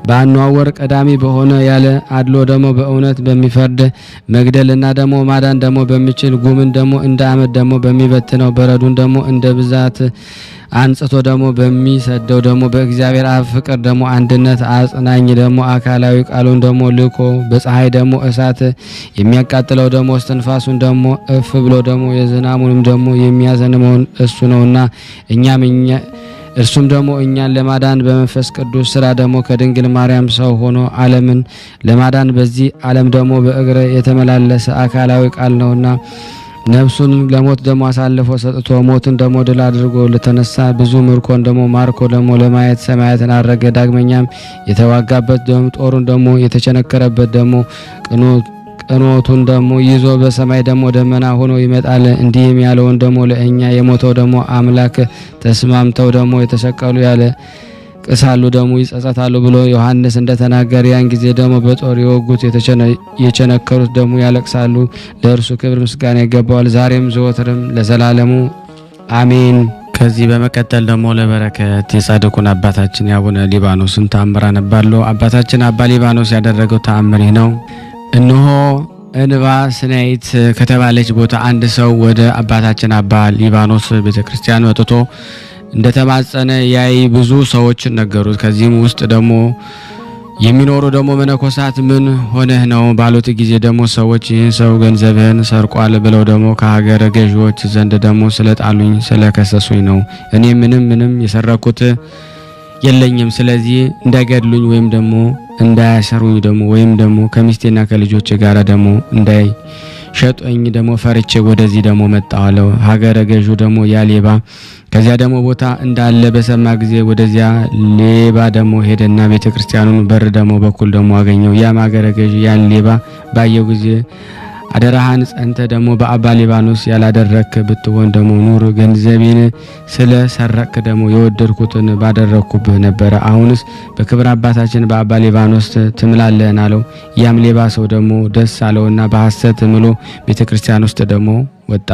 Speaker 1: በአኗወር ቀዳሚ በሆነ ያለ አድሎ ደግሞ በእውነት በሚፈርድ መግደልና ደግሞ ማዳን ደግሞ በሚችል ጉምን ደግሞ እንደ አመድ ደግሞ በሚበትነው በረዱን ደግሞ እንደ ብዛት አንጽቶ ደግሞ በሚሰደው ደግሞ በእግዚአብሔር አብ ፍቅር ደግሞ አንድነት አጽናኝ ደግሞ አካላዊ ቃሉን ደግሞ ልኮ በፀሐይ ደግሞ እሳት የሚያቃጥለው ደግሞ እስትንፋሱን ደግሞ እፍ ብሎ ደግሞ የዝናሙንም ደግሞ የሚያዘንመውን እሱ ነውና እርሱም ደግሞ እኛን ለማዳን በመንፈስ ቅዱስ ስራ ደግሞ ከድንግል ማርያም ሰው ሆኖ ዓለምን ለማዳን በዚህ ዓለም ደግሞ በእግረ የተመላለሰ አካላዊ ቃል ነውና ነፍሱን ለሞት ደግሞ አሳልፎ ሰጥቶ ሞትን ደግሞ ድል አድርጎ ለተነሳ ብዙ ምርኮን ደግሞ ማርኮ ደግሞ ለማየት ሰማያትን አረገ። ዳግመኛም የተዋጋበት ደግሞ ጦሩን ደግሞ የተቸነከረበት ደግሞ ቅኖቱን ደግሞ ይዞ በሰማይ ደግሞ ደመና ሆኖ ይመጣል። እንዲህም ያለውን ደግሞ ለእኛ የሞተው ደግሞ አምላክ ተስማምተው ደግሞ የተሰቀሉ ያለ ቅሳሉ ደግሞ ይጸጸታሉ ብሎ ዮሐንስ እንደተናገረ ያን ጊዜ ደግሞ በጦር የወጉት የቸነከሩት ደግሞ ያለቅሳሉ። ለእርሱ ክብር ምስጋና ይገባዋል ዛሬም ዘወትርም ለዘላለሙ አሜን። ከዚህ በመቀጠል ደግሞ ለበረከት የጻድቁን አባታችን የአቡነ ሊባኖስን ተአምር አነባለሁ። አባታችን አባ ሊባኖስ ያደረገው ተአምር ነው። እነሆ እንባ ስናይት ከተባለች ቦታ አንድ ሰው ወደ አባታችን አባ ሊባኖስ ቤተክርስቲያን መጥቶ እንደተማጸነ ያይ ብዙ ሰዎች ነገሩት። ከዚህም ውስጥ ደግሞ የሚኖሩ ደግሞ መነኮሳት ምን ሆነህ ነው ባሉት ጊዜ ደግሞ ሰዎች ይህን ሰው ገንዘብህን ሰርቋል ብለው ደግሞ ከሀገረ ገዢዎች ዘንድ ደግሞ ስለጣሉኝ ስለከሰሱኝ ነው። እኔ ምንም የሰረኩት የለኝም። ስለዚህ እንዳይገድሉኝ ወይም ደግሞ እንዳያሰሩኝ ደግሞ ወይም ደግሞ ከሚስቴና ከልጆች ጋር ደግሞ እንዳይሸጡኝ ደግሞ ፈርቼ ወደዚህ ደግሞ መጣዋለሁ። ሀገረ ገዡ ደግሞ ያ ሌባ ከዚያ ደግሞ ቦታ እንዳለ በሰማ ጊዜ ወደዚያ ሌባ ደግሞ ሄደና ቤተክርስቲያኑን በር ደግሞ በኩል ደግሞ አገኘው። ያም ሀገረ ገዢ ያን ሌባ ባየው ጊዜ አደራሃን ጸንተ ደግሞ በአባ ሊባኖስ ያላደረክ ብትሆን ደግሞ ኑር። ገንዘቤን ስለ ሰረክ ደግሞ የወደድኩትን ባደረኩብህ ነበረ። አሁንስ በክብር አባታችን በአባ ሊባኖስ ትምላለህን አለው። ያም ሌባ ሰው ደግሞ ደስ አለውና በሐሰት ምሎ ቤተክርስቲያን ውስጥ ደግሞ ወጣ።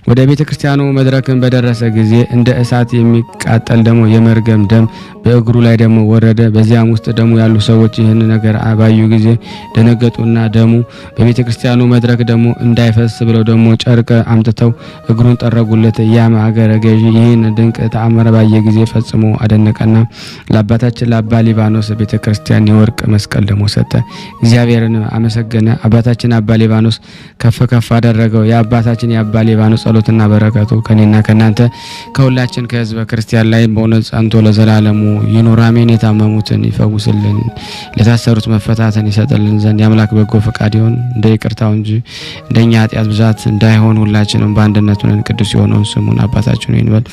Speaker 1: ወደ ቤተክርስቲያኑ መድረክን በደረሰ ጊዜ እንደ እሳት የሚቃጠል ደግሞ የመርገም ደም በእግሩ ላይ ደግሞ ወረደ። በዚያም ውስጥ ደግሞ ያሉ ሰዎች ይህን ነገር ባዩ ጊዜ ደነገጡና ደሙ በቤተክርስቲያኑ መድረክ ደግሞ እንዳይፈስ ብለው ደግሞ ጨርቅ አምጥተው እግሩን ጠረጉለት። ያም ሀገረ ገዢ ይህን ድንቅ ተአምር ባየ ጊዜ ፈጽሞ አደነቀና ለአባታችን ለአባ ሊባኖስ ቤተክርስቲያን የወርቅ መስቀል ደግሞ ሰጠ። እግዚአብሔርን አመሰገነ። አባታችን አባ ሊባኖስ ከፍ ከፍ አደረገው። የአባታችን የአባ ሊባኖስ ጸሎትና በረከቱ ከኔና ከናንተ ከሁላችን ከህዝበ ክርስቲያን ላይ በእውነት ጸንቶ ለዘላለሙ ይኑር አሜን። የታመሙትን ይፈውስልን፣ ለታሰሩት መፈታትን ይሰጥልን ዘንድ የአምላክ በጎ ፈቃድ ይሁን። እንደ ይቅርታው እንጂ እንደኛ ኃጢአት ብዛት እንዳይሆን ሁላችንም በአንድነት ሆነን ቅዱስ የሆነውን ስሙን አባታችን ሆይ እንበል።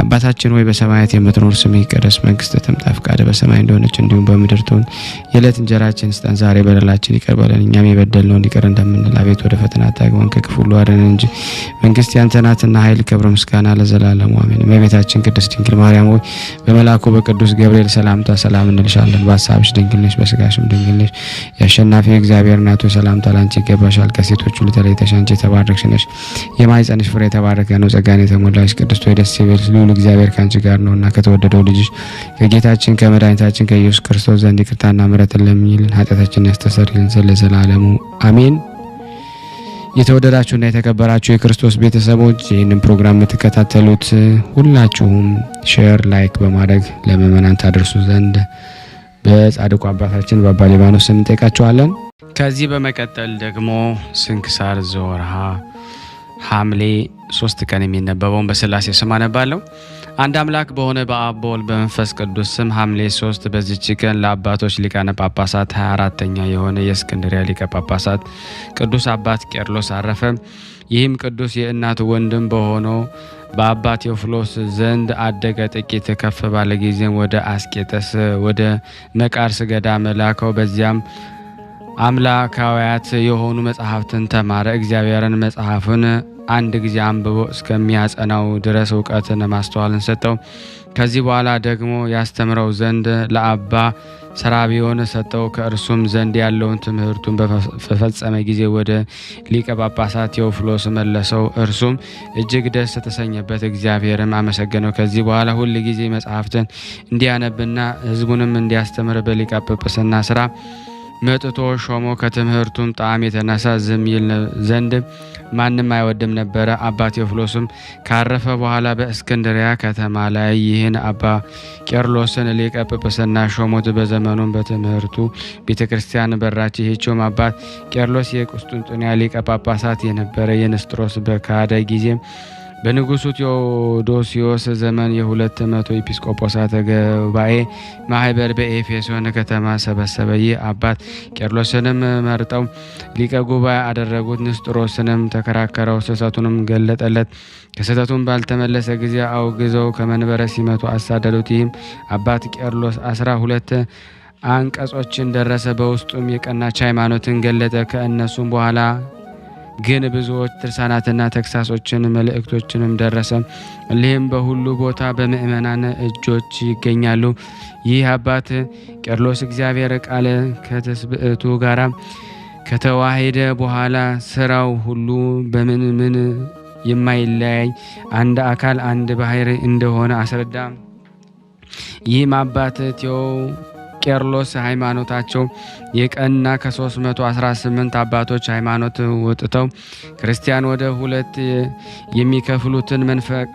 Speaker 1: አባታችን ሆይ በሰማያት የምትኖር ስምህ ይቀደስ፣ መንግስትህ ትምጣ፣ ፈቃድህ በሰማይ እንደሆነች እንዲሁም በምድር ትሁን። የዕለት እንጀራችንን ስጠን ዛሬ፣ በደላችንን ይቅር በለን እኛም የበደልነውን ይቅር እንደምንል፣ አቤቱ ወደ ፈተና አታግባን ከክፉ ሁሉ አድነን እንጂ መንግስት ያንተ ናትና ኃይል፣ ክብር፣ ምስጋና ለዘላለሙ አሜን። እመቤታችን ቅድስት ድንግል ማርያም ሆይ በመልአኩ በቅዱስ ገብርኤል ሰላምታ ሰላም እንልሻለን። በሐሳብሽ ድንግል ነሽ፣ በሥጋሽም ድንግል ነሽ። የአሸናፊ እግዚአብሔር እናቱ ሰላምታ ላንቺ ይገባሻል። ከሴቶች ሁሉ ተለይተሽ አንቺ የተባረክሽ ነሽ፣ የማኅፀንሽ ፍሬ የተባረከ ነው። ጸጋን የተሞላሽ ቅድስት ሆይ ደስ ይበልሽ፣ ልዑል እግዚአብሔር ካንቺ ጋር ነውና ከተወደደው ልጅሽ ከጌታችን ከመድኃኒታችን ከኢየሱስ ክርስቶስ ዘንድ ይቅርታና ምሕረትን ለምኝልን ኃጢአታችንን ያስተሰርይልን ዘንድ ለዘላለሙ አሜን። የተወደዳችሁና የተከበራችሁ የክርስቶስ ቤተሰቦች ይህንን ፕሮግራም የምትከታተሉት ሁላችሁም ሼር፣ ላይክ በማድረግ ለምእመናን ታደርሱ ዘንድ በጻድቁ አባታችን በአባ ሊባኖስ ስም እንጠይቃችኋለን። ከዚህ በመቀጠል ደግሞ ስንክሳር ዘወርኀ ሐምሌ 3 ቀን የሚነበበውን በሥላሴ ስም አነባለሁ። አንድ አምላክ በሆነ በአብ በወልድ በመንፈስ ቅዱስ ስም ሐምሌ 3 በዚች ቀን ለአባቶች ሊቃነ ጳጳሳት 24ተኛ የሆነ የእስክንድርያ ሊቀ ጳጳሳት ቅዱስ አባት ቄርሎስ አረፈ። ይህም ቅዱስ የእናቱ ወንድም በሆነው በአባ ቴዎፍሎስ ዘንድ አደገ። ጥቂት ከፍ ባለ ጊዜም ወደ አስቄጠስ ወደ መቃርስ ገዳም ላከው። በዚያም አምላካውያት የሆኑ መጽሐፍትን ተማረ። እግዚአብሔርን መጽሐፍን አንድ ጊዜ አንብቦ እስከሚያጸናው ድረስ እውቀትን ማስተዋልን ሰጠው። ከዚህ በኋላ ደግሞ ያስተምረው ዘንድ ለአባ ሰራቢዮን ሰጠው። ከእርሱም ዘንድ ያለውን ትምህርቱን በፈጸመ ጊዜ ወደ ሊቀ ጳጳሳት ቴዎፍሎስ መለሰው። እርሱም እጅግ ደስ ተሰኘበት፣ እግዚአብሔርም አመሰገነው። ከዚህ በኋላ ሁል ጊዜ መጽሐፍትን እንዲያነብና ሕዝቡንም እንዲያስተምር በሊቀ ጵጵስና ስራ መጥቶ ሾሞ። ከትምህርቱም ጣዕም የተነሳ ዝም ይል ዘንድ ማንም አይወድም ነበረ። አባ ቴዎፍሎስም ካረፈ በኋላ በእስክንድሪያ ከተማ ላይ ይህን አባ ቄርሎስን ሊቀ ጵጵስና ሾሞት። በዘመኑም በትምህርቱ ቤተ ክርስቲያን በራች። ይህችውም አባት ቄርሎስ የቁስጥንጥንያ ሊቀ ጳጳሳት የነበረ የንስጥሮስ በካደ ጊዜ በንጉሱ ቴዎዶሲዮስ ዘመን የ200 ኤጲስቆጶሳት ጉባኤ ማህበር በኤፌሶን ከተማ ሰበሰበ። ይህ አባት ቄርሎስንም መርጠው ሊቀ ጉባኤ አደረጉት። ንስጥሮስንም ተከራከረው፣ ስህተቱንም ገለጠለት። ከስህተቱም ባልተመለሰ ጊዜ አውግዘው ከመንበረ ሲመቱ አሳደዱት። ይህም አባት ቄርሎስ 12 አንቀጾችን ደረሰ። በውስጡም የቀናች ሃይማኖትን ገለጠ። ከእነሱም በኋላ ግን ብዙዎች ድርሳናትና ተግሳጾችን መልእክቶችንም ደረሰ። እሊህም በሁሉ ቦታ በምእመናን እጆች ይገኛሉ። ይህ አባት ቄርሎስ እግዚአብሔር ቃል ከትስብእቱ ጋራ ከተዋሄደ በኋላ ስራው ሁሉ በምን የማይለያይ አንድ አካል አንድ ባህር እንደሆነ አስረዳ። ይህም አባት ቄርሎስ ሃይማኖታቸው የቀና ከ318 አባቶች ሃይማኖት ወጥተው ክርስቲያን ወደ ሁለት የሚከፍሉትን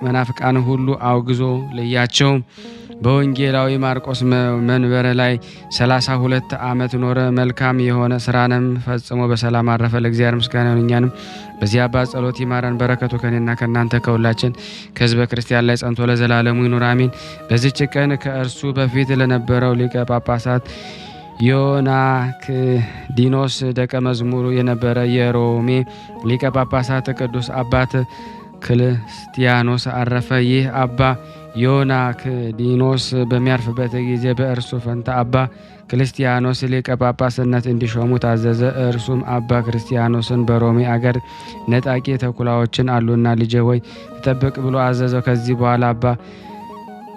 Speaker 1: መናፍቃን ሁሉ አውግዞ ለያቸው። በወንጌላዊ ማርቆስ መንበር ላይ 32 ዓመት ኖረ። መልካም የሆነ ስራንም ፈጽሞ በሰላም አረፈ። ለእግዚአብሔር ምስጋና ይሁን፣ እኛንም በዚህ አባት ጸሎት ይማረን። በረከቱ ከኔና ከእናንተ ከሁላችን ከህዝበ ክርስቲያን ላይ ጸንቶ ለዘላለሙ ይኑር አሜን። በዚች ቀን ከእርሱ በፊት ለነበረው ሊቀ ጳጳሳት ዮናክዲኖስ ደቀ መዝሙሩ የነበረ የሮሜ ሊቀ ጳጳሳት ቅዱስ አባት ክርስቲያኖስ አረፈ። ይህ አባ ዮናክዲኖስ በሚያርፍበት ጊዜ በእርሱ ፈንታ አባ ክርስቲያኖስ ሊቀ ጳጳስነት እንዲሾሙ ታዘዘ። እርሱም አባ ክርስቲያኖስን በሮሜ አገር ነጣቂ ተኩላዎችን አሉና ልጄ ሆይ ተጠብቅ ብሎ አዘዘው። ከዚህ በኋላ አባ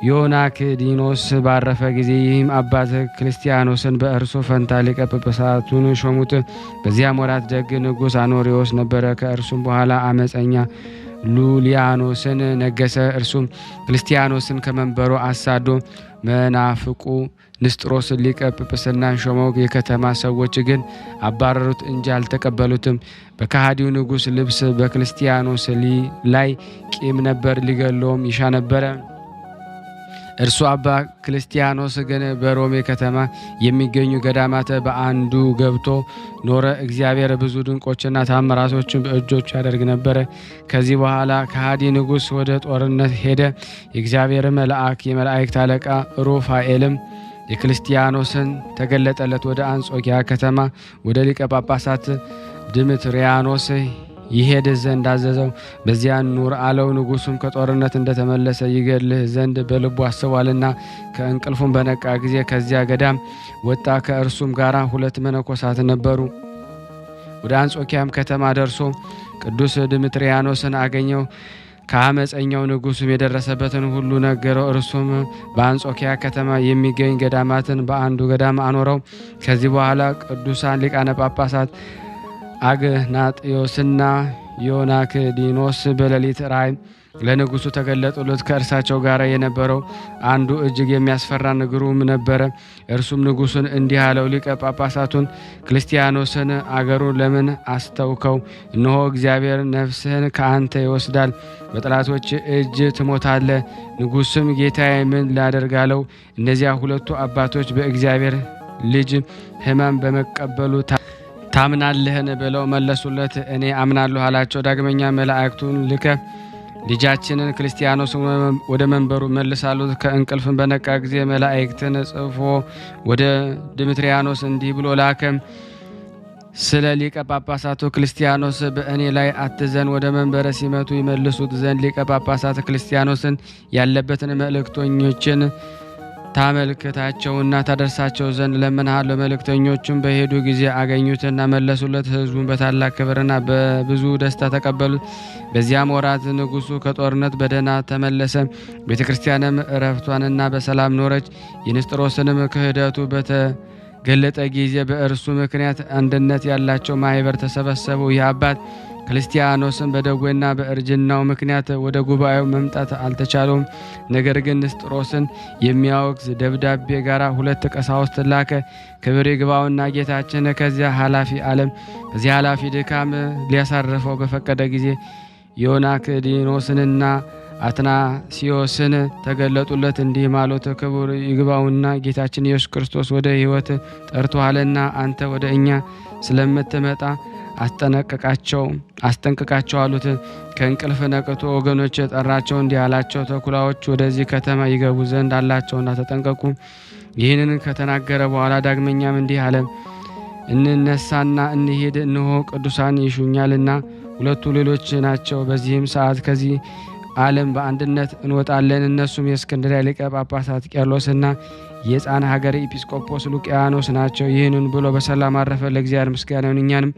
Speaker 1: ዮናክዲኖስ ባረፈ ጊዜ ይህም አባት ክርስቲያኖስን በእርሱ ፈንታ ሊቀ ጳጳሳቱን ሾሙት። በዚያም ወራት ደግ ንጉሥ አኖሪዎስ ነበረ። ከእርሱም በኋላ አመፀኛ ሉሊያኖስን ነገሰ። እርሱም ክርስቲያኖስን ከመንበሩ አሳዶ መናፍቁ ንስጥሮስ ሊቀ ጵጵስና ሾመው። የከተማ ሰዎች ግን አባረሩት እንጂ አልተቀበሉትም። በከሃዲው ንጉሥ ልብስ በክርስቲያኖስ ላይ ቂም ነበር፣ ሊገለውም ይሻ ነበረ። እርሱ አባ ክርስቲያኖስ ግን በሮሜ ከተማ የሚገኙ ገዳማት በአንዱ ገብቶ ኖረ። እግዚአብሔር ብዙ ድንቆችና ታምራቶችን በእጆቹ ያደርግ ነበረ። ከዚህ በኋላ ከሃዲ ንጉሥ ወደ ጦርነት ሄደ። የእግዚአብሔር መልአክ የመላእክት አለቃ ሩፋኤልም የክርስቲያኖስን ተገለጠለት። ወደ አንጾኪያ ከተማ ወደ ሊቀ ጳጳሳት ድምትሪያኖስ ይሄድ ዘንድ አዘዘው። በዚያ ኑር አለው። ንጉሱም ከጦርነት እንደተመለሰ ይገድልህ ዘንድ በልቡ አስቧልና። ከእንቅልፉም በነቃ ጊዜ ከዚያ ገዳም ወጣ። ከእርሱም ጋር 2 መነኮሳት ነበሩ። ወደ አንጾኪያም ከተማ ደርሶ ቅዱስ ድምጥሪያኖስን አገኘው። ከአመፀኛው ንጉሥም የደረሰበትን ሁሉ ነገረው። እርሱም በአንጾኪያ ከተማ የሚገኝ ገዳማትን በአንዱ ገዳም አኖረው። ከዚህ በኋላ ቅዱሳን ሊቃነ ጳጳሳት አግናጥዮስና ዮናክዲኖስ በሌሊት ራእይ ለንጉሱ ተገለጡለት። ከእርሳቸው ጋር የነበረው አንዱ እጅግ የሚያስፈራ ግሩም ነበረ። እርሱም ንጉሱን እንዲህ አለው፣ ሊቀ ጳጳሳቱን ክርስቲያኖስን አገሩን ለምን አስተውከው? እነሆ እግዚአብሔር ነፍስህን ከአንተ ይወስዳል፣ በጠላቶች እጅ ትሞታለህ። ንጉስም ጌታዬ ምን ላደርጋለው? እነዚያ ሁለቱ አባቶች በእግዚአብሔር ልጅ ሕማም በመቀበሉ ታምናለህን? ብለው መለሱለት። እኔ አምናለሁ አላቸው። ዳግመኛ መላእክቱን ልከ ልጃችንን ክርስቲያኖስ ወደ መንበሩ መልሳሉት። ከእንቅልፍም በነቃ ጊዜ መላእክትን ጽፎ ወደ ድምጥሪያኖስ እንዲህ ብሎ ላከ። ስለ ሊቀ ጳጳሳቱ ክርስቲያኖስ በእኔ ላይ አትዘን። ወደ መንበረ ሲመቱ ይመልሱት ዘንድ ሊቀ ጳጳሳት ክርስቲያኖስን ያለበትን መልእክተኞችን ታመልክታቸውና ታደርሳቸው ዘንድ ለምንሃለሁ። መልእክተኞቹም በሄዱ ጊዜ አገኙትና መለሱለት። ሕዝቡን በታላቅ ክብርና በብዙ ደስታ ተቀበሉት። በዚያም ወራት ንጉሱ ከጦርነት በደህና ተመለሰ። ቤተ ክርስቲያንም እረፍቷንና በሰላም ኖረች። የንስጥሮስንም ክህደቱ በተገለጠ ጊዜ በእርሱ ምክንያት አንድነት ያላቸው ማህበር ተሰበሰቡ። ይህ አባት ክርስቲያኖስን በደዌና በእርጅናው ምክንያት ወደ ጉባኤው መምጣት አልተቻለውም። ነገር ግን ንስጥሮስን የሚያወግዝ ደብዳቤ ጋር 2 ቀሳውስት ላከ። ክብር ይግባውና ጌታችን ከዚያ ኃላፊ ድካም ሊያሳርፈው በፈቀደ ጊዜ ዮናክዲኖስንና አትናሲዮስን ተገለጡለት። እንዲህ ማለት ክብር ይግባውና ጌታችን ኢየሱስ ክርስቶስ ወደ ሕይወት ጠርቶሃልና አንተ ወደ እኛ ስለምትመጣ አስጠንቅቃቸው አሉት። ከእንቅልፍ ነቅቶ ወገኖች ጠራቸው፣ እንዲህ አላቸው፣ ተኩላዎች ወደዚህ ከተማ ይገቡ ዘንድ አላቸውና ተጠንቀቁ። ይህንን ከተናገረ በኋላ ዳግመኛም እንዲህ አለ፣ እንነሳና እንሂድ፣ እነሆ ቅዱሳን ይሹኛልና 2 ሌሎች ናቸው። በዚህም ሰዓት ከዚህ ዓለም በአንድነት እንወጣለን። እነሱም የእስክንድርያ ሊቀ ጳጳሳት ቄርሎስና የጻና ሀገር ኤጲስቆጶስ ሉቂያኖስ ናቸው። ይህንን ብሎ በሰላም አረፈ። ለእግዚአብሔር ምስጋና ይሁን። እኛንም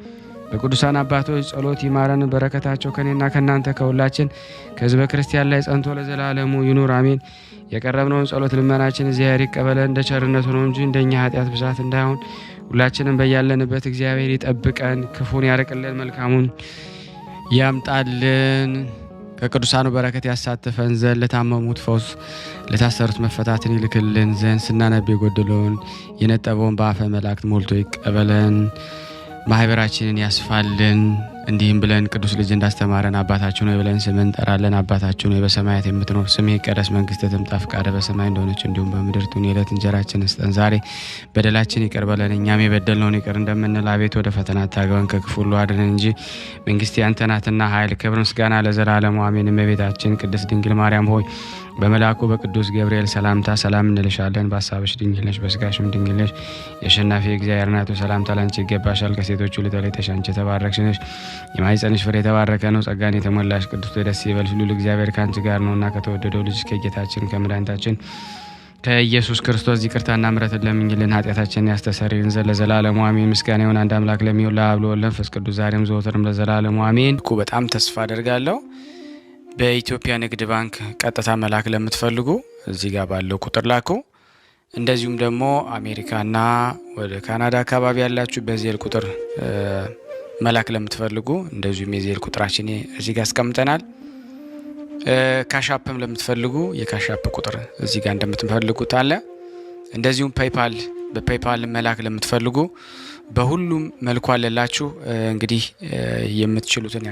Speaker 1: በቅዱሳን አባቶች ጸሎት ይማረን። በረከታቸው ከኔና ከእናንተ ከሁላችን ከሕዝበ ክርስቲያን ላይ ጸንቶ ለዘላለሙ ይኑር አሜን። የቀረብነውን ጸሎት ልመናችን እግዚአብሔር ይቀበለን፣ እንደ ቸርነቱ ነው እንጂ እንደኛ ኃጢአት ብዛት እንዳይሆን። ሁላችንም በያለንበት እግዚአብሔር ይጠብቀን፣ ክፉን ያርቅልን፣ መልካሙን ያምጣልን። ከቅዱሳኑ በረከት ያሳትፈን ዘንድ ለታመሙት ፈውስ፣ ለታሰሩት መፈታትን ይልክልን ዘንድ ስናነብ የጎደለውን የነጠበውን በአፈ መላእክት ሞልቶ ይቀበለን፣ ማህበራችንን ያስፋልን። እንዲህም ብለን ቅዱስ ልጅ እንዳስተማረን አባታችን ሆይ ብለን ስምን እንጠራለን። አባታችን ሆይ በሰማያት የምትኖር ስምህ ይቀደስ፣ መንግስትህ ትምጣ፣ ፈቃድህ በሰማይ እንደሆነች እንዲሁም በምድር ትሁን። የዕለት እንጀራችንን ስጠን ዛሬ፣ በደላችን ይቅር በለን እኛም የበደልነውን ይቅር እንደምንል፣ አቤት ወደ ፈተና አታግባን ከክፉ ሁሉ አድነን እንጂ መንግስት ያንተ ናትና ኃይል፣ ክብር፣ ምስጋና ለዘላለሙ አሜን። እመቤታችን ቅድስት ድንግል ማርያም ሆይ በመልአኩ በቅዱስ ገብርኤል ሰላምታ ሰላም እንልሻለን። በሀሳብሽ ድንግል ነሽ፣ በስጋሽም ድንግል ነሽ። የአሸናፊ እግዚአብሔር እናቱ ሰላምታ ላንቺ ይገባሻል። ከሴቶች ሁሉ ተለይተሽ አንቺ የተባረክሽ ነሽ፣ የማኅፀንሽ ፍሬ የተባረከ ነው። ጸጋን የተሞላሽ ቅድስት ደስ ይበልሽ፣ ልዑል እግዚአብሔር ከአንቺ ጋር ነውና ከተወደደው ልጅ ከጌታችን ከመድኃኒታችን ከኢየሱስ ክርስቶስ ይቅርታና ምሕረትን ለምኝልን ኃጢአታችንን ያስተሰርይልን ዘንድ ለዘላለሙ አሜን። ምስጋና ይሁን አንድ አምላክ ለሚሆን ለአብ ለወልድ ለመንፈስ ቅዱስ ዛሬም ዘወትርም ለዘላለሙ አሜን። በጣም ተስፋ አደርጋለሁ። በኢትዮጵያ ንግድ ባንክ ቀጥታ መላክ ለምትፈልጉ እዚህ ጋር ባለው ቁጥር ላኩ። እንደዚሁም ደግሞ አሜሪካና ወደ ካናዳ አካባቢ ያላችሁ በዜል ቁጥር መላክ ለምትፈልጉ እንደዚሁም የዜል ቁጥራችን እዚህ ጋር አስቀምጠናል። ካሻፕም ለምትፈልጉ የካሻፕ ቁጥር እዚህ ጋር እንደምትፈልጉት አለ። እንደዚሁም በፔይፓል መላክ ለምትፈልጉ በሁሉም መልኩ አለላችሁ። እንግዲህ የምትችሉትን